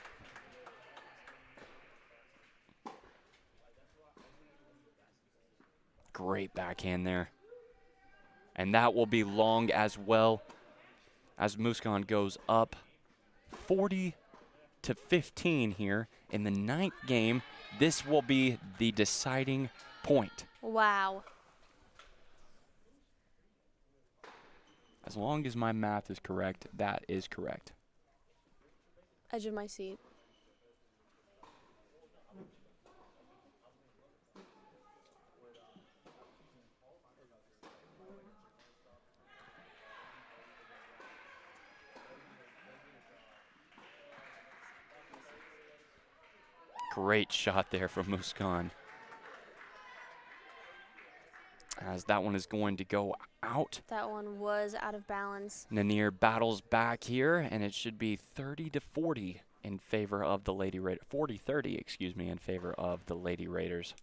Great backhand there. And that will be long as well, as Muskan goes up 40-15 here in the 9th game. This will be the deciding point. Wow. As long as my math is correct, that is correct. Edge of my seat. Great shot there from Muskan. As that one is going to go out. That one was out of balance. Nanir battles back here, and it should be 30-40 in favor of the Lady Raiders. 40-30, excuse me, in favor of the Lady Raiders.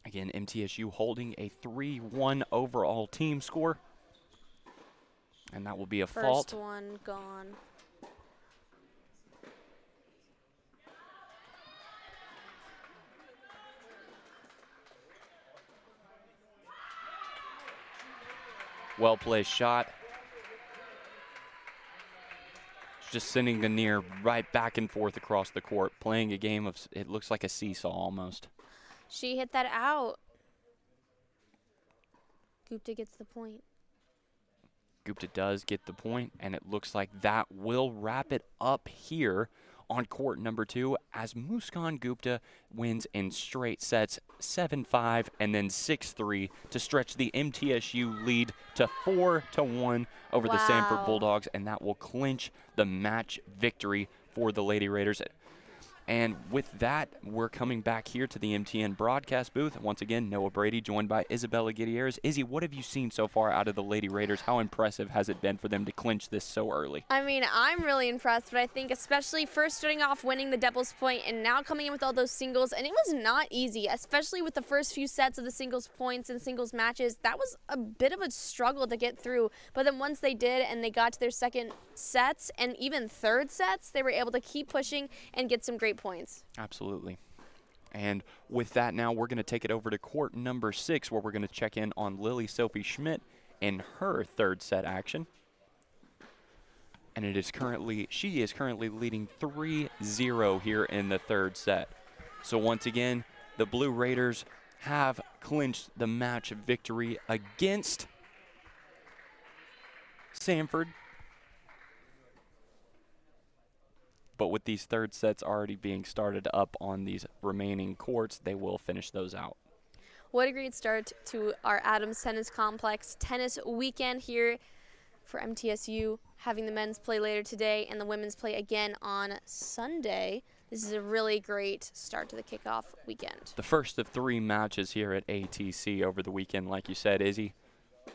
Again, MTSU holding a 3-1 overall team score. And that will be a fault. First one gone. Well-placed shot. Just sending the near right back and forth across the court, playing a game of, it looks like a seesaw almost. She hit that out. Gupta gets the point. Gupta does get the point, and it looks like that will wrap it up here on court number 2 as Muskan Gupta wins in straight sets 7-5 and then 6-3 to stretch the MTSU lead to 4-1 over the Samford Bulldogs, and that will clinch the match victory for the Lady Raiders. And with that, we're coming back here to the MTN broadcast booth. Once again, Noah Brady joined by Isabella Gutierrez. Izzy, what have you seen so far out of the Lady Raiders? How impressive has it been for them to clinch this so early? I mean, I'm really impressed, but I think especially first starting off winning the doubles point and now coming in with all those singles, and it was not easy, especially with the first few sets of the singles points and singles matches. That was a bit of a struggle to get through, but then once they did and they got to their second sets and even third sets, they were able to keep pushing and get some great points. Absolutely. And with that now, we're going to take it over to court number 6, where we're going to check in on Lily Sophie Schmidt in her third set action. And she is currently leading 3-0 here in the third set. So once again, the Blue Raiders have clinched the match victory against Samford. But with these third sets already being started up on these remaining courts, they will finish those out. What a great start to our Adams Tennis Complex tennis weekend here for MTSU, having the men's play later today and the women's play again on Sunday. This is a really great start to the kickoff weekend. The first of 3 matches here at ATC over the weekend, like you said, Izzy.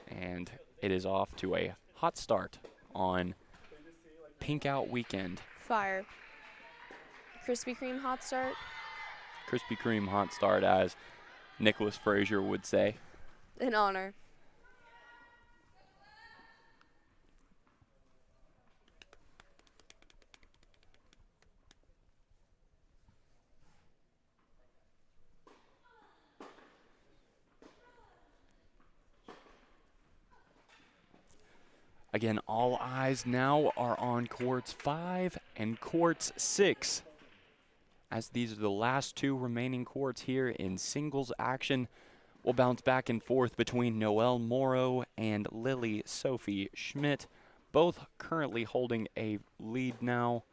And it is off to a hot start on Pink Out weekend. Fire. Krispy Kreme hot start. Krispy Kreme hot start, as Nicholas Frazier would say. An honor. Again, all eyes now are on courts 5 and courts 6, as these are the last 2 remaining courts here in singles action. We'll bounce back and forth between Noelle Morrow and Lily Sophie Schmidt, both currently holding a lead now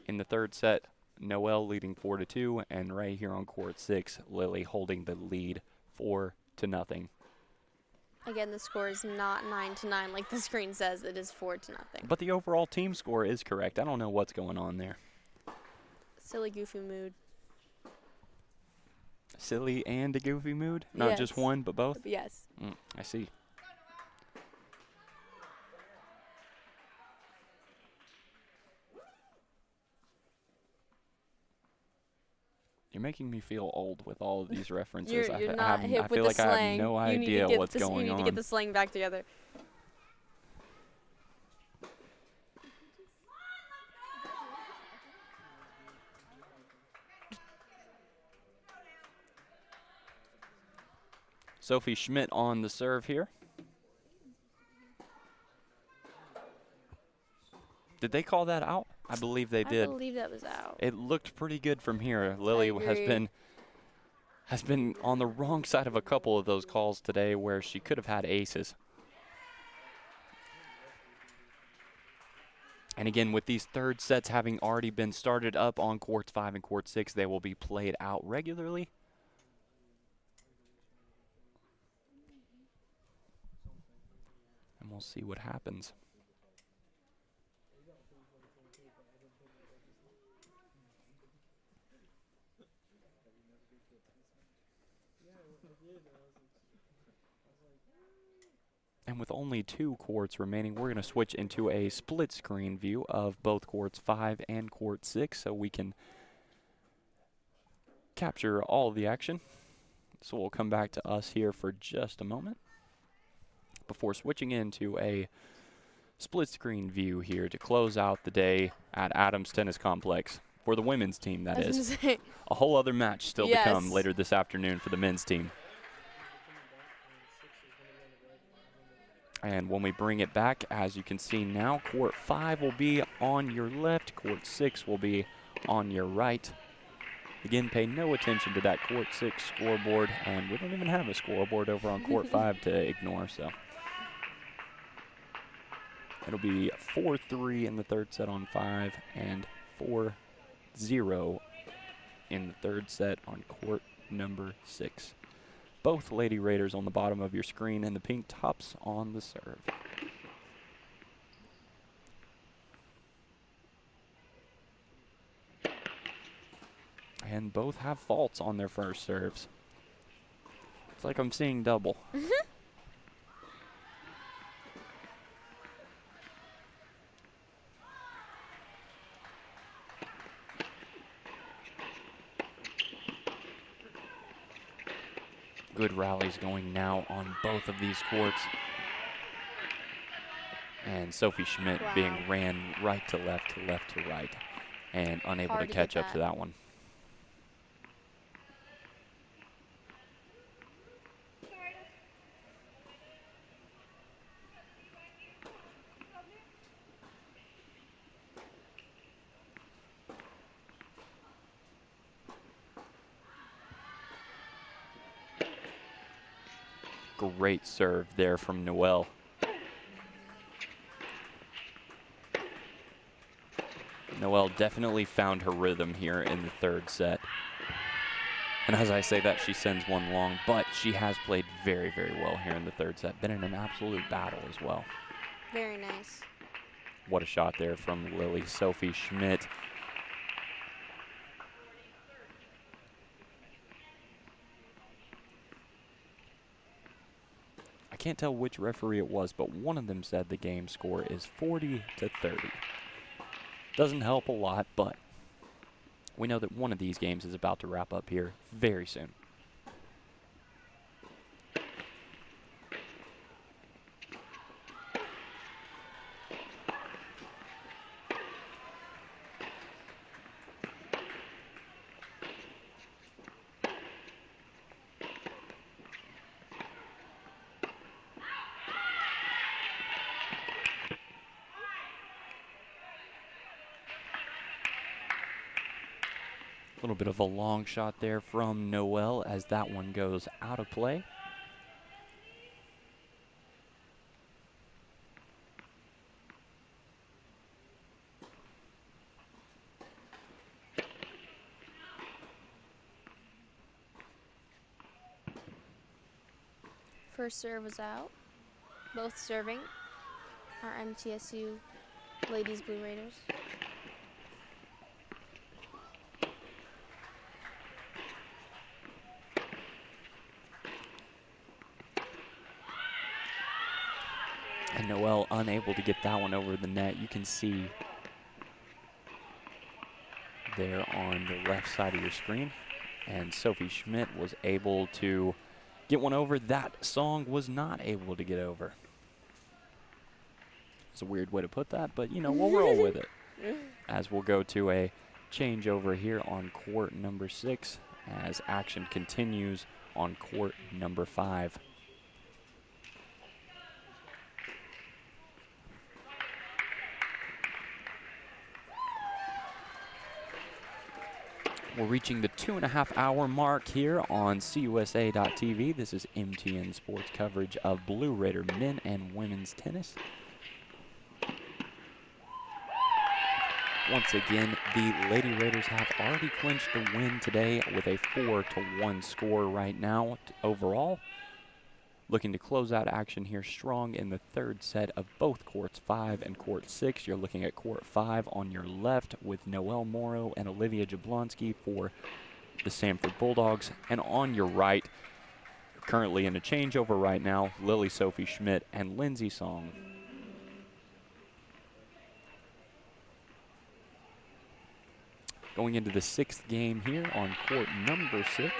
in the third set. Noelle leading 4-2, and right here on court 6, Lily holding the lead 4-0. Again, the score is not 9-9 like the screen says. It is 4-0. But the overall team score is correct. I don't know what's going on there. Silly, goofy mood. Silly and a goofy mood? Not Yes. just one, but both? Yes. I see. You're making me feel old with all of these references. You're not hip I with feel the like slang. I have no idea what's going on. You need to get the slang back together. Sophie Schmidt on the serve here. Did they call that out? I believe they did. I believe that was out. It looked pretty good from here. Lily has been on the wrong side of a couple of those calls today where she could have had aces. And again, with these third sets having already been started up on courts 5 and court 6, they will be played out regularly. And we'll see what happens. And with only 2 courts remaining, we're going to switch into a split screen view of both courts 5 and court 6 so we can capture all of the action. So we'll come back to us here for just a moment before switching into a split screen view here to close out the day at Adams Tennis Complex for the women's team, that is. A whole other match still to come later this afternoon for the men's team. And when we bring it back, as you can see now, court 5 will be on your left, court 6 will be on your right. Again, pay no attention to that court 6 scoreboard, and we don't even have a scoreboard over on court 5 to ignore, so. It'll be 4-3 in the third set on 5 and 4-0 in the third set on court number 6. Both Lady Raiders on the bottom of your screen and the pink tops on the serve. And both have faults on their first serves. It's like I'm seeing double. Good rallies going now on both of these courts. And Sophie Schmidt being ran right to left to right, and unable to catch up to that one. Great serve there from Noelle. Noelle definitely found her rhythm here in the third set. And as I say that, she sends one long, but she has played very, very well here in the third set. Been in an absolute battle as well. Very nice. What a shot there from Lily. Sophie Schmidt. I can't tell which referee it was, but one of them said the game score is 40-30. Doesn't help a lot, but we know that one of these games is about to wrap up here very soon. A little bit of a long shot there from Noelle as that one goes out of play. First serve was out. Both serving our MTSU Ladies Blue Raiders. And Noelle unable to get that one over the net. You can see there on the left side of your screen. And Sophie Schmidt was able to get one over. That Song was not able to get over. It's a weird way to put that, but you know, we'll roll with it. As we'll go to a changeover here on court number 6 as action continues on court number 5. We're reaching the 2.5-hour mark here on CUSA.TV. This is MTN Sports coverage of Blue Raider men and women's tennis. Once again, the Lady Raiders have already clinched the win today with a 4-1 score right now overall. Looking to close out action here strong in the third set of both courts 5 and court 6. You're looking at court 5 on your left with Noelle Morrow and Olivia Jablonski for the Samford Bulldogs. And on your right, currently in a changeover right now, Lily Sophie Schmidt and Lindsay Song. Going into the 6th game here on court number 6.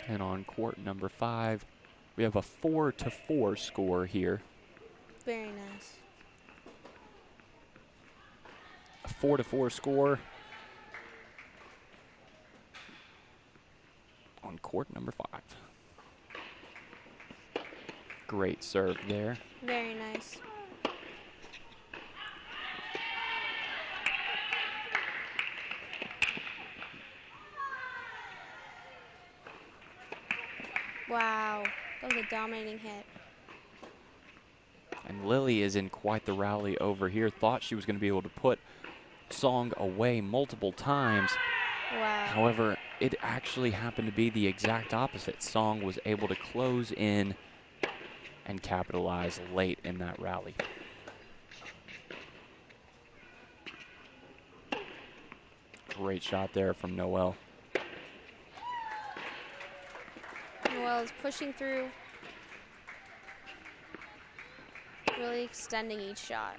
And on court number 5, we have a 4-4 score here. Very nice. A 4-4 score on court number 5. Great serve there. Very nice. Wow, that was a dominating hit. And Lily is in quite the rally over here. Thought she was going to be able to put Song away multiple times. Wow. However, it actually happened to be the exact opposite. Song was able to close in and capitalize late in that rally. Great shot there from Noelle. Noelle is pushing through, really extending each shot.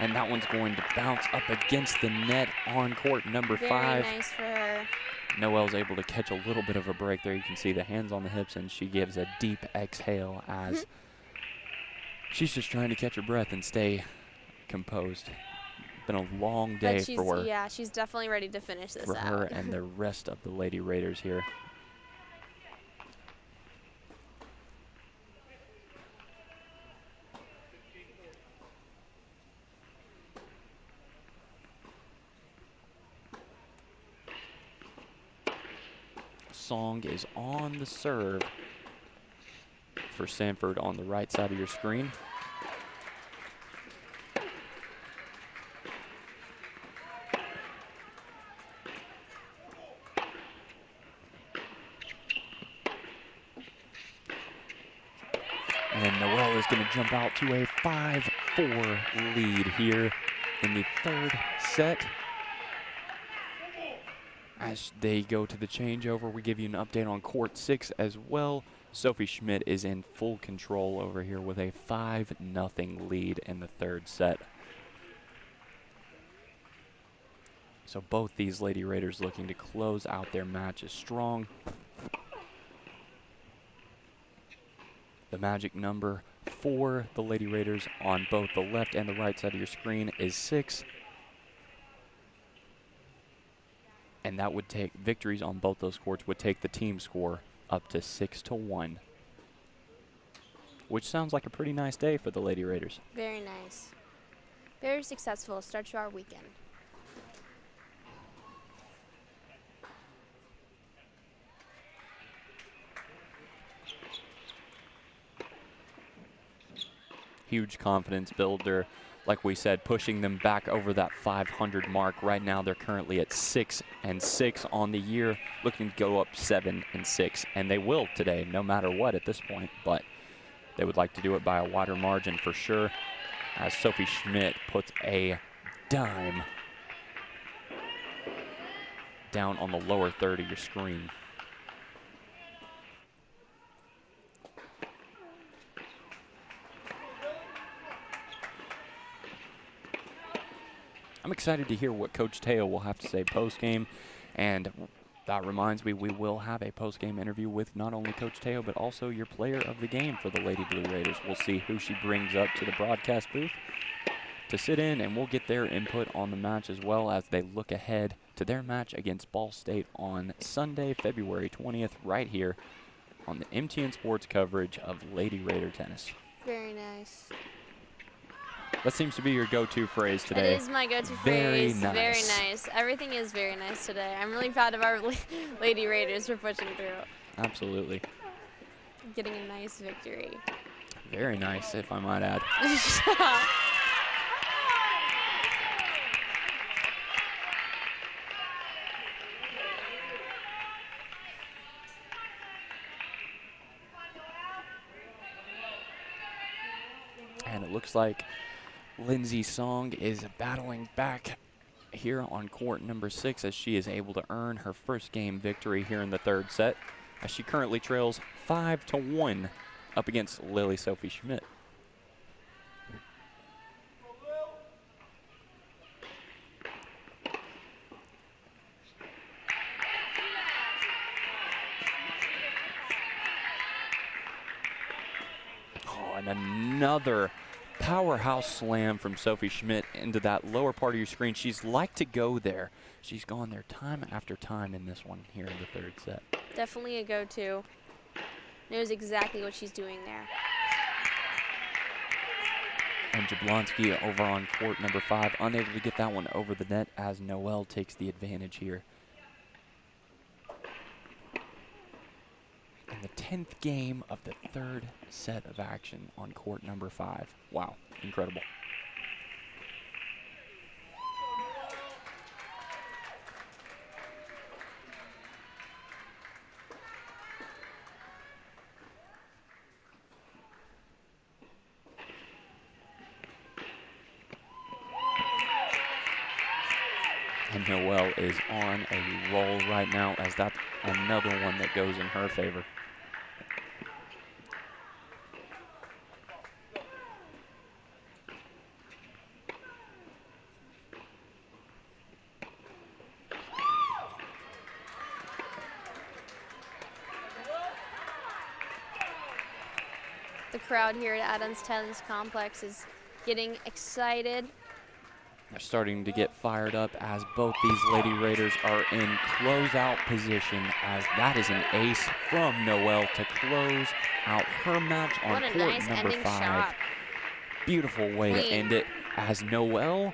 And that one's going to bounce up against the net on court number 5. Very nice for her. Noelle's able to catch a little bit of a break there. You can see the hands on the hips, and she gives a deep exhale as she's just trying to catch her breath and stay composed. Been a long day for her. Yeah, she's definitely ready to finish this for out. her and the rest of the Lady Raiders here. Song is on the serve for Samford on the right side of your screen. And Noelle is going to jump out to a 5-4 lead here in the third set. As they go to the changeover, we give you an update on court 6 as well. Sophie Schmidt is in full control over here with a 5-0 lead in the third set. So both these Lady Raiders looking to close out their matches strong. The magic number for the Lady Raiders on both the left and the right side of your screen is 6. And that would take victories on both those courts would take the team score up to 6-1. Which sounds like a pretty nice day for the Lady Raiders. Very nice. Very successful start to our weekend. Huge confidence builder. Like we said, pushing them back over that 500 mark. Right now, they're currently at 6-6 on the year, looking to go up 7-6. And they will today, no matter what at this point. But they would like to do it by a wider margin for sure, as Sophie Schmidt puts a dime down on the lower third of your screen. I'm excited to hear what Coach Teo will have to say post-game, and that reminds me we will have a post-game interview with not only Coach Teo but also your player of the game for the Lady Blue Raiders. We'll see who she brings up to the broadcast booth to sit in, and we'll get their input on the match as well as they look ahead to their match against Ball State on Sunday, February 20th, right here on the MTN Sports coverage of Lady Raider tennis. Very nice. That seems to be your go-to phrase today. It is my go-to Very phrase. nice. Very nice. Everything is very nice today. I'm really proud of our Lady Raiders for pushing through. Absolutely. Getting a nice victory. Very nice, if I might add. And it looks like Lindsay Song is battling back here on court number 6 as she is able to earn her first game victory here in the third set, as she currently trails 5-1 up against Lily Sophie Schmidt. Oh, and another powerhouse slam from Sophie Schmidt into that lower part of your screen. She's like to go there. She's gone there time after time in this one here in the third set. Definitely a go-to. Knows exactly what she's doing there. And Jablonski over on court number 5, unable to get that one over the net as Noelle takes the advantage here. In the 10th game of the third set of action on court number 5. Wow, incredible. And Noelle is on a roll right now, as that's another one that goes in her favor. The crowd here at Adams Tennis Complex is getting excited. They're starting to get fired up as both these Lady Raiders are in closeout position, as that is an ace from Noelle to close out her match on What a court nice number ending 5. shot. Beautiful way to end it as Noelle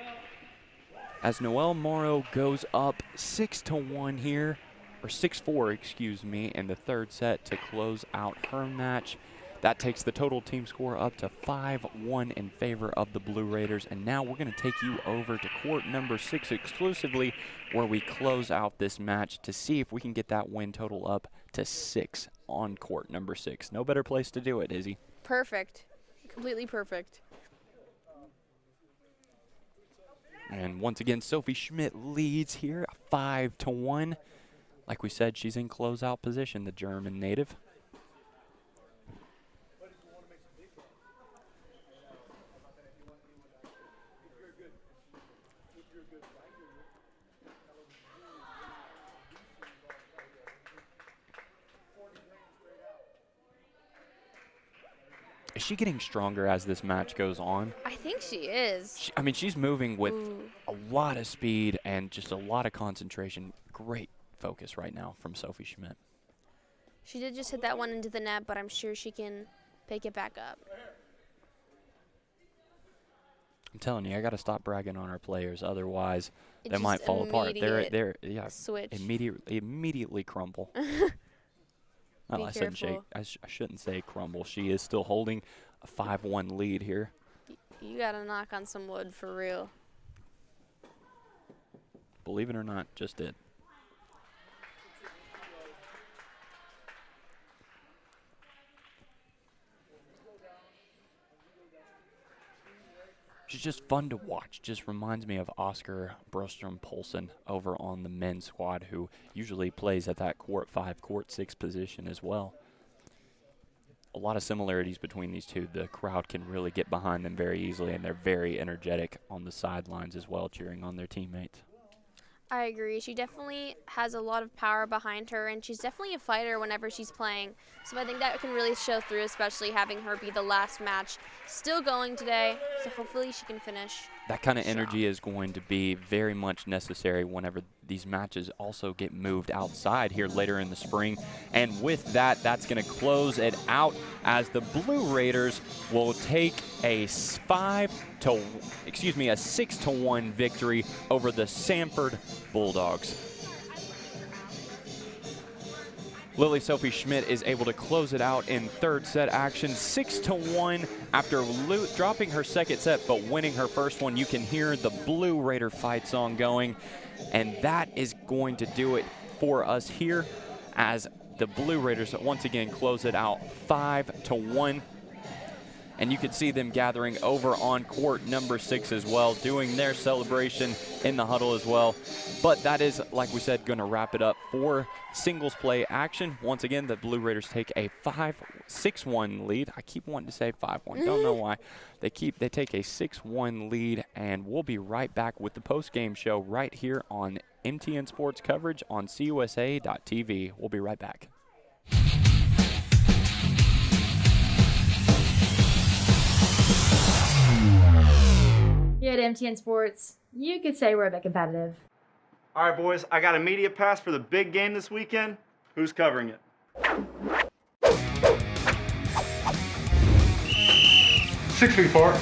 Morrow goes up 6-1 here, or 6-4, excuse me, in the third set to close out her match. That takes the total team score up to 5-1 in favor of the Blue Raiders. And now we're going to take you over to court number 6 exclusively, where we close out this match to see if we can get that win total up to 6 on court number 6. No better place to do it, Izzy. Perfect. Completely perfect. And once again, Sophie Schmidt leads here 5-1. Like we said, she's in closeout position, the German native. Is she getting stronger as this match goes on? I think she is. I mean, she's moving with a lot of speed and just a lot of concentration. Great focus right now from Sophie Schmidt. She did just hit that one into the net, but I'm sure she can pick it back up. I'm telling you, I got to stop bragging on our players, otherwise It they might just fall apart. They're switch. immediately crumble. Oh, Be careful. I shouldn't say crumble. She is still holding a 5-1 lead here. You gotta knock on some wood for real. Believe it or not, just did. She's just fun to watch. Just reminds me of Oscar Brostrom-Polson over on the men's squad, who usually plays at that court 5, court 6 position as well. A lot of similarities between these two. The crowd can really get behind them very easily, and they're very energetic on the sidelines as well, cheering on their teammates. I agree. She definitely has a lot of power behind her, and she's definitely a fighter whenever she's playing. So I think that can really show through, especially having her be the last match still going today. So hopefully she can finish. that kind of energy is going to be very much necessary whenever these matches also get moved outside here later in the spring. And with that, that's going to close it out as the Blue Raiders will take a 6-1 victory over the Samford Bulldogs. Lily Sophie Schmidt is able to close it out in third set action, 6-1 after dropping her second set but winning her first one. You can hear the Blue Raider fight song going, and that is going to do it for us here as the Blue Raiders once again close it out 5-1. And you can see them gathering over on court number 6 as well, doing their celebration in the huddle as well. But that is, like we said, going to wrap it up for singles play action. Once again, the Blue Raiders take a 6-1 lead. I keep wanting to say 5-1. Don't know why. They take a 6-1 lead, and we'll be right back with the post-game show right here on MTN Sports coverage on CUSA.TV. We'll be right back. Here at MTN Sports, you could say we're a bit competitive. All right, boys, I got a media pass for the big game this weekend. Who's covering it? 6v4.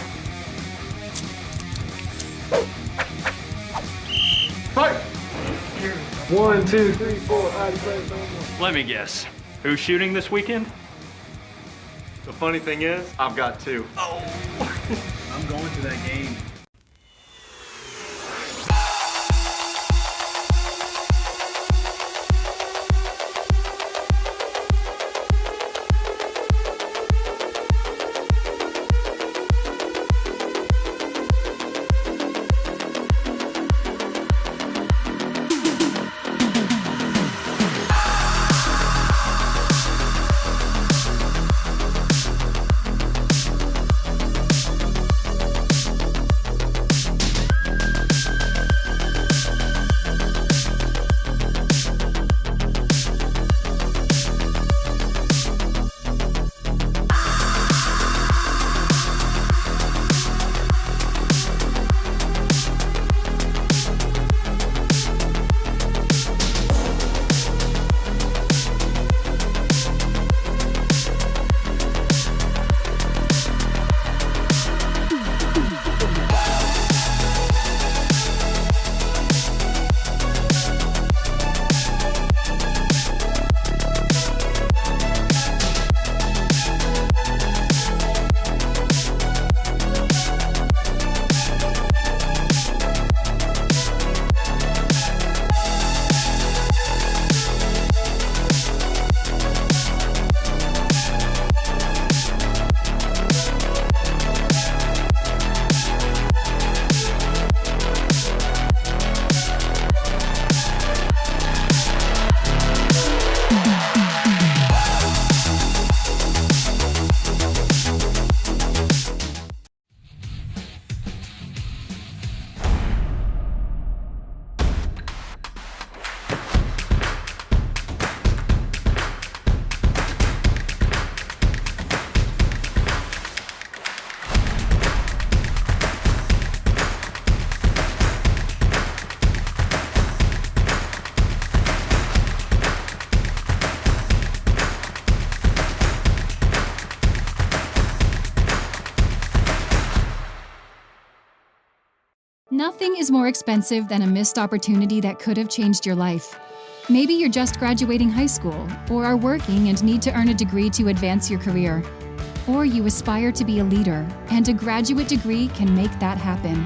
Fight! 1, 2, 3, 4. Let me guess. Who's shooting this weekend? The funny thing is, I've got 2. Oh! I'm going to that game. Nothing is more expensive than a missed opportunity that could have changed your life. Maybe you're just graduating high school, or are working and need to earn a degree to advance your career. Or you aspire to be a leader, and a graduate degree can make that happen.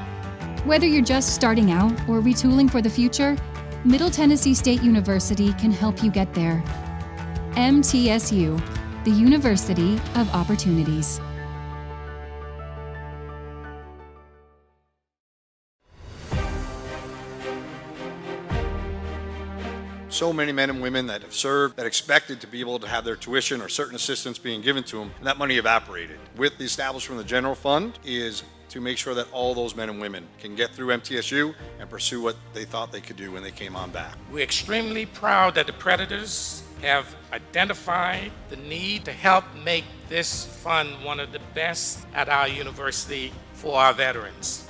Whether you're just starting out or retooling for the future, Middle Tennessee State University can help you get there. MTSU, the University of Opportunities. So many men and women that have served, that expected to be able to have their tuition or certain assistance being given to them, and that money evaporated. With the establishment of the general fund is to make sure that all those men and women can get through MTSU and pursue what they thought they could do when they came on back. We're extremely proud that the Predators have identified the need to help make this fund one of the best at our university for our veterans.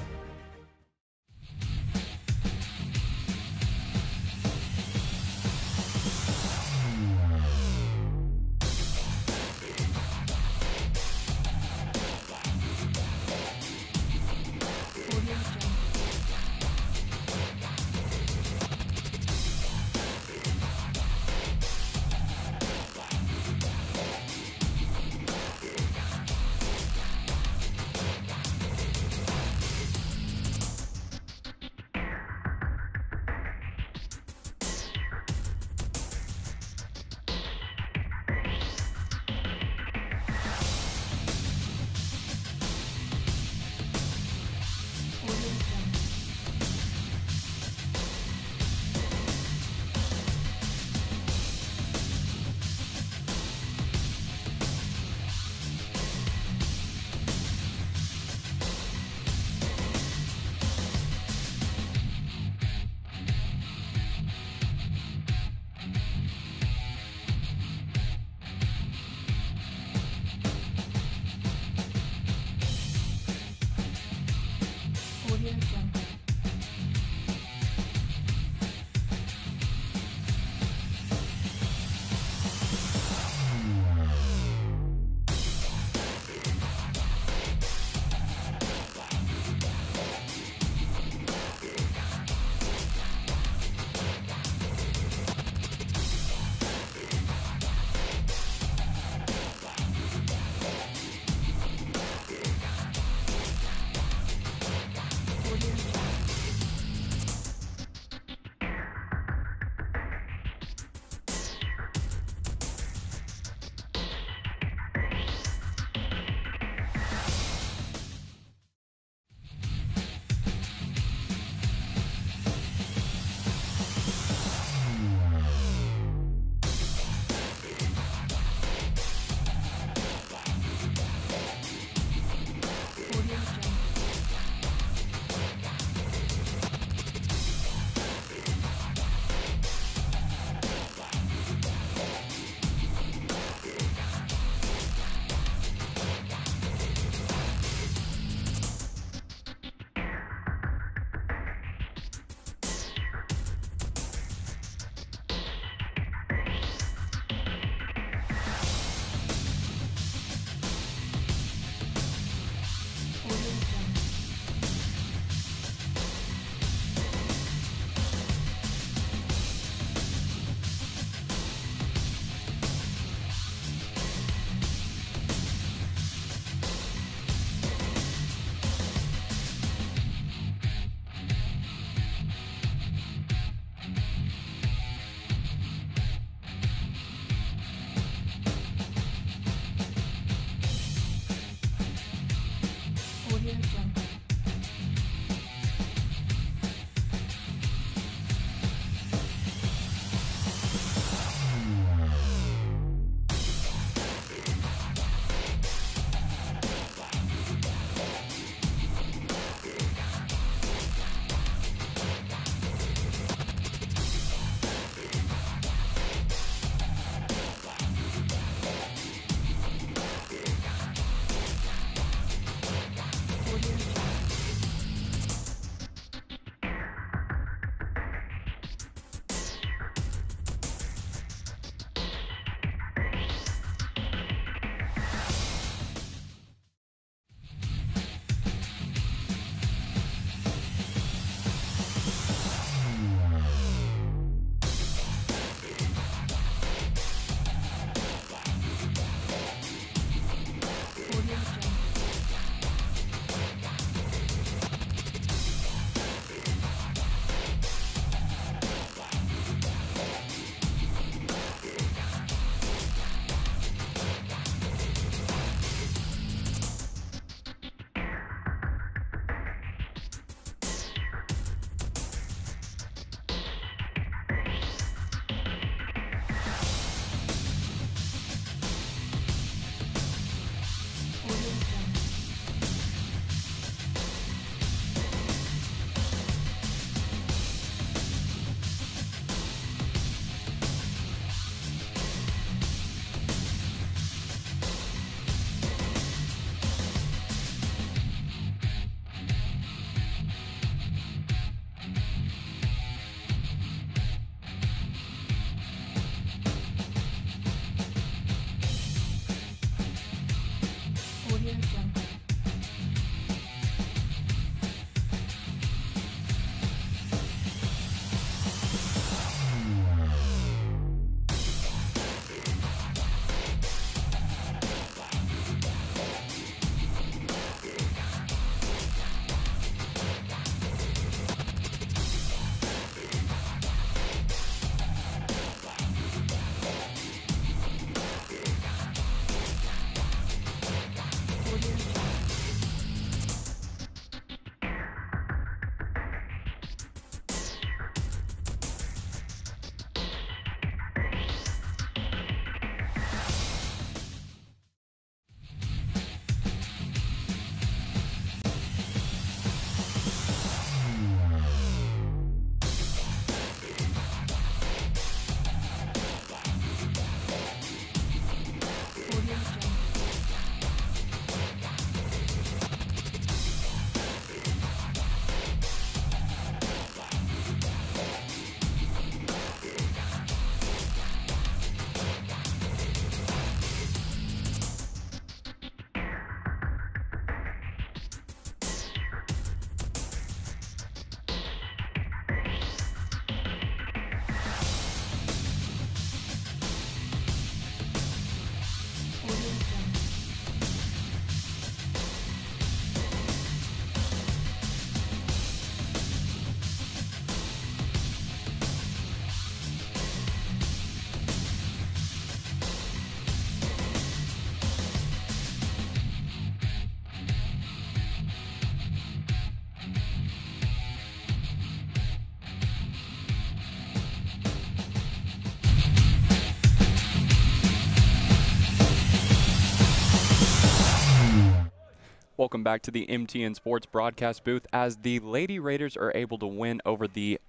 Welcome back to the MTN Sports broadcast booth as the Lady Raiders are able to win over the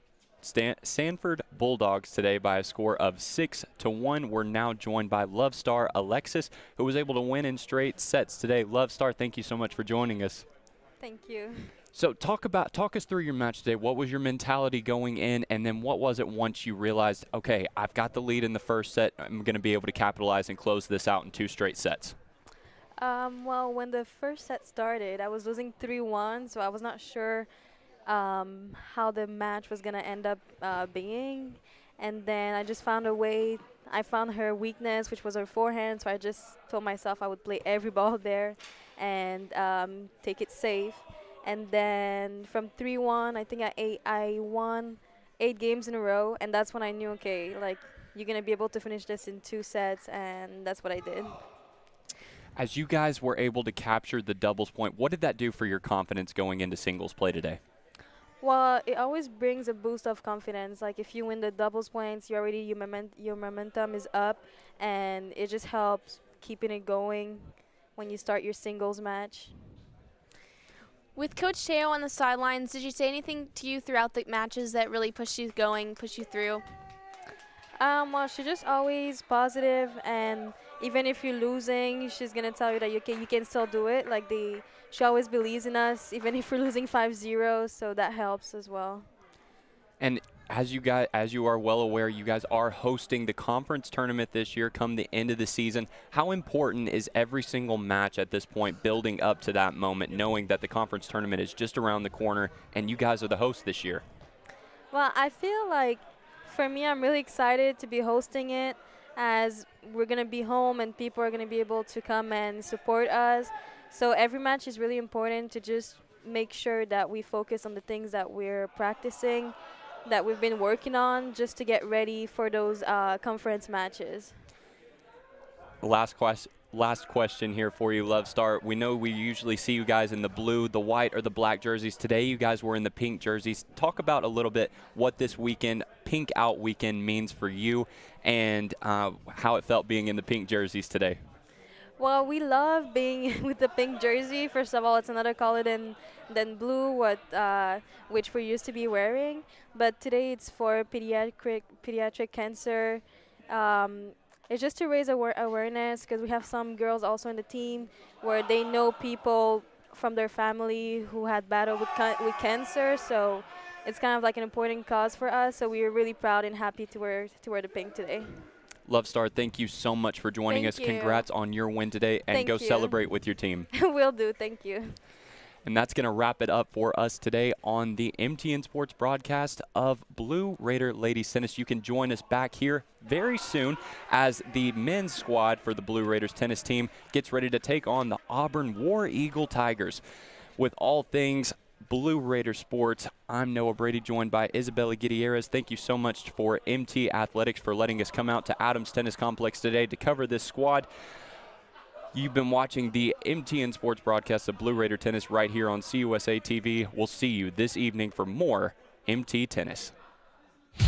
Samford Bulldogs today by a score of 6-1. We're now joined by Love Star Alexis, who was able to win in straight sets today. Love Star, thank you so much for joining us. Thank you. So talk us through your match today. What was your mentality going in, and then what was it once you realized, okay, I've got the lead in the first set, I'm going to be able to capitalize and close this out in 2 straight sets? Well, when the first set started, I was losing 3-1, so I was not sure how the match was going to end up being. And then I just found a way. I found her weakness, which was her forehand, so I just told myself I would play every ball there and take it safe. And then from 3-1, I think I won 8 games in a row, and that's when I knew, okay, like, you're going to be able to finish this in 2 sets, and that's what I did. As you guys were able to capture the doubles point, what did that do for your confidence going into singles play today? Well, it always brings a boost of confidence. Like, if you win the doubles points, your momentum is up, and it just helps keeping it going when you start your singles match. With Coach Teo on the sidelines, did she say anything to you throughout the matches that really pushed you through? Well, she's just always positive, and even if you're losing, she's gonna tell you that you can still do it. Like, she always believes in us, even if we're losing 5-0, so that helps as well. And as you are well aware, you guys are hosting the conference tournament this year come the end of the season. How important is every single match at this point building up to that moment, knowing that the conference tournament is just around the corner and you guys are the host this year? Well, I feel like, for me, I'm really excited to be hosting it, as we're going to be home and people are going to be able to come and support us. So every match is really important to just make sure that we focus on the things that we're practicing, that we've been working on, just to get ready for those conference matches. Last question here for you, Love Star. We know we usually see you guys in the blue, the white, or the black jerseys. Today you guys were in the pink jerseys. Talk about a little bit what this weekend, Pink Out Weekend, means for you and how it felt being in the pink jerseys today. Well, we love being with the pink jersey. First of all, it's another color than blue, which we used to be wearing. But today it's for pediatric cancer. It's just to raise awareness, because we have some girls also in the team where they know people from their family who had battled with cancer. So it's kind of like an important cause for us. So we are really proud and happy to wear the pink today. Love Star, thank you so much for joining us. Congrats on your win today, and go celebrate with your team. Will do. Thank you. And that's going to wrap it up for us today on the MTN Sports broadcast of Blue Raider Ladies Tennis. You can join us back here very soon as the men's squad for the Blue Raiders tennis team gets ready to take on the Auburn War Eagle Tigers. With all things Blue Raider Sports, I'm Noah Brady, joined by Isabella Gutierrez. Thank you so much for MT Athletics for letting us come out to Adams Tennis Complex today to cover this squad. You've been watching the MTN Sports broadcast of Blue Raider Tennis right here on CUSA TV. We'll see you this evening for more MT Tennis. Here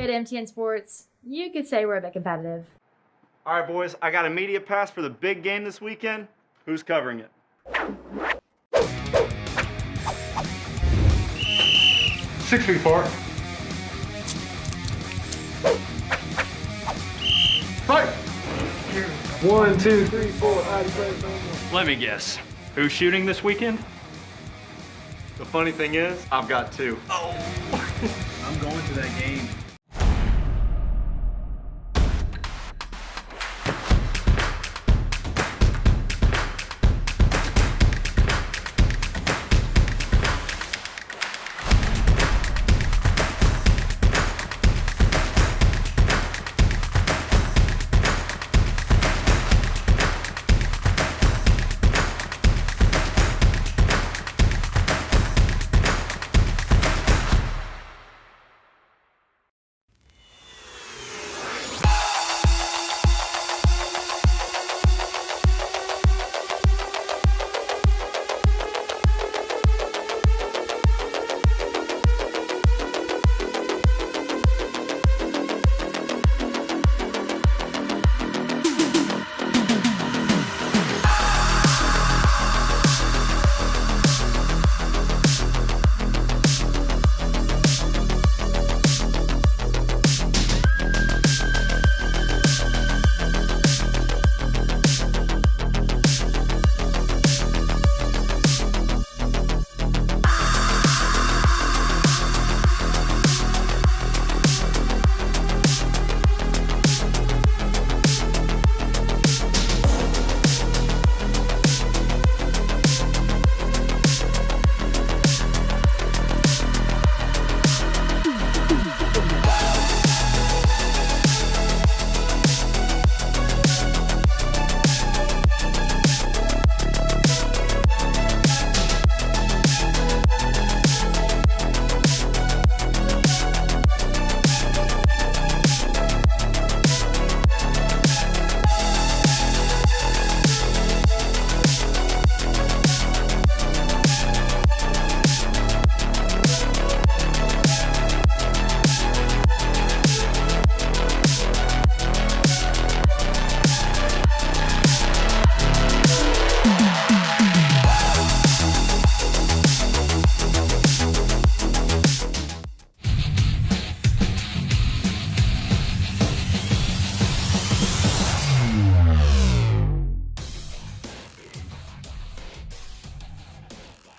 at MTN Sports, you could say we're a bit competitive. All right, boys, I got a media pass for the big game this weekend. Who's covering it? 6 feet apart. Fight! 1, 2, 3, 4. Let me guess. Who's shooting this weekend? The funny thing is, I've got two. I'm going to that game.